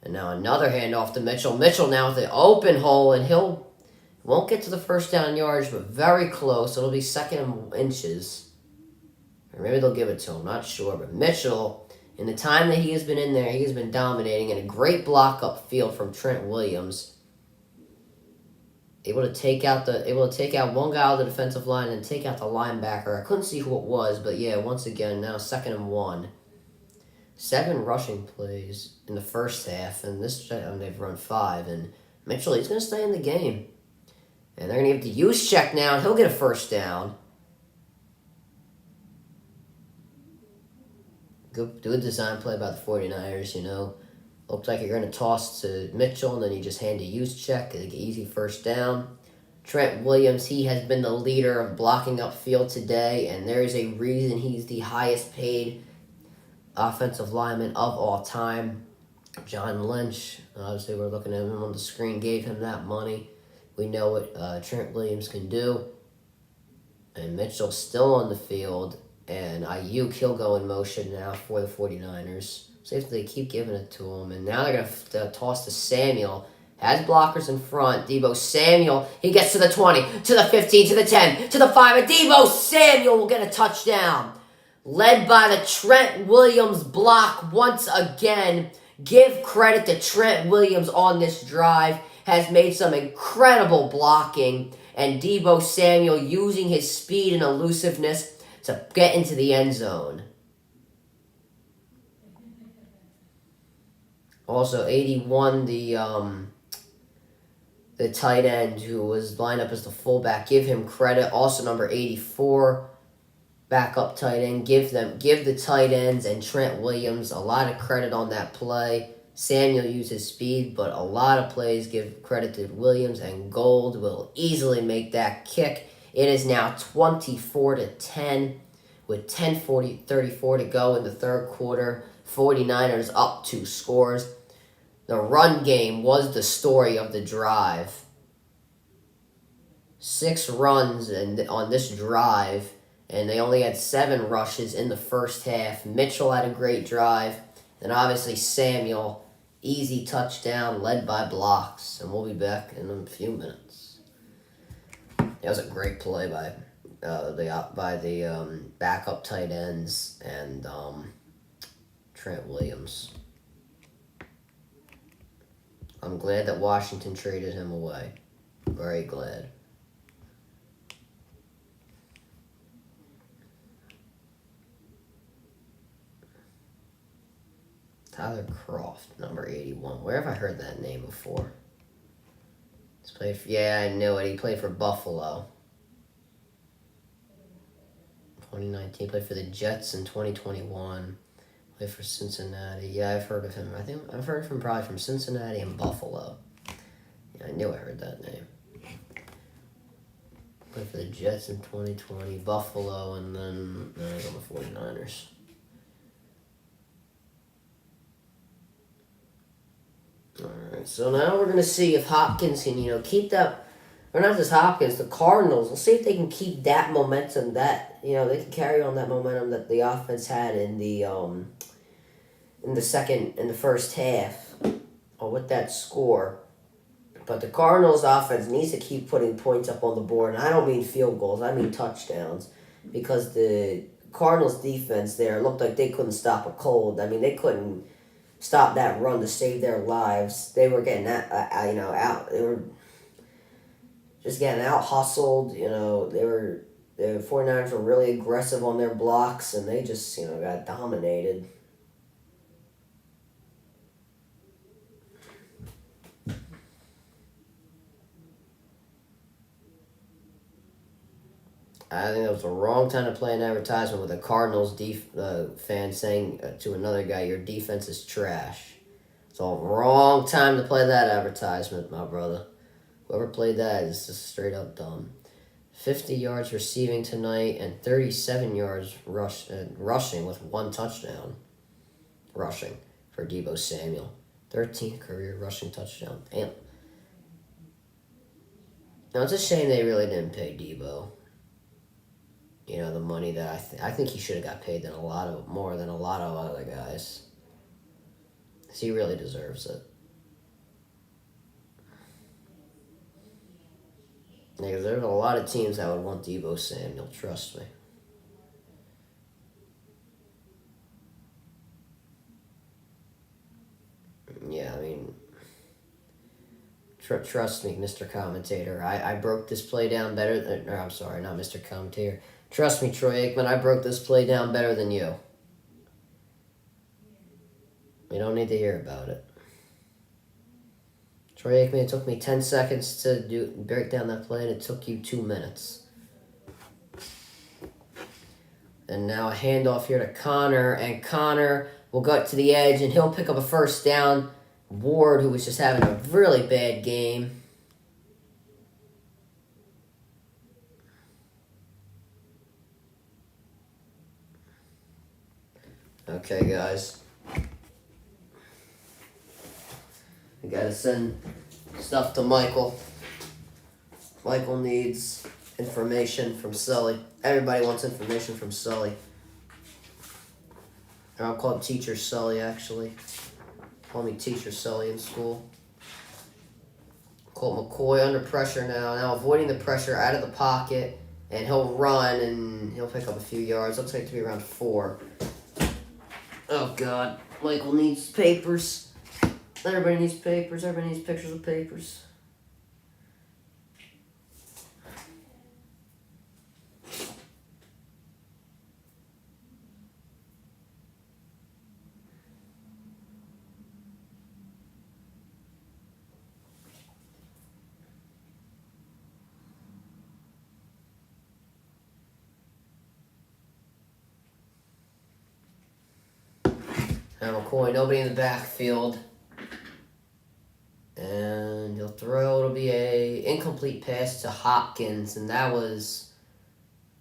And now another handoff to Mitchell. Mitchell now with the open hole, and won't get to the first down yardage, but very close. It'll be 2nd and inches. Or maybe they'll give it to him. Not sure. But Mitchell, in the time that he has been in there, he has been dominating. And a great block upfield from Trent Williams. Able to take out one guy out of the defensive line and take out the linebacker. I couldn't see who it was, but yeah, once again, now 2nd and 1. 7 rushing plays in the first half, and they've run 5. And Mitchell, he's going to stay in the game. And they're going to give it to Juszczyk now, and he'll get a first down. Good design play by the 49ers, Looked like you're going to toss to Mitchell, and then you just hand to Juszczyk. An easy first down. Trent Williams, he has been the leader of blocking upfield today, and there is a reason he's the highest paid offensive lineman of all time. John Lynch, obviously we're looking at him on the screen, gave him that money. We know what Trent Williams can do. And Mitchell's still on the field, and Ayuk, he'll go in motion now for the 49ers. See if they keep giving it to him. And now they're going to toss to Samuel. Has blockers in front. Deebo Samuel. He gets to the 20, to the 15, to the 10, to the 5. And Deebo Samuel will get a touchdown. Led by the Trent Williams block once again. Give credit to Trent Williams on this drive. Has made some incredible blocking. And Deebo Samuel using his speed and elusiveness to get into the end zone. Also, 81, the tight end who was lined up as the fullback. Give him credit. Also, number 84, backup tight end. Give the tight ends and Trent Williams a lot of credit on that play. Samuel used his speed, but a lot of plays give credit to Williams, and Gold will easily make that kick. It is now 24-10 with 10:34 to go in the third quarter. 49ers up 2 scores. The run game was the story of the drive. 6 runs on this drive, and they only had 7 rushes in the first half. Mitchell had a great drive, and obviously Samuel, easy touchdown led by blocks. And we'll be back in a few minutes. That was a great play by the backup tight ends and Trent Williams. I'm glad that Washington traded him away. Very glad. Tyler Croft, number 81. Where have I heard that name before? I knew it. He played for Buffalo. 2019, played for the Jets in 2021. Played for Cincinnati. Yeah, I've heard of him. I think I've heard of him probably from Cincinnati and Buffalo. Yeah, I knew I heard that name. Played for the Jets in 2020, Buffalo, and then I was on the 49ers. Alright, so now we're going to see if Hopkins can, keep that, or not just Hopkins, the Cardinals. We'll see if they can keep that momentum, they can carry on that momentum that the offense had in the first half, or with that score. But the Cardinals offense needs to keep putting points up on the board, and I don't mean field goals, I mean touchdowns, because the Cardinals defense there looked like they couldn't stop a cold. I mean, they couldn't stop that run to save their lives. They were getting out. They were just getting out hustled. The 49ers were really aggressive on their blocks, and they just got dominated. I think that was the wrong time to play an advertisement with a Cardinals fan saying to another guy, "Your defense is trash." It's all wrong time to play that advertisement, my brother. Whoever played that is just straight up dumb. 50 yards receiving tonight and 37 yards rushing with 1 touchdown. Rushing for Deebo Samuel. 13th career rushing touchdown. Damn. Now, it's a shame they really didn't pay Deebo. You know, the money that I think he should have got paid more than a lot of other guys. Because he really deserves it. Because there's a lot of teams that would want Deebo Samuel, trust me. Yeah, I mean, trust me, Mr. Commentator. I broke this play down better than... I'm sorry, not Mr. Commentator. Trust me, Troy Aikman, I broke this play down better than you. You don't need to hear about it. Troy Aikman, it took me 10 seconds to break down that play, and it took you 2 minutes. And now a handoff here to Connor, and Connor will go to the edge, and he'll pick up a first down. Ward, who was just having a really bad game. Okay, guys. We gotta send stuff to Michael. Michael needs information from Sully. Everybody wants information from Sully. Or I'll call him Teacher Sully, actually. Call me Teacher Sully in school. Colt McCoy under pressure now. Now avoiding the pressure out of the pocket. And he'll run and he'll pick up a few yards. Looks like to be around 4. Oh, God. Michael needs papers. Everybody needs papers. Everybody needs pictures of papers. Now McCoy, nobody in the backfield. And he'll throw. It'll be a incomplete pass to Hopkins, and that was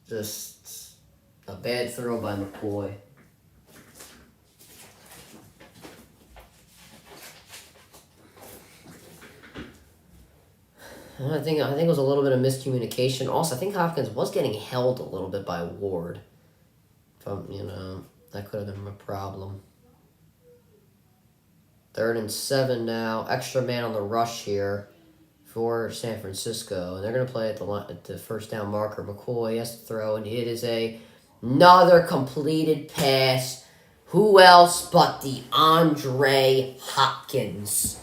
just a bad throw by McCoy. I think it was a little bit of miscommunication. Also, I think Hopkins was getting held a little bit by Ward. That could have been a problem. 3rd and 7 now. Extra man on the rush here for San Francisco. And they're going to play at the first down marker. McCoy has to throw, and it is another completed pass. Who else but DeAndre Hopkins?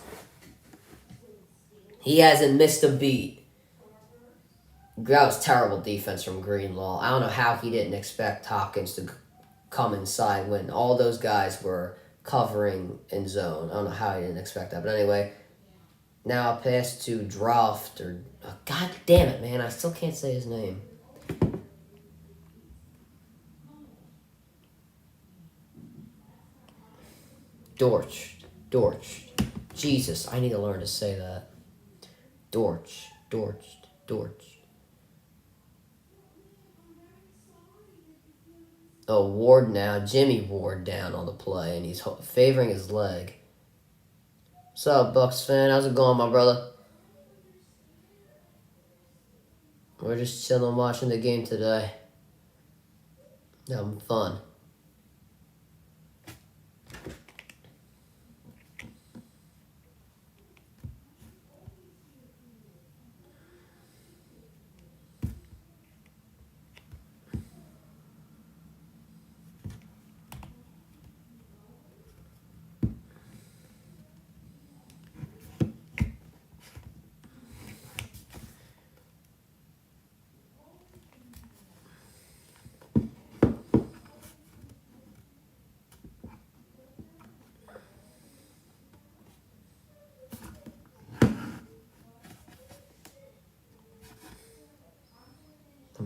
He hasn't missed a beat. That was terrible defense from Greenlaw. I don't know how he didn't expect Hopkins to come inside when all those guys were covering in zone. I don't know how he didn't expect that. But anyway, now a pass to Draft. God damn it, man. I still can't say his name. Dortch. Jesus, I need to learn to say that. Dortch. Oh, Ward now. Jimmy Ward down on the play, and he's favoring his leg. What's up, Bucks fan? How's it going, my brother? We're just chilling watching the game today. Having fun.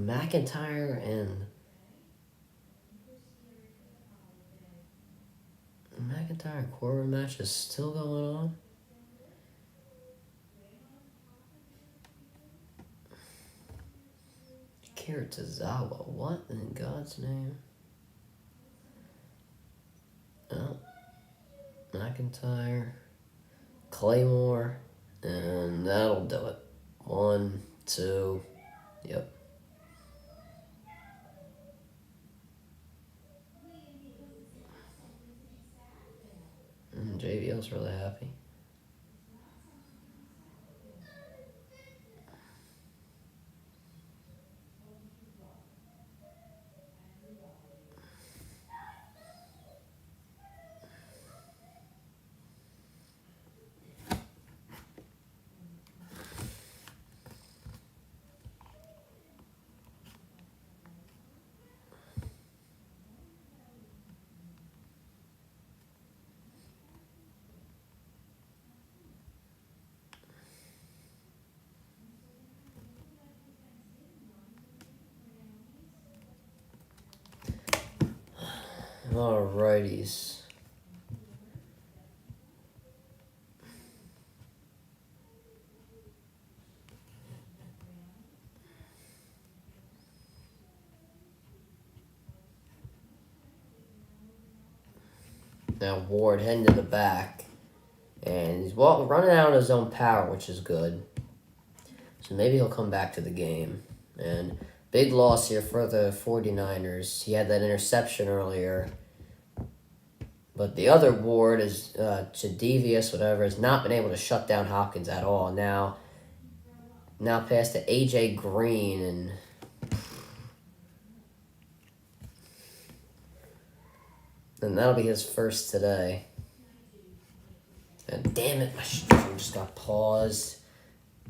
McIntyre and Corbin match is still going on. Akira Tozawa, what in God's name? Oh, McIntyre, Claymore, and that'll do it. 1, 2, yep. JBL's really happy. Alrighties. Now Ward heading to the back. And he's running out of his own power, which is good. So maybe he'll come back to the game. And big loss here for the 49ers. He had that interception earlier. But the other Ward is Jadavius, whatever, has not been able to shut down Hopkins at all. Now pass to A.J. Green, and that'll be his first today. And damn it, my stream just got paused.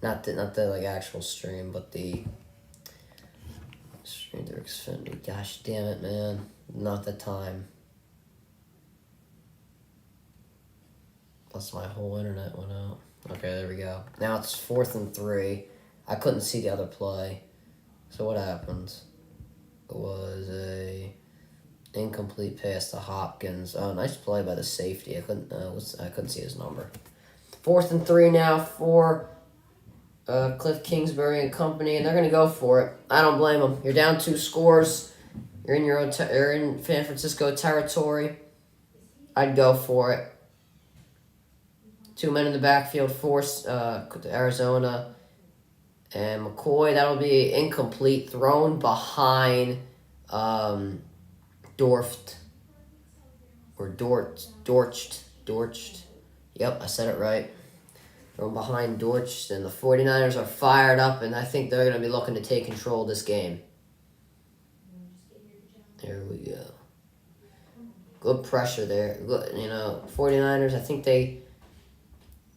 Not the like actual stream, but the stream through Xfinity. Gosh damn it, man. Not the time. Plus my whole internet went out. Okay, there we go. Now it's 4th and 3. I couldn't see the other play. So what happened? It was a incomplete pass to Hopkins. Oh, nice play by the safety. I couldn't see his number. 4th and 3 now for Cliff Kingsbury and company, and they're gonna go for it. I don't blame them. You're down 2 scores. You're in you're in San Francisco territory. I'd go for it. 2 men in the backfield, force Arizona and McCoy. That'll be incomplete, thrown behind Dorft or Dorched. Yep, I said it right. Thrown behind Dorched, and the 49ers are fired up, and I think they're going to be looking to take control of this game. There we go. Good pressure there. Good, 49ers, I think they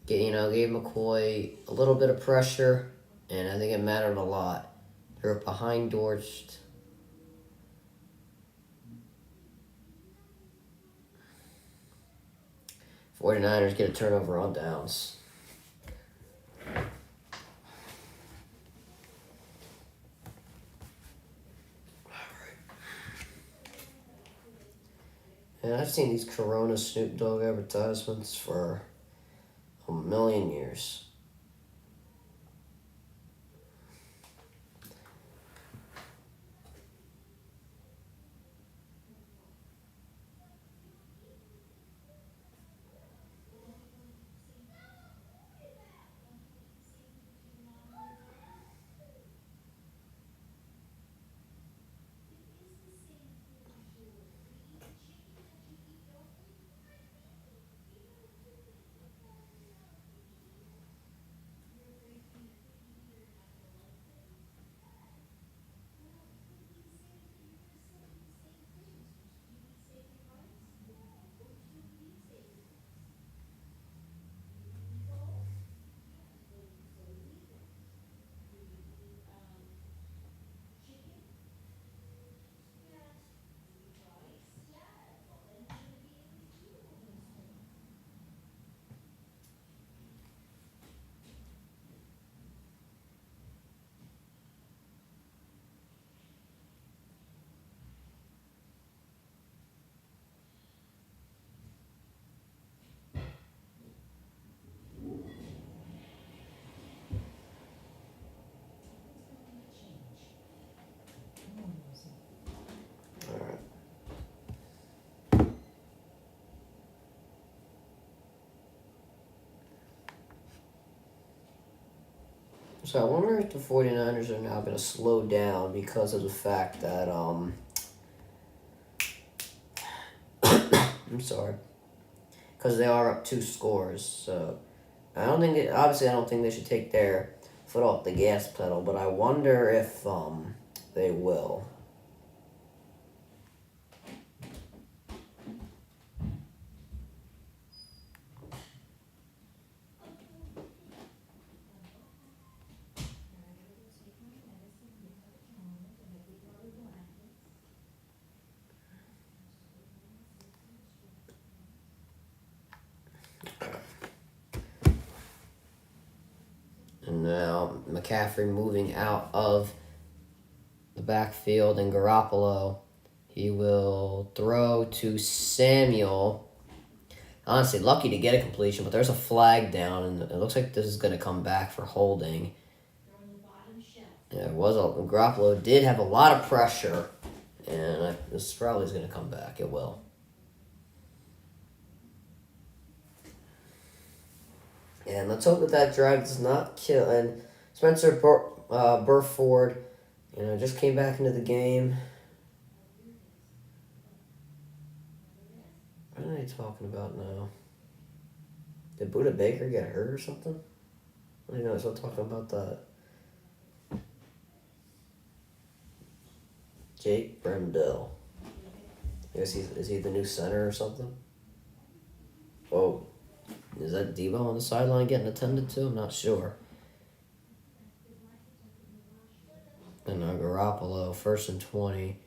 gave McCoy a little bit of pressure, and I think it mattered a lot. They're behind Dorched. '49ers get a turnover on downs. And I've seen these Corona Snoop Dogg advertisements for a million years. So I wonder if the 49ers are now going to slow down because of the fact that, I'm sorry, because they are up 2 scores. So I don't think, obviously I don't think they should take their foot off the gas pedal, but I wonder if they will. And now McCaffrey moving out of the backfield, and Garoppolo, he will throw to Samuel. Honestly, lucky to get a completion, but there's a flag down, and it looks like this is going to come back for holding. Yeah, Garoppolo did have a lot of pressure, and this probably is going to come back. It will. And let's hope that drive does not kill. And Spencer Burford, just came back into the game. What are they talking about now? Did Buda Baker get hurt or something? I don't know. Still talking about that. Jake Brendel. I guess is he the new center or something? Oh, is that Debo on the sideline getting attended to? I'm not sure. And now Garoppolo, 1st and 20.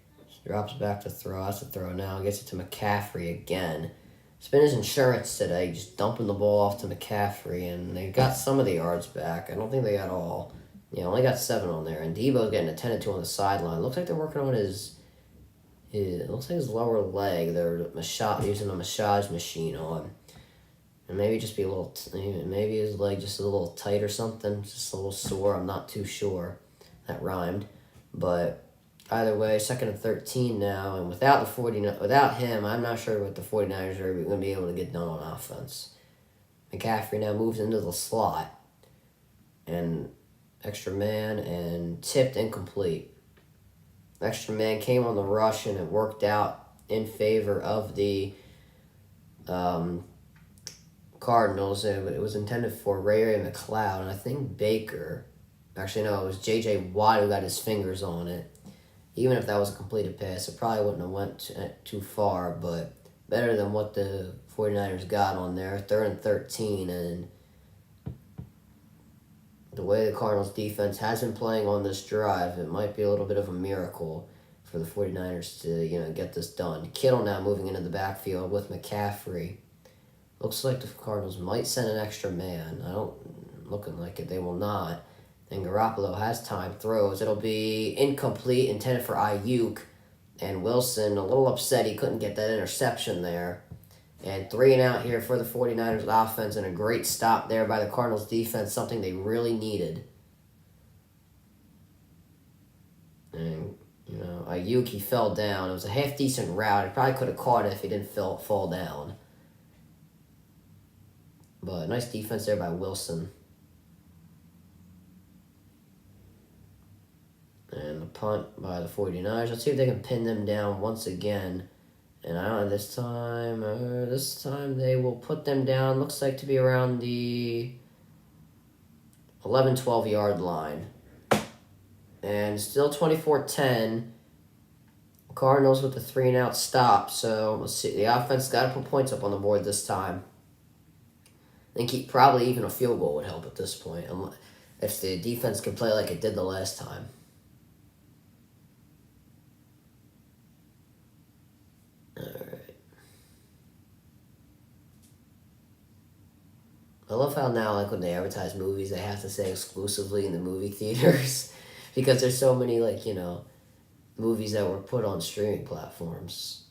Drops back to throw. That's a throw now. Gets it to McCaffrey again. Spent his insurance today, just dumping the ball off to McCaffrey, and they got some of the yards back. I don't think they got all. Yeah, only got 7 on there, and Debo's getting attended to on the sideline. Looks like they're working on his it looks like his lower leg. They're using a massage machine on, and maybe just be a little. Maybe his leg just a little tight or something, just a little sore. I'm not too sure. That rhymed, but. Either way, 2nd and 13 now, and without him, I'm not sure what the 49ers are going to be able to get done on offense. McCaffrey now moves into the slot, and extra man, and tipped incomplete. Extra man came on the rush, and it worked out in favor of the Cardinals. It was intended for Ray McLeod, and I think Baker. Actually, no, it was J.J. Watt who got his fingers on it. Even if that was a completed pass, it probably wouldn't have went too far, but better than what the 49ers got on there. 3rd and 13, and the way the Cardinals defense has been playing on this drive, it might be a little bit of a miracle for the 49ers to, get this done. Kittle now moving into the backfield with McCaffrey. Looks like the Cardinals might send an extra man. Looking like it, they will not. And Garoppolo has time, throws. It'll be incomplete, intended for Ayuk. And Wilson, a little upset he couldn't get that interception there. And 3 and out here for the 49ers offense, and a great stop there by the Cardinals defense, something they really needed. And, Ayuk, he fell down. It was a half-decent route. He probably could have caught it if he didn't fall down. But nice defense there by Wilson. And the punt by the 49ers. Let's see if they can pin them down once again. And I don't know, this time they will put them down. Looks like to be around the 11, 12-yard line. And still 24-10. Cardinals with the 3 and out stop. So let's see. The offense got to put points up on the board this time. I think probably even a field goal would help at this point. If the defense can play like it did the last time. Alright. I love how now, like, when they advertise movies, they have to say exclusively in the movie theaters. Because there's so many, movies that were put on streaming platforms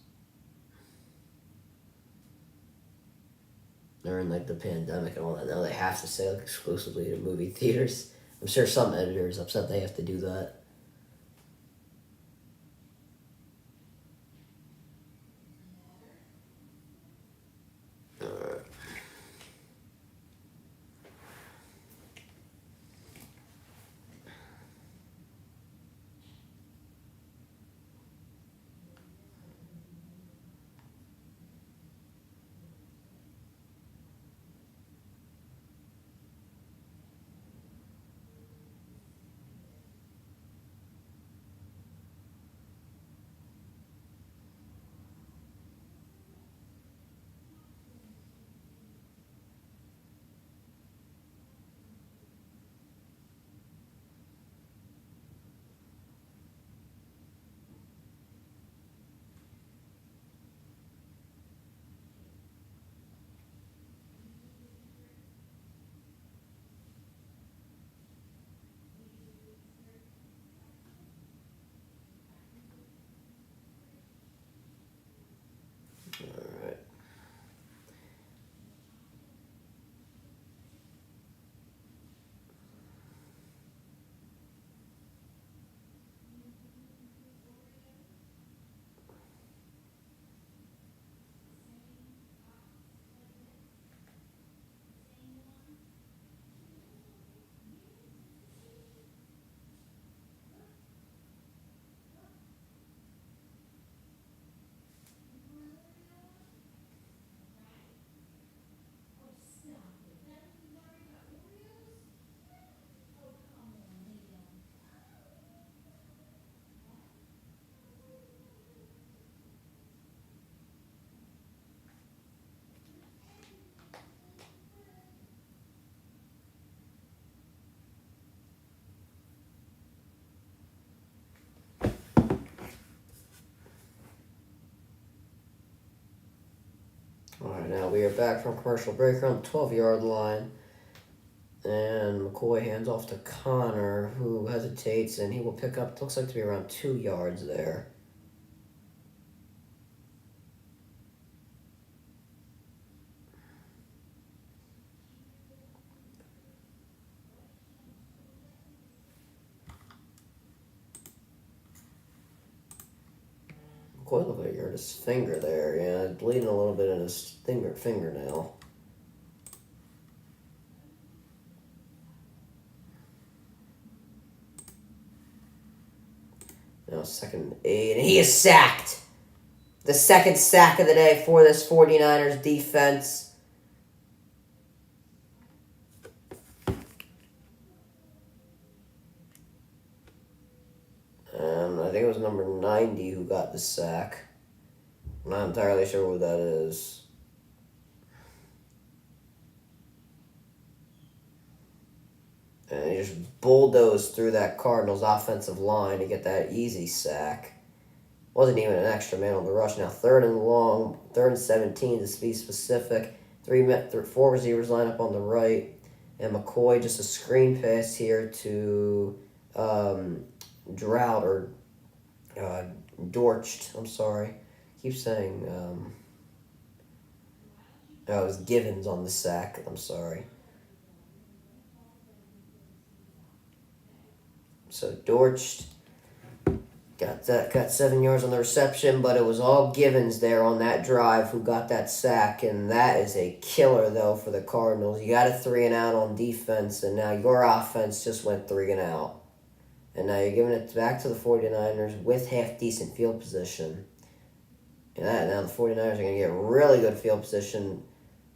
during, the pandemic and all that. Now they have to say, exclusively to movie theaters. I'm sure some editors upset they have to do that. Alright, now we are back from commercial break around the 12-yard line. And McCoy hands off to Connor, who hesitates, and he will pick up, looks like to be around 2 yards there. McCoy looked like he hurt his finger there. Yeah, bleeding a little bit in his fingernail. Now 2nd and 8, and he is sacked. The second sack of the day for this 49ers defense. I think it was number 90 who got the sack. I'm not entirely sure who that is. And he just bulldozed through that Cardinals offensive line to get that easy sack. Wasn't even an extra man on the rush. Now 3rd and long, 3rd and 17 to be specific. 4 receivers line up on the right. And McCoy just a screen pass here to Drought or Dortched. I'm sorry. Keep saying it was Givens on the sack. I'm sorry. So Dortched got 7 yards on the reception, but it was all Givens there on that drive who got that sack, and that is a killer though for the Cardinals. You got a 3 and out on defense, and now your offense just went 3 and out. And now you're giving it back to the 49ers with half-decent field position. And now the 49ers are going to get really good field position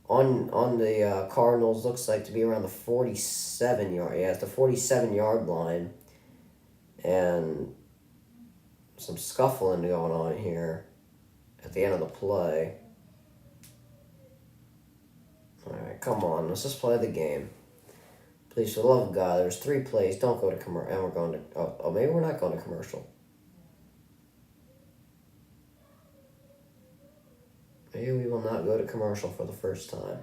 on the Cardinals. Looks like to be around the 47-yard. Yeah, it's the 47-yard line. And some scuffling going on here at the end of the play. All right, come on. Let's just play the game. Please, for the love of God, there's 3 plays. Don't go to commercial. And we're going to... Oh, maybe we're not going to commercial. Maybe we will not go to commercial for the first time.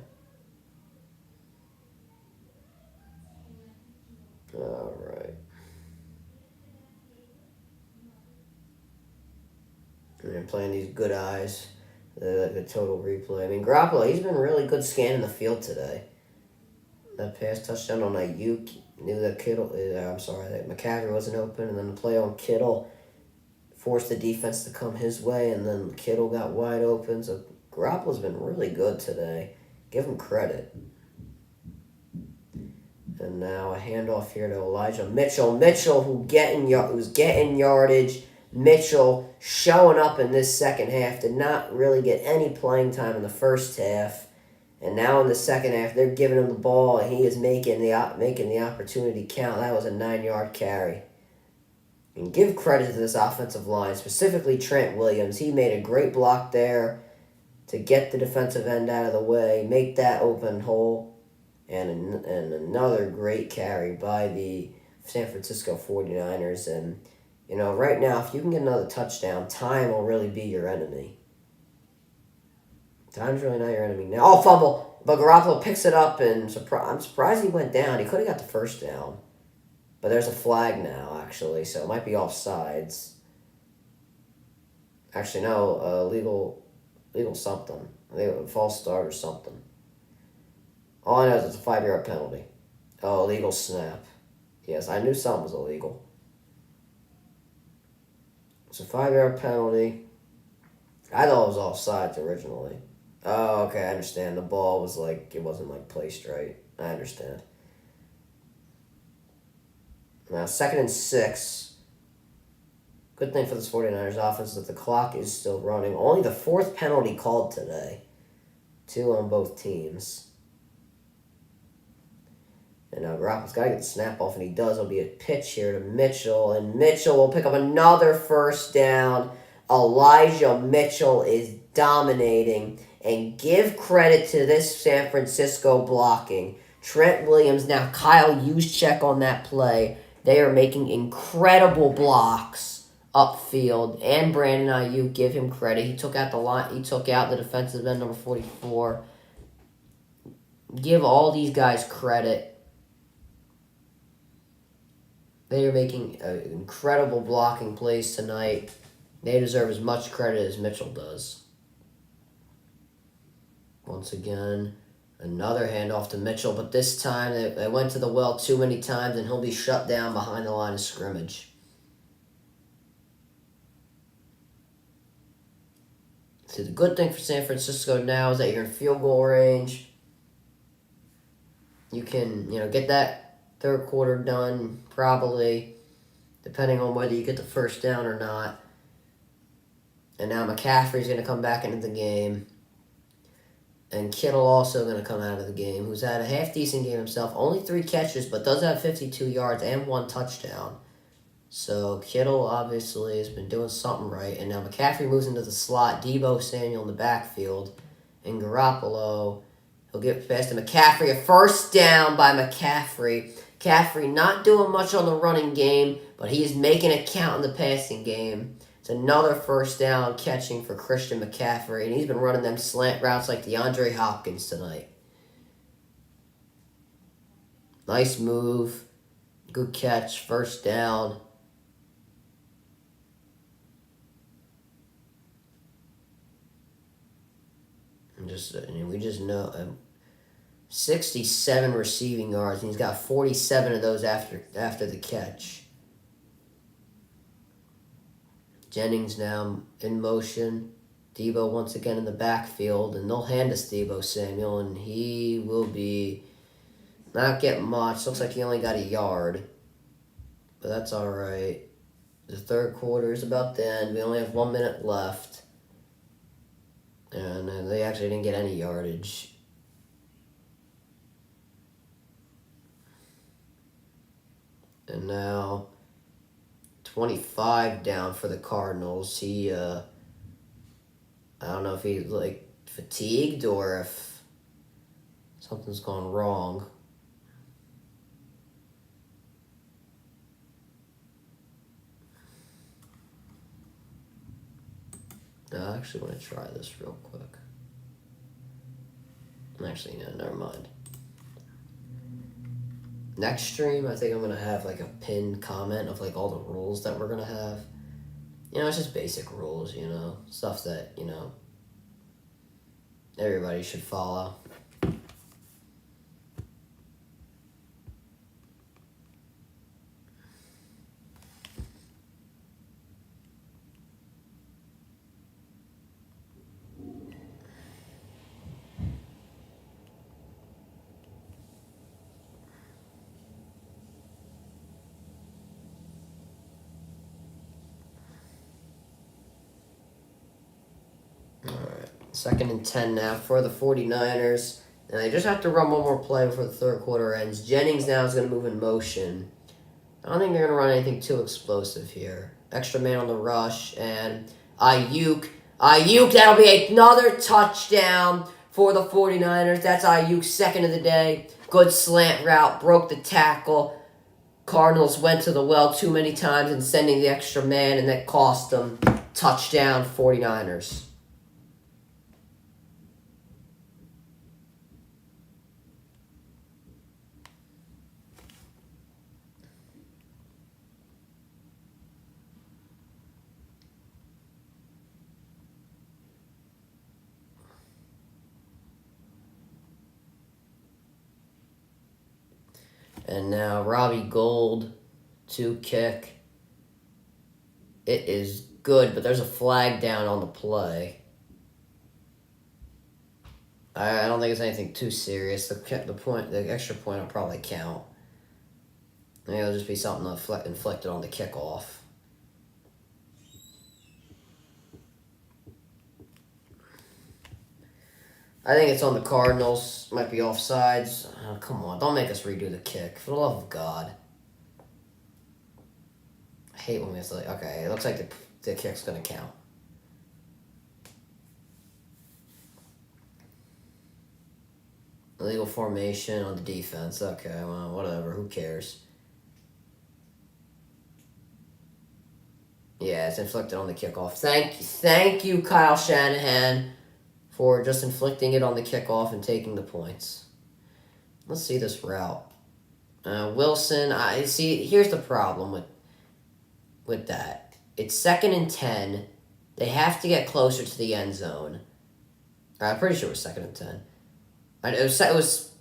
All right. And playing these good eyes. The total replay. I mean, Garoppolo, he's been really good scanning the field today. That pass touchdown on Ayuk, knew that that McCaffrey wasn't open, and then the play on Kittle forced the defense to come his way, and then Kittle got wide open. So Garoppolo's been really good today. Give him credit. And now a handoff here to Elijah Mitchell. Mitchell, who's getting yardage. Mitchell showing up in this second half. Did not really get any playing time in the first half. And now in the second half, they're giving him the ball, and he is making the opportunity count. That was a 9-yard carry. And give credit to this offensive line, specifically Trent Williams. He made a great block there to get the defensive end out of the way, make that open hole, and another great carry by the San Francisco 49ers. And, right now, if you can get another touchdown, time will really be your enemy. Time's really not your enemy now. Oh, fumble! But Garoppolo picks it up, and I'm surprised he went down. He could have got the first down. But there's a flag now, actually, so it might be offsides. Actually, no, legal something. I think it was a false start or something. All I know is it's a 5-yard penalty. Oh, illegal snap. Yes, I knew something was illegal. It's a 5-yard penalty. I thought it was offsides originally. Oh, okay, I understand. The ball was it wasn't placed right. I understand. Now, 2nd and 6. Good thing for this 49ers offense is that the clock is still running. Only the 4th penalty called today. 2 on both teams. And now Garoppolo's got to get the snap off, and he does. It'll be a pitch here to Mitchell, and Mitchell will pick up another first down. Elijah Mitchell is dominating, and give credit to this San Francisco blocking. Trent Williams, now Kyle Juszczyk on that play. They are making incredible blocks upfield. And Brandon Ayuk, give him credit. He took out the line. He took out the defensive end number 44. Give all these guys credit. They are making incredible blocking plays tonight. They deserve as much credit as Mitchell does. Once again, another handoff to Mitchell, but this time they went to the well too many times, and he'll be shut down behind the line of scrimmage. See, the good thing for San Francisco now is that you're in field goal range. You can, get that third quarter done, probably, depending on whether you get the first down or not. And now McCaffrey's going to come back into the game. And Kittle also going to come out of the game, who's had a half-decent game himself. Only 3 catches, but does have 52 yards and 1 touchdown. So Kittle obviously has been doing something right. And now McCaffrey moves into the slot. Deebo Samuel in the backfield. And Garoppolo, he'll get past to McCaffrey. A first down by McCaffrey. McCaffrey not doing much on the running game, but he is making it count in the passing game. It's another first down catching for Christian McCaffrey, and he's been running them slant routes like DeAndre Hopkins tonight. Nice move. Good catch. First down. We just know 67 receiving yards, and he's got 47 of those after the catch. Jennings now in motion. Deebo once again in the backfield, and they'll hand us Deebo Samuel, and he will be not getting much. Looks like he only got a yard, but that's all right. The third quarter is about to end. We only have 1 minute left, and they actually didn't get any yardage. And now 25 down for the Cardinals. I don't know if he's fatigued or if something's gone wrong. I actually want to try this real quick. Actually, no, never mind. Next stream, I think I'm going to have a pinned comment of all the rules that we're going to have. It's just basic rules, stuff that, everybody should follow. Second and 10 now for the 49ers. And they just have to run one more play before the third quarter ends. Jennings now is going to move in motion. I don't think they're going to run anything too explosive here. Extra man on the rush. And Ayuk, that'll be another touchdown for the 49ers. That's Ayuk's second of the day. Good slant route. Broke the tackle. Cardinals went to the well too many times and sending the extra man, and that cost them. Touchdown 49ers. And now Robbie Gould to kick. It is good, but there's a flag down on the play. I don't think it's anything too serious. The extra point will probably count. Maybe it'll just be something inflicted on the kickoff. I think it's on the Cardinals. Might be offsides. Oh, come on, don't make us redo the kick. For the love of God. I hate when we have to, okay, it looks like the kick's going to count. Illegal formation on the defense. Okay, well, whatever. Who cares? Yeah, it's inflicted on the kickoff. Thank you, Kyle Shanahan, for just inflicting it on the kickoff and taking the points. Let's see this route. Wilson, I see. Here's the problem with that. It's 2nd and 10. They have to get closer to the end zone. I'm pretty sure it was 2nd and 10. It was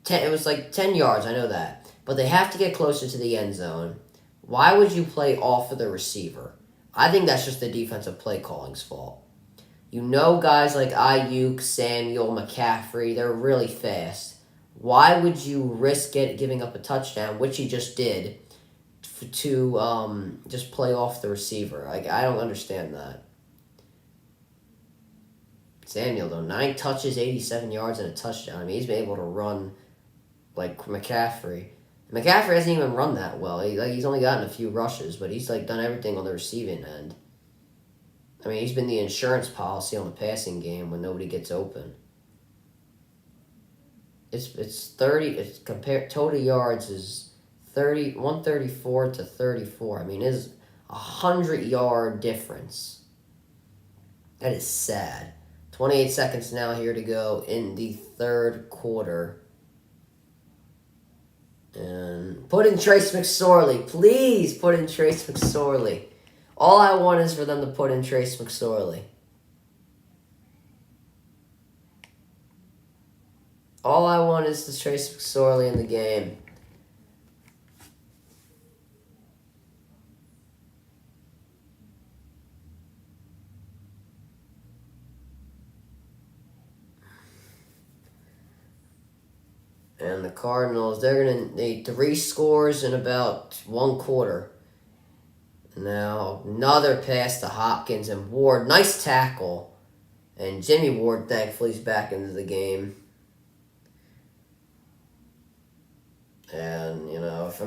10. It was like 10 yards. I know that, but they have to get closer to the end zone. Why would you play off of the receiver? I think that's just the defensive play calling's fault. You know, guys like Ayuk, Samuel, McCaffrey, they're really fast. Why would you risk giving up a touchdown, which he just did, to just play off the receiver? I don't understand that. Samuel, though, 9 touches, 87 yards, and a touchdown. I mean, he's been able to run like McCaffrey. McCaffrey hasn't even run that well. He's only gotten a few rushes, but he's done everything on the receiving end. I mean, he's been the insurance policy on the passing game when nobody gets open. It's 30. It's compared total yards is 134 to 34. I mean, it's 100-yard difference. That is sad. 28 seconds now here to go in the third quarter. And put in Trace McSorley. Please put in Trace McSorley. All I want is for them to put in Trace McSorley. All I want is to Trace McSorley in the game. And the Cardinals, they're going to need 3 scores in about 1 quarter. Now, another pass to Hopkins and Ward. Nice tackle. And Jimmy Ward, thankfully, is back into the game. And, you know, if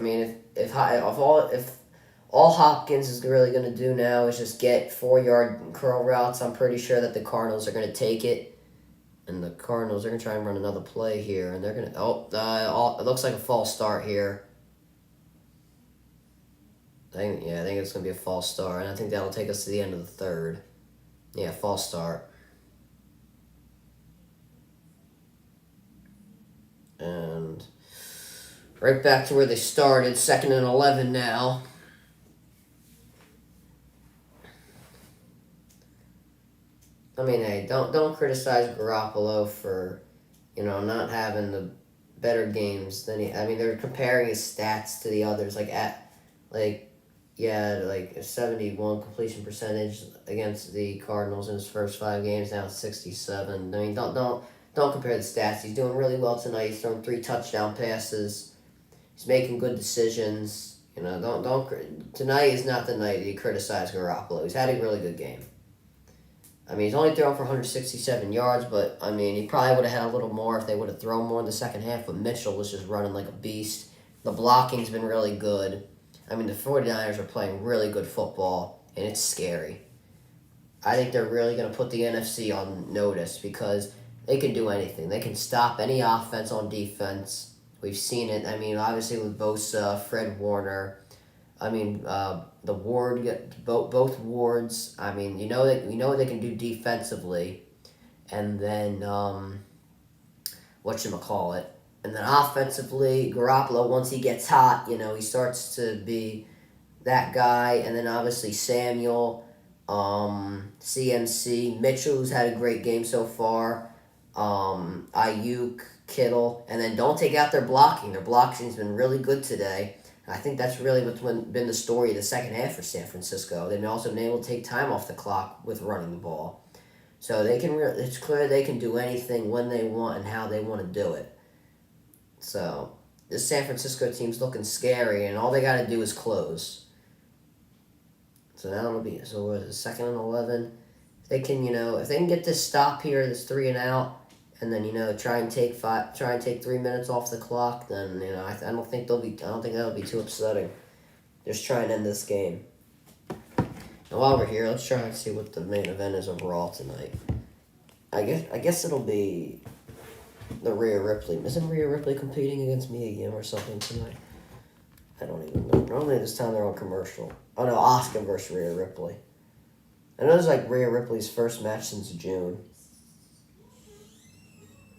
all Hopkins is really going to do now is just get 4-yard curl routes, I'm pretty sure that the Cardinals are going to take it. And the Cardinals are going to try and run another play here. And they're going to... it looks like a false start here. I think it's going to be a false start. And I think that'll take us to the end of the third. Yeah, false start. And right back to where they started. 2nd and 11 now. I mean, hey, don't criticize Garoppolo for, not having the better games than he. I mean, they're comparing his stats to the others, like a 71 completion percentage against the Cardinals in his first 5 games. Now it's 67. I mean, don't compare the stats. He's doing really well tonight. He's thrown 3 touchdown passes. He's making good decisions. Tonight is not the night that you criticize Garoppolo. He's had a really good game. I mean, he's only thrown for 167 yards, but, I mean, he probably would have had a little more if they would have thrown more in the second half, but Mitchell was just running like a beast. The blocking's been really good. I mean, the 49ers are playing really good football, and it's scary. I think they're really going to put the NFC on notice because they can do anything. They can stop any offense on defense. We've seen it. I mean, obviously with Bosa, Fred Warner. I mean, the Ward, both Wards. I mean, we know what they can do defensively, and then whatchamacallit. And then offensively, Garoppolo, once he gets hot, he starts to be that guy. And then obviously Samuel, CMC, Mitchell, who's had a great game so far, Ayuk, Kittle. And then don't take out their blocking. Their blocking's been really good today. I think that's really what's been the story of the second half for San Francisco. They've also been able to take time off the clock with running the ball. So it's clear they can do anything when they want and how they want to do it. So this San Francisco team's looking scary, and all they got to do is close. So now it'll be we're 2nd and 11. If they can get this stop here, this 3 and out. And then try and take 3 minutes off the clock. Then I don't think that'll be too upsetting. Just try and end this game. Now while we're here, let's try and see what the main event is overall tonight. I guess it'll be the Rhea Ripley. Isn't Rhea Ripley competing against Mia Yim or something tonight? I don't even know. Normally this time they're on commercial. Oh no, Asuka versus Rhea Ripley. I know it's like Rhea Ripley's first match since June.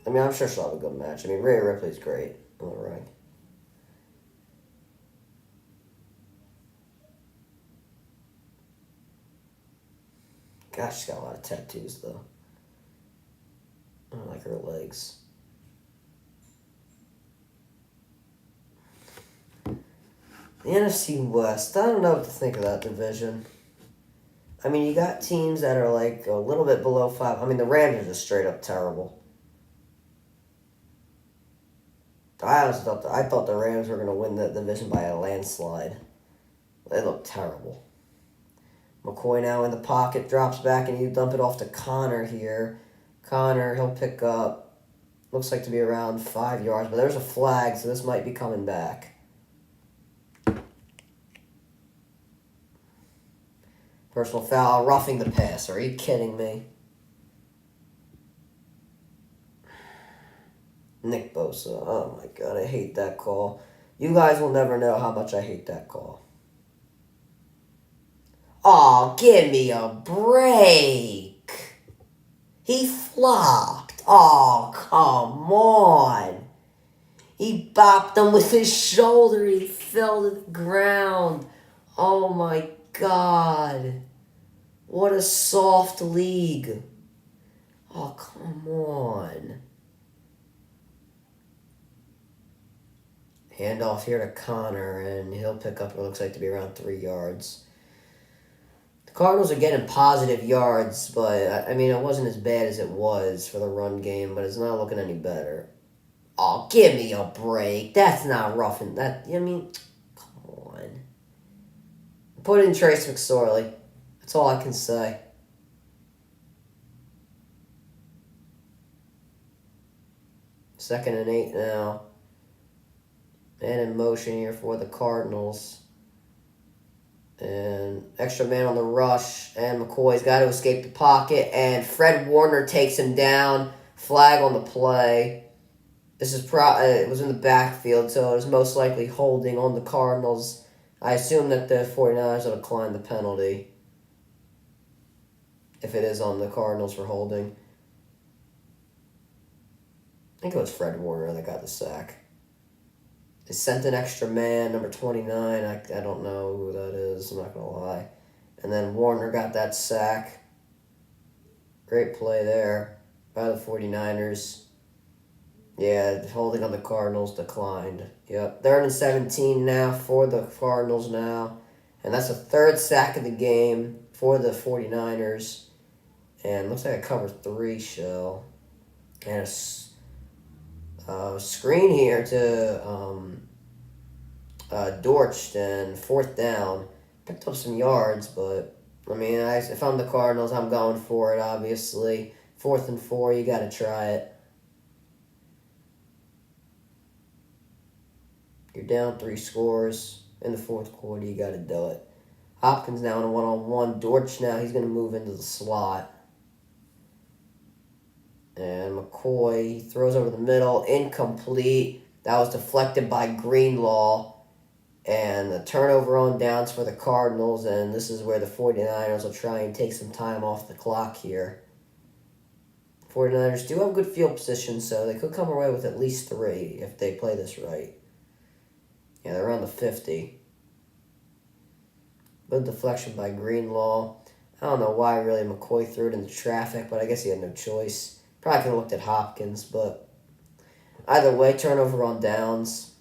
I mean, I'm sure she'll have a good match. I mean, Rhea Ripley's great in the ring. Gosh, she's got a lot of tattoos, though. I don't like her legs. The NFC West, I don't know what to think of that division. I mean, you got teams that are like a little bit below 5. I mean, the Rams are just straight up terrible. I thought the Rams were going to win that division by a landslide. They look terrible. McCoy now in the pocket, drops back, and you dump it off to Connor here. Connor, he'll pick up, looks like to be around 5 yards, but there's a flag, so this might be coming back. Personal foul, roughing the passer. Are you kidding me? Nick Bosa. Oh my god, I hate that call. You guys will never know how much I hate that call. Aw, give me a break. He flopped. Aw, come on. He bopped him with his shoulder. He fell to the ground. Oh my god. What a soft league. Oh, come on. Handoff here to Connor, and he'll pick up what looks like to be around 3 yards. The Cardinals are getting positive yards, but, I mean, it wasn't as bad as it was for the run game, but it's not looking any better. Oh, give me a break. That's not roughing that. I mean, come on. Put in Trace McSorley. That's all I can say. Second and 8 now. Man in motion here for the Cardinals. And extra man on the rush. And McCoy's got to escape the pocket. And Fred Warner takes him down. Flag on the play. This is it was in the backfield, so it was most likely holding on the Cardinals. I assume that the 49ers will decline the penalty. If it is on the Cardinals for holding. I think it was Fred Warner that got the sack. They sent an extra man, number 29. I don't know who that is, I'm not going to lie. And then Warner got that sack. Great play there by the 49ers. Yeah, holding on the Cardinals declined. Yep, 3rd and 17 now for the Cardinals now. And that's the 3rd sack of the game for the 49ers. And looks like a cover 3 show. And a screen here to Dortch, and 4th down. Picked up some yards, but, I mean, if I'm the Cardinals, I'm going for it, obviously. 4th and 4, you got to try it. You're down 3 scores in the 4th quarter. You got to do it. Hopkins now in a one-on-one. Dortch now, he's going to move into the slot. And McCoy throws over the middle. Incomplete. That was deflected by Greenlaw. And the turnover on downs for the Cardinals. And this is where the 49ers will try and take some time off the clock here. 49ers do have good field position, so they could come away with at least 3 if they play this right. Yeah, they're around the 50. Good deflection by Greenlaw. I don't know why really McCoy threw it into traffic, but I guess he had no choice. Probably could have looked at Hopkins, but either way, turnover on downs.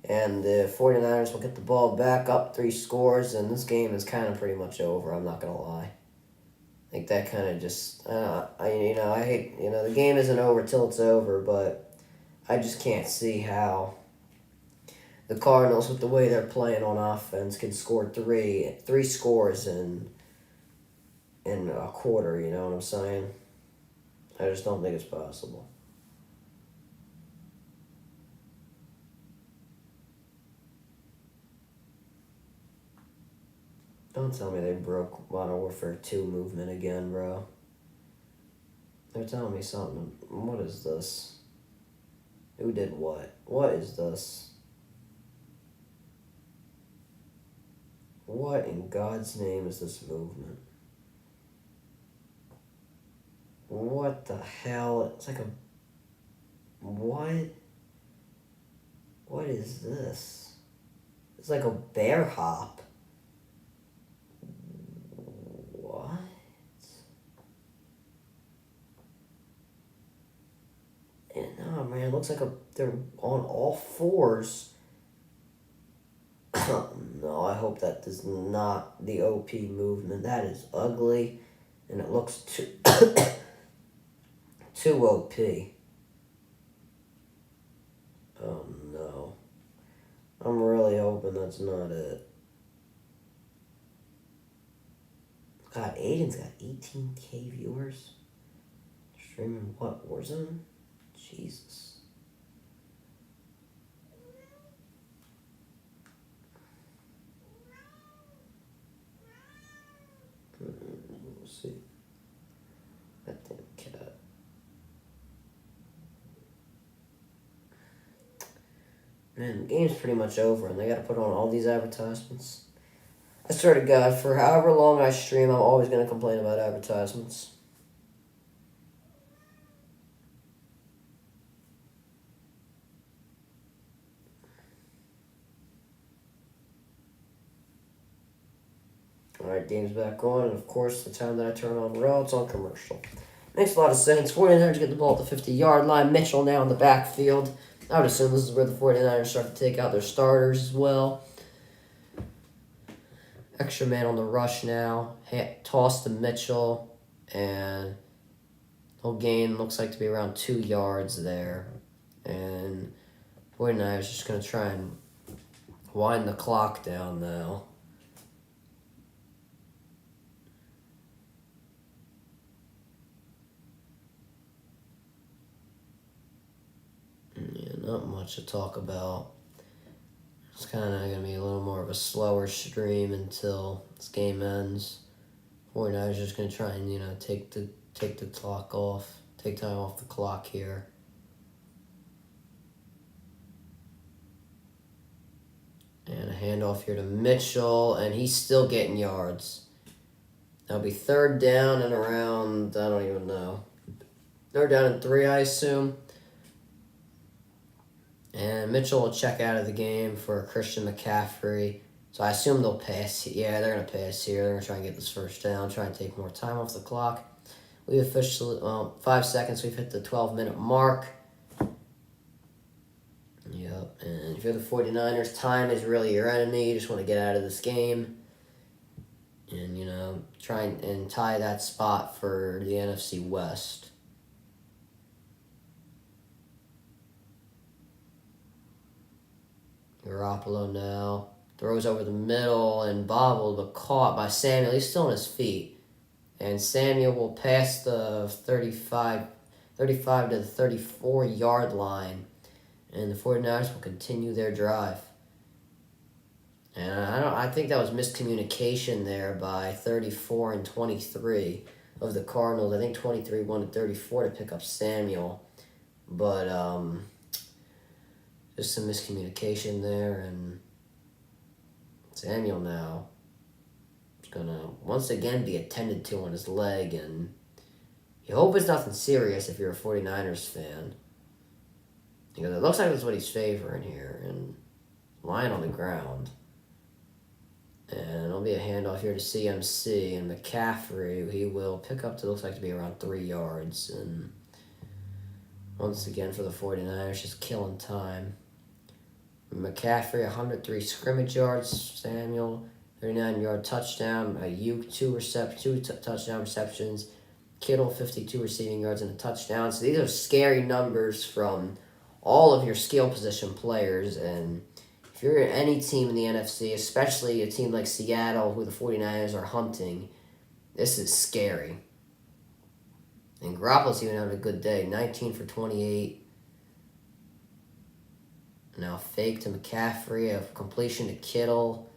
And the 49ers will get the ball back up 3 scores, and this game is kind of pretty much over, I'm not going to lie. I think that kind of just, I hate, the game isn't over till it's over, but I just can't see how the Cardinals, with the way they're playing on offense, can score three scores in a quarter, you know what I'm saying? I just don't think it's possible. Don't tell me they broke Modern Warfare 2 movement again, bro. They're telling me something. What is this? Who did what? What is this? What in God's name is this movement? What the hell? It's like a... What? What is this? It's like a bear hop. What? And no, man, it looks like they're on all fours. No, I hope that is not the OP movement. That is ugly, and it looks too too OP. Oh no. I'm really hoping that's not it. God, Aiden's got 18K viewers. Streaming what? Warzone? Jesus. We'll see. That damn cat. Man, the game's pretty much over, and they gotta put on all these advertisements. I swear to God, for however long I stream, I'm always gonna complain about advertisements. Alright, game's back on, and of course, the time that I turn on Raw, it's on commercial. Makes a lot of sense. 49ers get the ball at the 50-yard line. Mitchell now in the backfield. I would assume this is where the 49ers start to take out their starters as well. Extra man on the rush now. Toss to Mitchell, and he'll gain, looks like to be around 2 yards there. And 49ers just going to try and wind the clock down now. Yeah, not much to talk about. It's kind of going to be a little more of a slower stream until this game ends. 49ers just going to try and, take the clock off, take time off the clock here. And a handoff here to Mitchell, and he's still getting yards. That'll be 3rd down and around, I don't even know. 3rd down and 3, I assume. And Mitchell will check out of the game for Christian McCaffrey. So I assume they'll pass. Yeah, they're going to pass here. They're going to try and get this 1st down, try and take more time off the clock. We've officially, 5 seconds, we've hit the 12-minute mark. Yep, and if you're the 49ers, time is really your enemy. You just want to get out of this game. And, try and tie that spot for the NFC West. Garoppolo now throws over the middle and bobbled, but caught by Samuel. He's still on his feet. And Samuel will pass the 35 to the 34-yard line. And the 49ers will continue their drive. And I think that was miscommunication there by 34 and 23 of the Cardinals. I think 23 wanted 34 to pick up Samuel. But just some miscommunication there, and Samuel now is going to once again be attended to on his leg, and you hope it's nothing serious if you're a 49ers fan. Because it looks like that's what he's favoring here, and lying on the ground. And it'll be a handoff here to CMC, and McCaffrey, he will pick up to, looks like to be around 3 yards, and once again for the 49ers, just killing time. McCaffrey, 103 scrimmage yards. Samuel, 39-yard touchdown. Ayuk, 2 touchdown receptions. Kittle, 52 receiving yards and a touchdown. So these are scary numbers from all of your skill position players. And if you're any team in the NFC, especially a team like Seattle, who the 49ers are hunting, this is scary. And Garoppolo's even having a good day. 19 for 28. Now fake to McCaffrey, a completion to Kittle.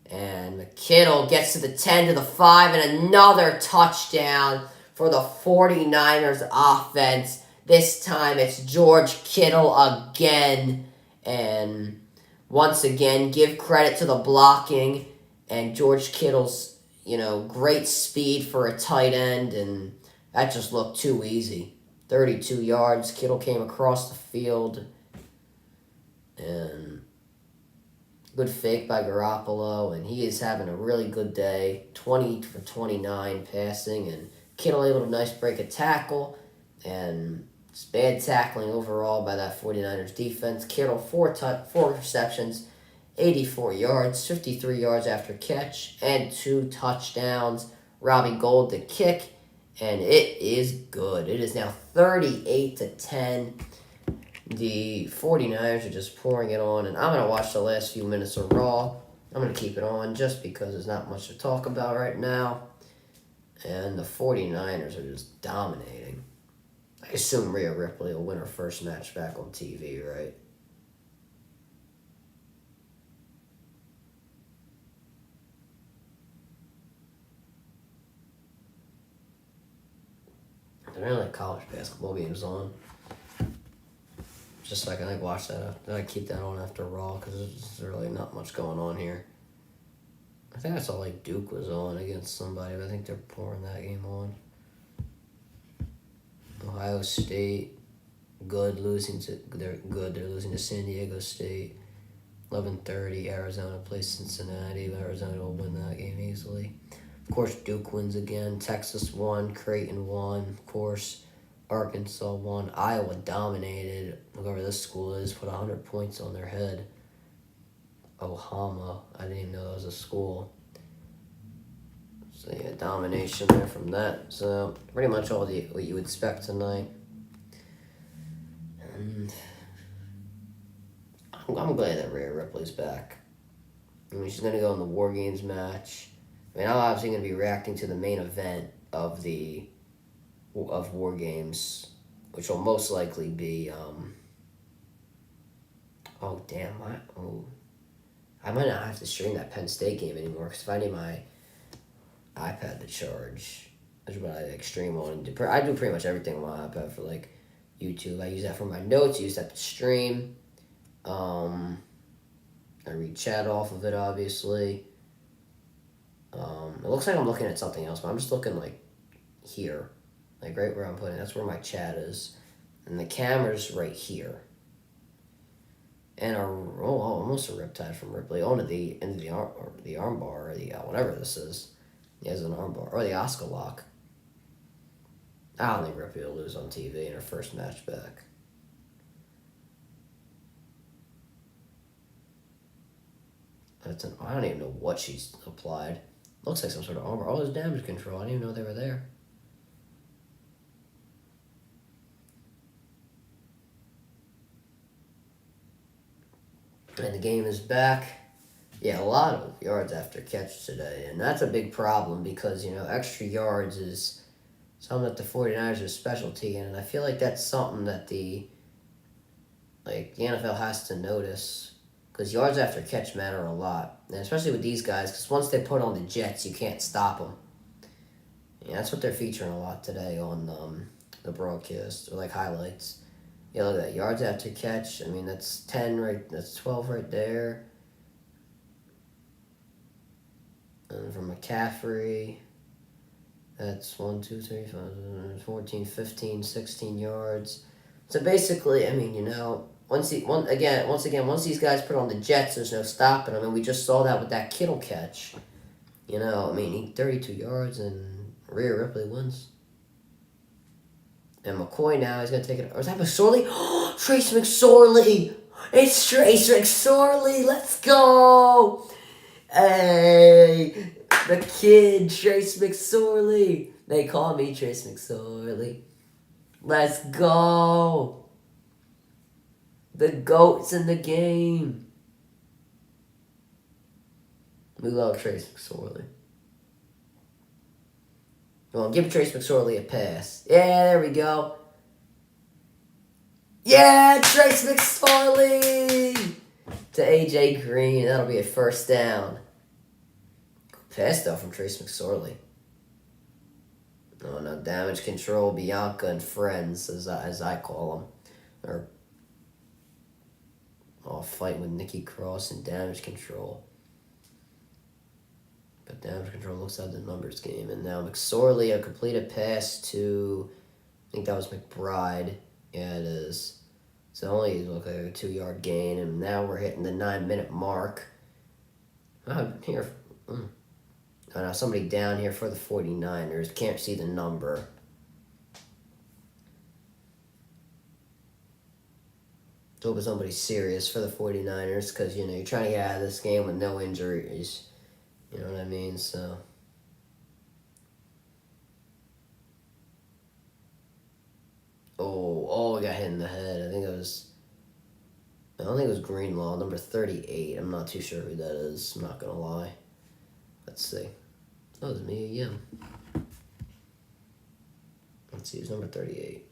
And Kittle gets to the 10, to the 5, and another touchdown for the 49ers offense. This time it's George Kittle again. And once again, give credit to the blocking And George Kittle's, great speed for a tight end, and that just looked too easy. 32 yards. Kittle came across the field, and good fake by Garoppolo, and he is having a really good day. 20 for 29 passing, and Kittle able to nice break a tackle, and it's bad tackling overall by that 49ers defense. Kittle, four receptions, 84 yards, 53 yards after catch, and 2 touchdowns. Robbie Gould the kick, and it is good. It is now 38-10. The 49ers are just pouring it on, and I'm going to watch the last few minutes of Raw. I'm going to keep it on just because there's not much to talk about right now. And the 49ers are just dominating. I assume Rhea Ripley will win her first match back on TV, right? There are like college basketball games on. Just so I can watch that up. Then I keep that on after Raw because there's really not much going on here. I think I saw Duke was on against somebody, but I think they're pouring that game on. Ohio State, they're losing to San Diego State. 11:30, Arizona plays Cincinnati. Arizona will win that game easily. Of course, Duke wins again. Texas won. Creighton won. Of course, Arkansas won. Iowa dominated. Whoever this school is put 100 points on their head. Ohama. I didn't even know that was a school. So yeah, domination there from that. So pretty much all what you would expect tonight. And I'm glad that Rhea Ripley's back. I mean, she's going to go in the War Games match. I mean, I'm obviously going to be reacting to the main event of War Games, which will most likely be, I might not have to stream that Penn State game anymore, because if I need my iPad to charge, that's what I stream on. I do pretty much everything on my iPad for YouTube. I use that for my notes, I use that to stream. I read chat off of it, obviously. It looks like I'm looking at something else, but I'm just looking here. Right where I'm putting it. That's where my chat is. And the camera's right here. And almost a riptide from Ripley. Onto the end of the arm bar, or the whatever this is. He has an arm bar. Or the Oscar lock. I don't think Ripley will lose on TV in her first match back. I don't even know what she's applied. Looks like some sort of armor. Oh, there's damage control. I didn't even know they were there. And the game is back. Yeah, a lot of yards after catch today. And that's a big problem because, extra yards is something that the 49ers are specialty in. And I feel like that's something that the NFL has to notice. Because yards after catch matter a lot. And especially with these guys, because once they put on the Jets, you can't stop them. Yeah, that's what they're featuring a lot today on the broadcast, or highlights. Yeah, look at that. Yards after catch. I mean, that's 10 that's 12 right there. And from McCaffrey, that's 1, 2, 3, 5, 14, 15, 16 yards. So basically, I mean, once these guys put on the Jets, there's no stopping them. And we just saw that with that Kittle catch. He 32 yards, and Rhea Ripley wins. And McCoy now, he's going to take it. Or is that McSorley? Trace McSorley! It's Trace McSorley! Let's go! Hey! The kid, Trace McSorley! They call me Trace McSorley. Let's go! The GOAT's in the game. We love Trace McSorley. Well, give Trace McSorley a pass. Yeah, there we go. Yeah, Trace McSorley! To A.J. Green. That'll be a first down. Good pass, though, from Trace McSorley. Oh, no, damage control, Bianca and friends, as I call them. Or all fighting with Nikki Cross and damage control. damage control looks like the numbers game. And now McSorley, a completed pass to, I think that was McBride. Yeah, it is. So only look like a 2-yard gain. And now we're hitting the 9-minute mark. Here. I know somebody down here for the 49ers. Can't see the number. Hope it's somebody serious for the 49ers because, you know, you're trying to get out of this game with no injuries. You know what I mean? So. Oh, we got hit in the head. I don't think it was Greenlaw, number 38. I'm not too sure who that is. I'm not going to lie. Let's see. Oh, it's me again. Let's see, who's number 38?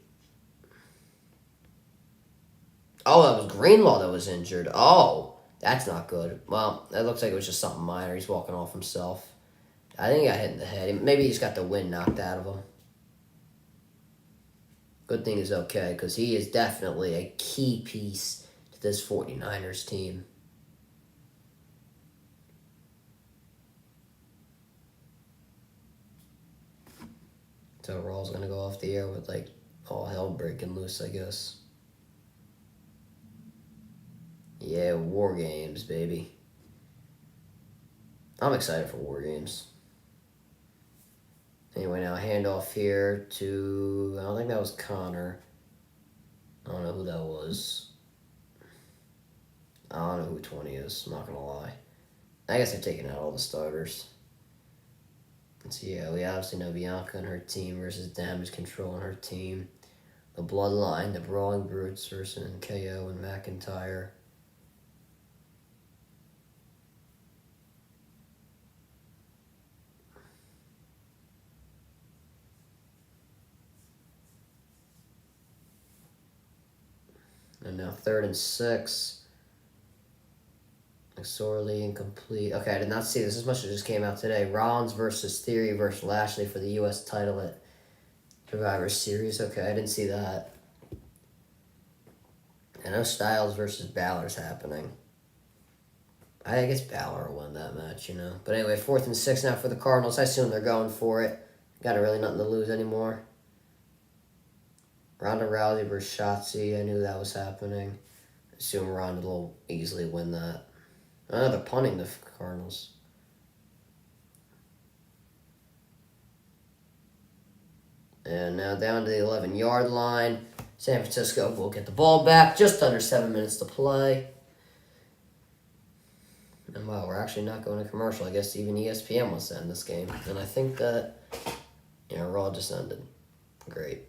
Oh, that was Greenlaw that was injured. Oh, that's not good. Well, that looks like it was just something minor. He's walking off himself. I think he got hit in the head. Maybe he just got the wind knocked out of him. Good thing he's okay, because he is definitely a key piece to this 49ers team. So Rawls going to go off the air with, like, all hell breaking loose, I guess. Yeah, War Games, baby. I'm excited for War Games. Anyway, now handoff here to, I don't think that was Connor. I don't know who that was. I don't know who 20 is, I'm not going to lie. I guess they're taking out all the starters. So yeah, we obviously know Bianca and her team versus Damage Control and her team. The Bloodline, the Brawling Brutes versus KO and McIntyre. And now 3rd and 6. Sorely incomplete. Okay, I did not see this as much as it just came out today. Rollins versus Theory versus Lashley for the U.S. title at Survivor Series. Okay, I didn't see that. I know Styles versus Balor's happening. I guess Balor will win that match, you know. But anyway, 4th and 6 now for the Cardinals. I assume they're going for it. Got really nothing to lose anymore. Ronda Rousey versus Shotzi. I knew that was happening. I assume Ronda will easily win that. They're punting the Cardinals. And now down to the 11-yard line. San Francisco will get the ball back. Just under 7 minutes to play. And wow, we're actually not going to commercial. I guess even ESPN wants to end this game. And I think that, Raw just ended. Great.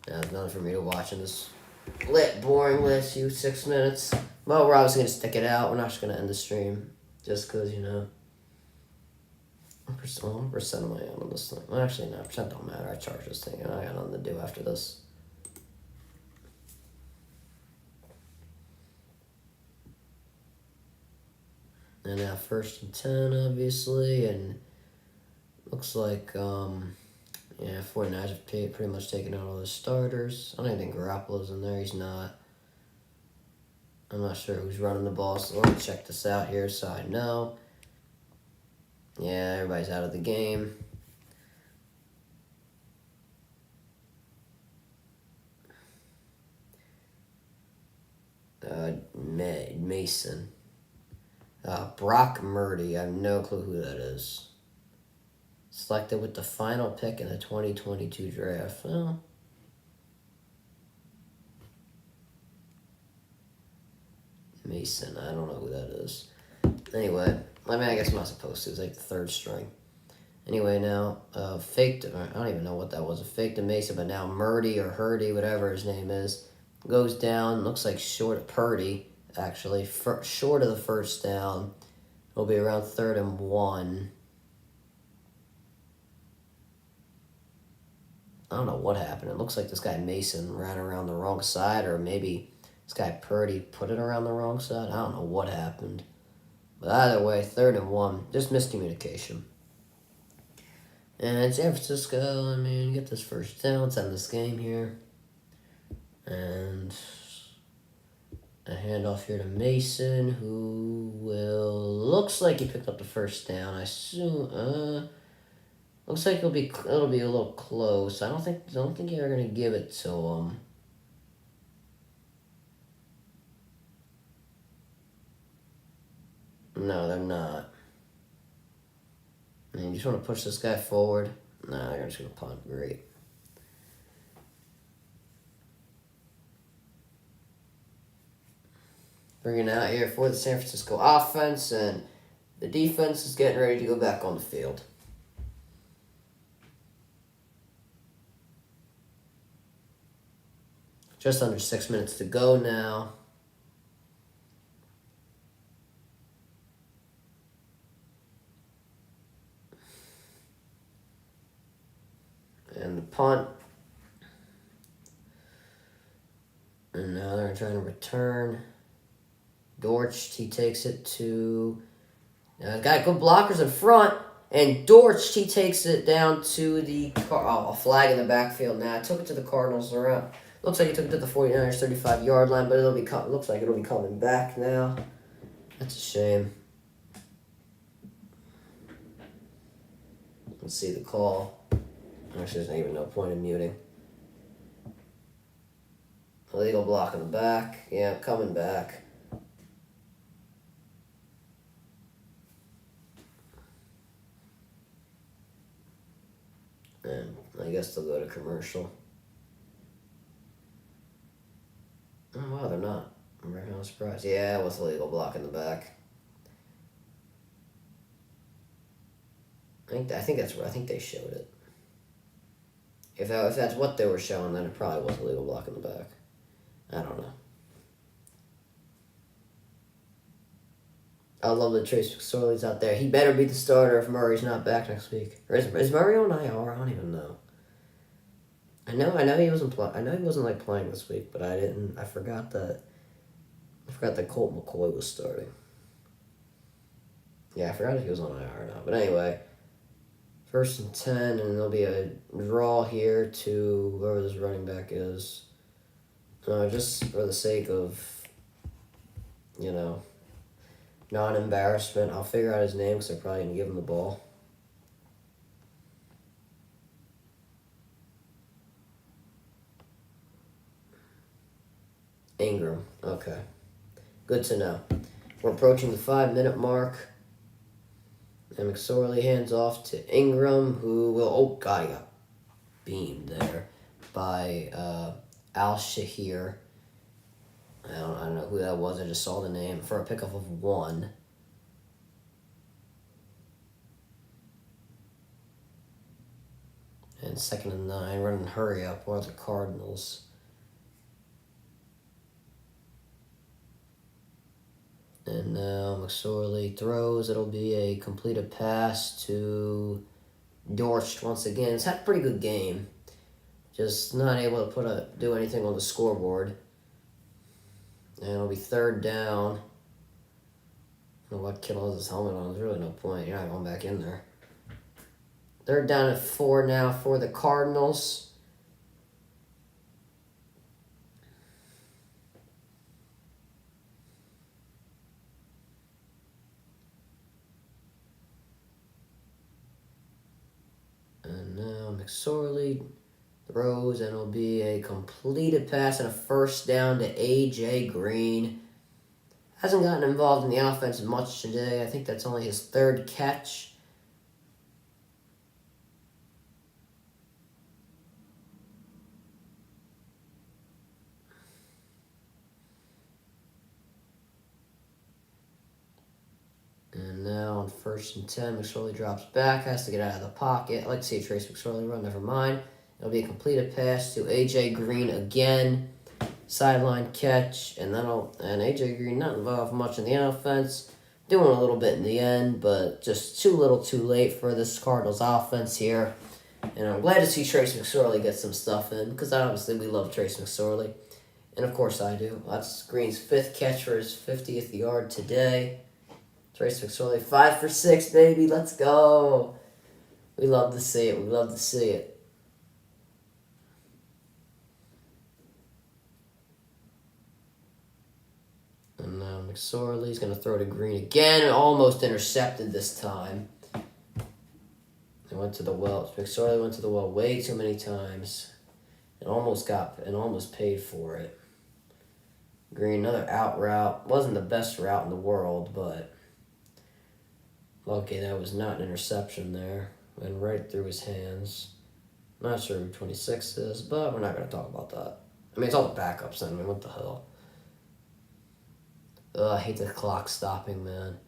Now there's nothing for me to watch in this boring last 6 minutes. Well, we're obviously going to stick it out. We're not just going to end the stream. Just because, what percent am I on this thing? Well, actually, no, percent don't matter. I charge this thing, and I got nothing to do after this. And now 1st and 10, obviously, and looks like, 49ers have pretty much taken out all the starters. I don't even think Garoppolo's in there. He's not. I'm not sure who's running the ball, so let me check this out here so I know. Yeah, everybody's out of the game. Mason. Brock Murdy. I have no clue who that is. Selected with the final pick in the 2022 draft. Well, Mason. I don't know who that is. Anyway, I guess I'm not supposed to. It's like the 3rd string. Anyway, now, faked. I don't even know what that was. A fake to Mason, but now Murdy or Hurdy, whatever his name is, goes down. Looks like short of Purdy, actually. Short of the 1st down. It'll be around 3rd and 1. I don't know what happened. It looks like this guy Mason ran around the wrong side, or maybe this guy Purdy put it around the wrong side. I don't know what happened. But either way, 3rd and 1. Just miscommunication. And San Francisco, get this 1st down. Let's end this game here. And A handoff here to Mason, who looks like he picked up the first down. I assume looks like it'll be a little close. I don't think they're gonna give it to him. No, they're not. And you just want to push this guy forward. No, they're just gonna punt. Great. Bringing out here for the San Francisco offense, and the defense is getting ready to go back on the field. Just under 6 minutes to go now. And the punt. And now they're trying to return. Dortch, he takes it to... got good blockers in front. And Dortch, he takes it down to the... a flag in the backfield now. Took it to the Cardinals around. Looks like he took it to the 49ers 35-yard line, but looks like it'll be coming back now. That's a shame. Let's see the call. Actually, there's even no point in muting. Illegal block in the back. Yeah, coming back. And I guess they'll go to commercial. Oh, wow, they're not. I'm really not surprised. Yeah, with illegal block in the back. I think they showed it. If that's what they were showing, then it probably was a legal block in the back. I don't know. I love that Trace McSorley's out there. He better be the starter if Murray's not back next week. Or is Murray on IR? I don't even know. I know he wasn't playing this week, but I forgot that Colt McCoy was starting. Yeah, I forgot if he was on IR or not. But anyway, 1st and 10, and there'll be a draw here to whoever this running back is. Just for the sake of, non-embarrassment, I'll figure out his name because they're probably going to give him the ball. Ingram. Okay. Good to know. We're approaching the 5-minute mark. And McSorley hands off to Ingram, who will... Oh, God, he got beamed there by Al-Shahir. I don't know who that was. I just saw the name. For a pickup of 1. And 2nd and 9. Running hurry up. Or the Cardinals. And now McSorley throws. It'll be a completed pass to Dortch once again. He's had a pretty good game. Just not able to do anything on the scoreboard. And it'll be 3rd down. I don't know what Kittle has his helmet on. There's really no point. You're not going back in there. 3rd down at 4 now for the Cardinals. And now McSorley throws, and it'll be a completed pass and a 1st down to A.J. Green. Hasn't gotten involved in the offense much today. I think that's only his 3rd catch. And now on 1st and 10, McSorley drops back, has to get out of the pocket. I'd like to see a Trace McSorley run, never mind. It'll be a completed pass to A.J. Green again. Sideline catch, and A.J. Green not involved much in the offense. Doing a little bit in the end, but just too little too late for this Cardinals offense here. And I'm glad to see Trace McSorley get some stuff in, because obviously we love Trace McSorley. And of course I do. That's Green's 5th catch for his 50th yard today. Trace McSorley, 5 for 6, baby. Let's go. We love to see it. We love to see it. McSorley's going to throw to Green again. Almost intercepted this time. It went to the well. McSorley went to the well way too many times. And almost paid for it. Green, another out route. Wasn't the best route in the world, but lucky that was not an interception there. Went right through his hands. Not sure who 26 is, but we're not going to talk about that. I mean, it's all the backups then. I mean, what the hell? Ugh, I hate the clock stopping, man.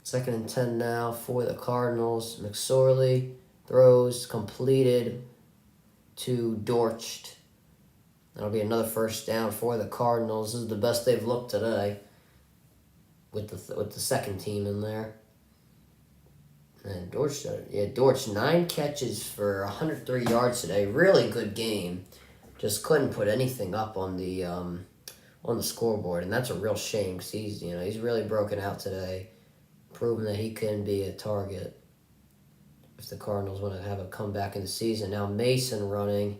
2nd and 10 now for the Cardinals. McSorley throws completed to Dortch. That'll be another first down for the Cardinals. This is the best they've looked today with the second team in there. And Dortch 9 catches for 103 yards today. Really good game. Just couldn't put anything up on the scoreboard, and that's a real shame because he's really broken out today, proving that he can be a target if the Cardinals want to have a comeback in the season. Now Mason running,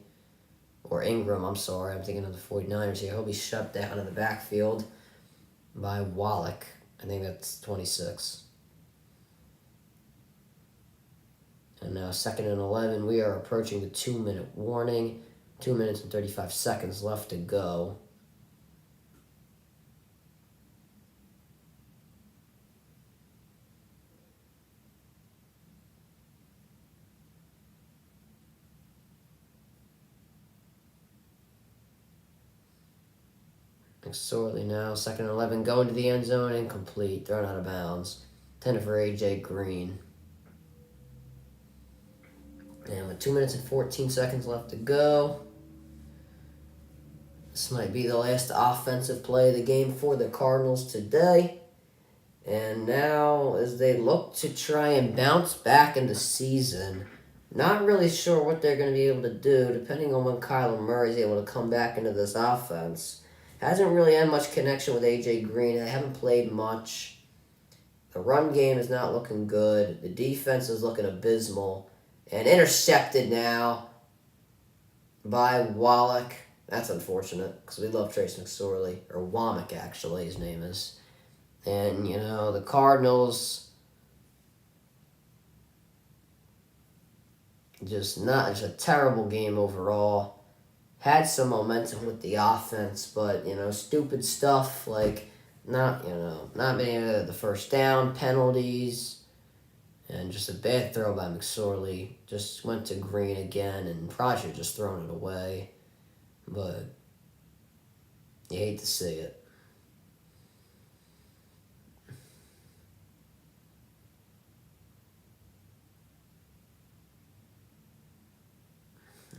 or Ingram, I'm sorry, I'm thinking of the 49ers here. He'll be shut down in the backfield by Wallach. I think that's 26. And now 2nd and 11, we are approaching the 2-minute warning. 2 minutes and 35 seconds left to go. McSorley now, 2nd and 11, going to the end zone, incomplete, thrown out of bounds. 10 for A.J. Green. And with 2 minutes and 14 seconds left to go, this might be the last offensive play of the game for the Cardinals today. And now, as they look to try and bounce back in the season, not really sure what they're going to be able to do, depending on when Kyler Murray is able to come back into this offense. Hasn't really had much connection with A.J. Green. They haven't played much. The run game is not looking good. The defense is looking abysmal. And intercepted now by Wallach. That's unfortunate, because we love Trace McSorley. Or Womack, actually, his name is. And, the Cardinals, just a terrible game overall. Had some momentum with the offense, but, stupid stuff like not being able to get the first down, penalties, and just a bad throw by McSorley. Just went to Green again, and probably should have just thrown it away. But you hate to see it.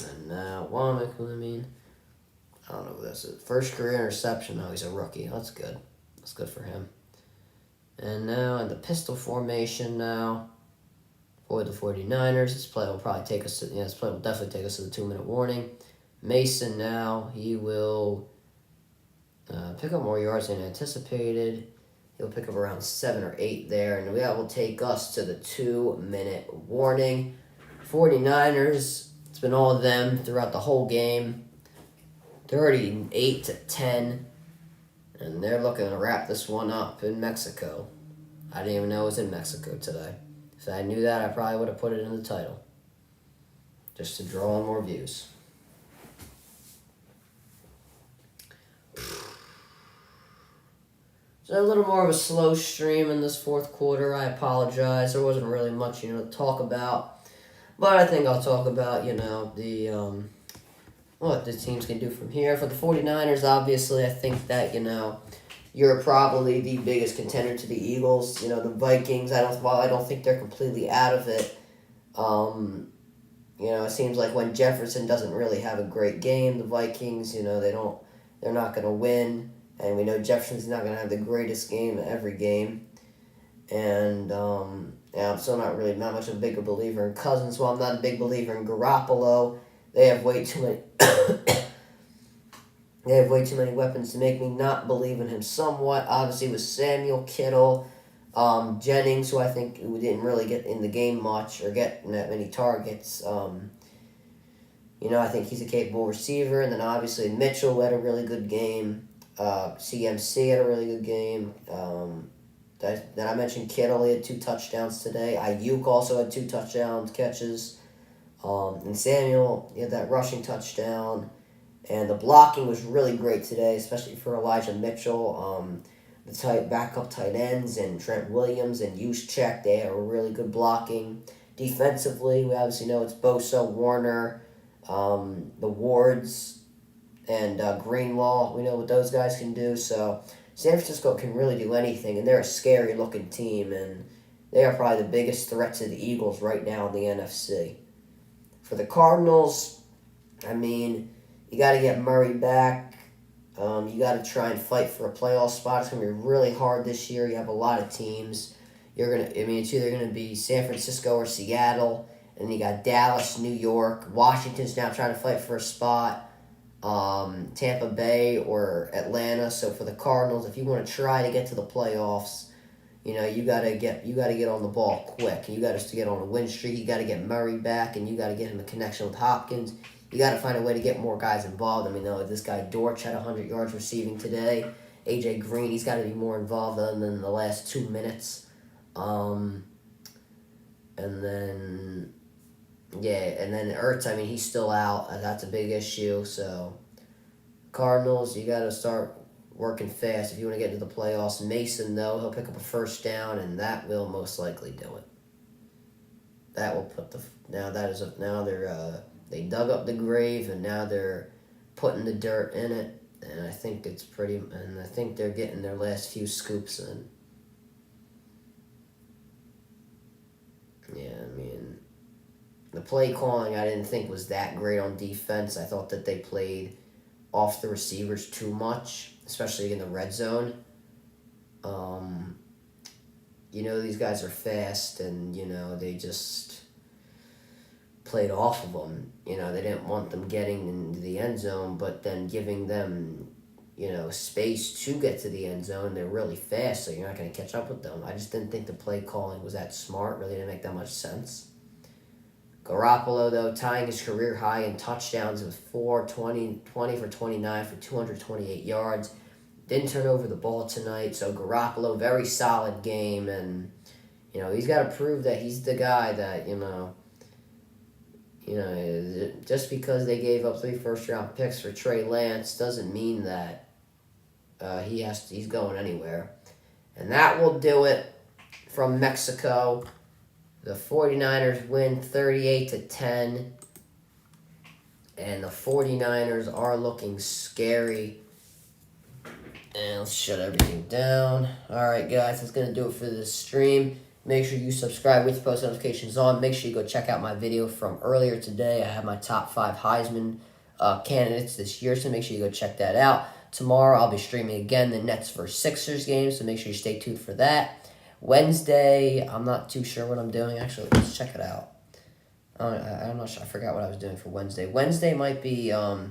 And now Womack, I don't know who this is. First career interception. No, he's a rookie. That's good. That's good for him. And now in the pistol formation now for the 49ers. This play will probably take us to, this play will definitely take us to the 2-minute warning. Mason now, he will pick up more yards than anticipated. He'll pick up around 7 or 8 there, and that will take us to the 2-minute warning. 49ers, it's been all of them throughout the whole game. 38-10, and they're looking to wrap this one up in Mexico. I didn't even know it was in Mexico today. If I knew that, I probably would have put it in the title, just to draw on more views. So a little more of a slow stream in this fourth quarter. I apologize. There wasn't really much, to talk about. But I think I'll talk about, what the teams can do from here. For the 49ers, obviously, I think that, you're probably the biggest contender to the Eagles. The Vikings, while I don't think they're completely out of it, it seems like when Jefferson doesn't really have a great game, the Vikings, they're not going to win. And we know Jefferson's not going to have the greatest game every game. And I'm still not much of a bigger believer in Cousins. While I'm not a big believer in Garoppolo, they have way too many weapons to make me not believe in him somewhat. Obviously with Samuel, Kittle, Jennings, who I think didn't really get in the game much or get that many targets. I think he's a capable receiver. And then obviously Mitchell had a really good game. CMC had a really good game. Then I mentioned Kittle, he had 2 touchdowns today. Ayuk also had 2 touchdown catches. And Samuel, he had that rushing touchdown. And the blocking was really great today, especially for Elijah Mitchell. The backup tight ends and Trent Williams and Juszczyk, they had a really good blocking. Defensively, we obviously know it's Bosa, Warner, the Wards, and Greenlaw. We know what those guys can do. So San Francisco can really do anything, and they're a scary-looking team, and they are probably the biggest threat to the Eagles right now in the NFC. For the Cardinals, I mean, you got to get Murray back. You got to try and fight for a playoff spot. It's going to be really hard this year. You have a lot of teams. It's either going to be San Francisco or Seattle, and you got Dallas, New York. Washington's now trying to fight for a spot. Tampa Bay or Atlanta. So for the Cardinals, if you want to try to get to the playoffs, you gotta get on the ball quick. You got to get on a win streak. You got to get Murray back, and you got to get him a connection with Hopkins. You got to find a way to get more guys involved. This guy Dortch had 100 yards receiving today. AJ Green, he's got to be more involved than the last 2 minutes. And then Ertz, he's still out. That's a big issue. So Cardinals, you got to start working fast if you want to get into the playoffs. Mason, though, he'll pick up a first down, and that will most likely do it. That will put they dug up the grave, and now they're putting the dirt in it, and I think they're getting their last few scoops in. Yeah, the play calling I didn't think was that great on defense. I thought that they played off the receivers too much, especially in the red zone. These guys are fast, and, they just played off of them. They didn't want them getting into the end zone, but then giving them, space to get to the end zone. They're really fast, so you're not going to catch up with them. I just didn't think the play calling was that smart. Really didn't make that much sense. Garoppolo, though, tying his career high in touchdowns with 20 for 29 for 228 yards. Didn't turn over the ball tonight, so Garoppolo, very solid game, and, he's got to prove that he's the guy that, just because they gave up 3 first-round picks for Trey Lance doesn't mean that he's going anywhere. And that will do it from Mexico. The 49ers win 38-10. And the 49ers are looking scary. And let's shut everything down. Alright, guys, that's going to do it for this stream. Make sure you subscribe with post notifications on. Make sure you go check out my video from earlier today. I have my top 5 Heisman candidates this year, so make sure you go check that out. Tomorrow, I'll be streaming again the Nets vs. Sixers game, so make sure you stay tuned for that. Wednesday, I'm not too sure what I'm doing. Actually, let's check it out. I'm not sure. I forgot what I was doing for Wednesday. Wednesday might be, I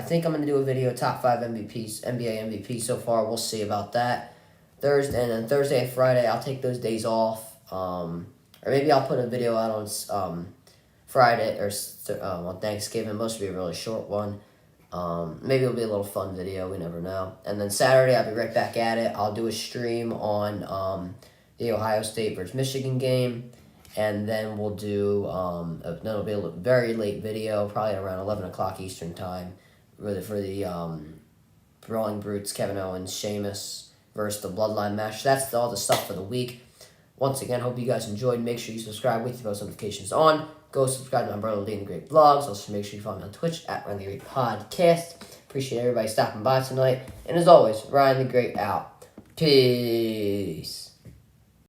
think I'm going to do a video, top 5 MVPs, NBA MVP so far. We'll see about that. Thursday and Friday, I'll take those days off. Or maybe I'll put a video out on Friday or on Thanksgiving. Most will be a really short one. Maybe it'll be a little fun video. We never know. And then Saturday, I'll be right back at it. I'll do a stream on the Ohio State versus Michigan game. And then we'll do, it'll be a very late video, probably around 11 o'clock Eastern time, really for the Brawling Brutes, Kevin Owens, Sheamus versus the Bloodline match. That's all the stuff for the week. Once again, hope you guys enjoyed. Make sure you subscribe with your post notifications on. Go subscribe to my brother Lee and the Great Vlogs. Also, make sure you follow me on Twitch at Ryan the Great Podcast. Appreciate everybody stopping by tonight. And as always, Ryan the Great out. Peace.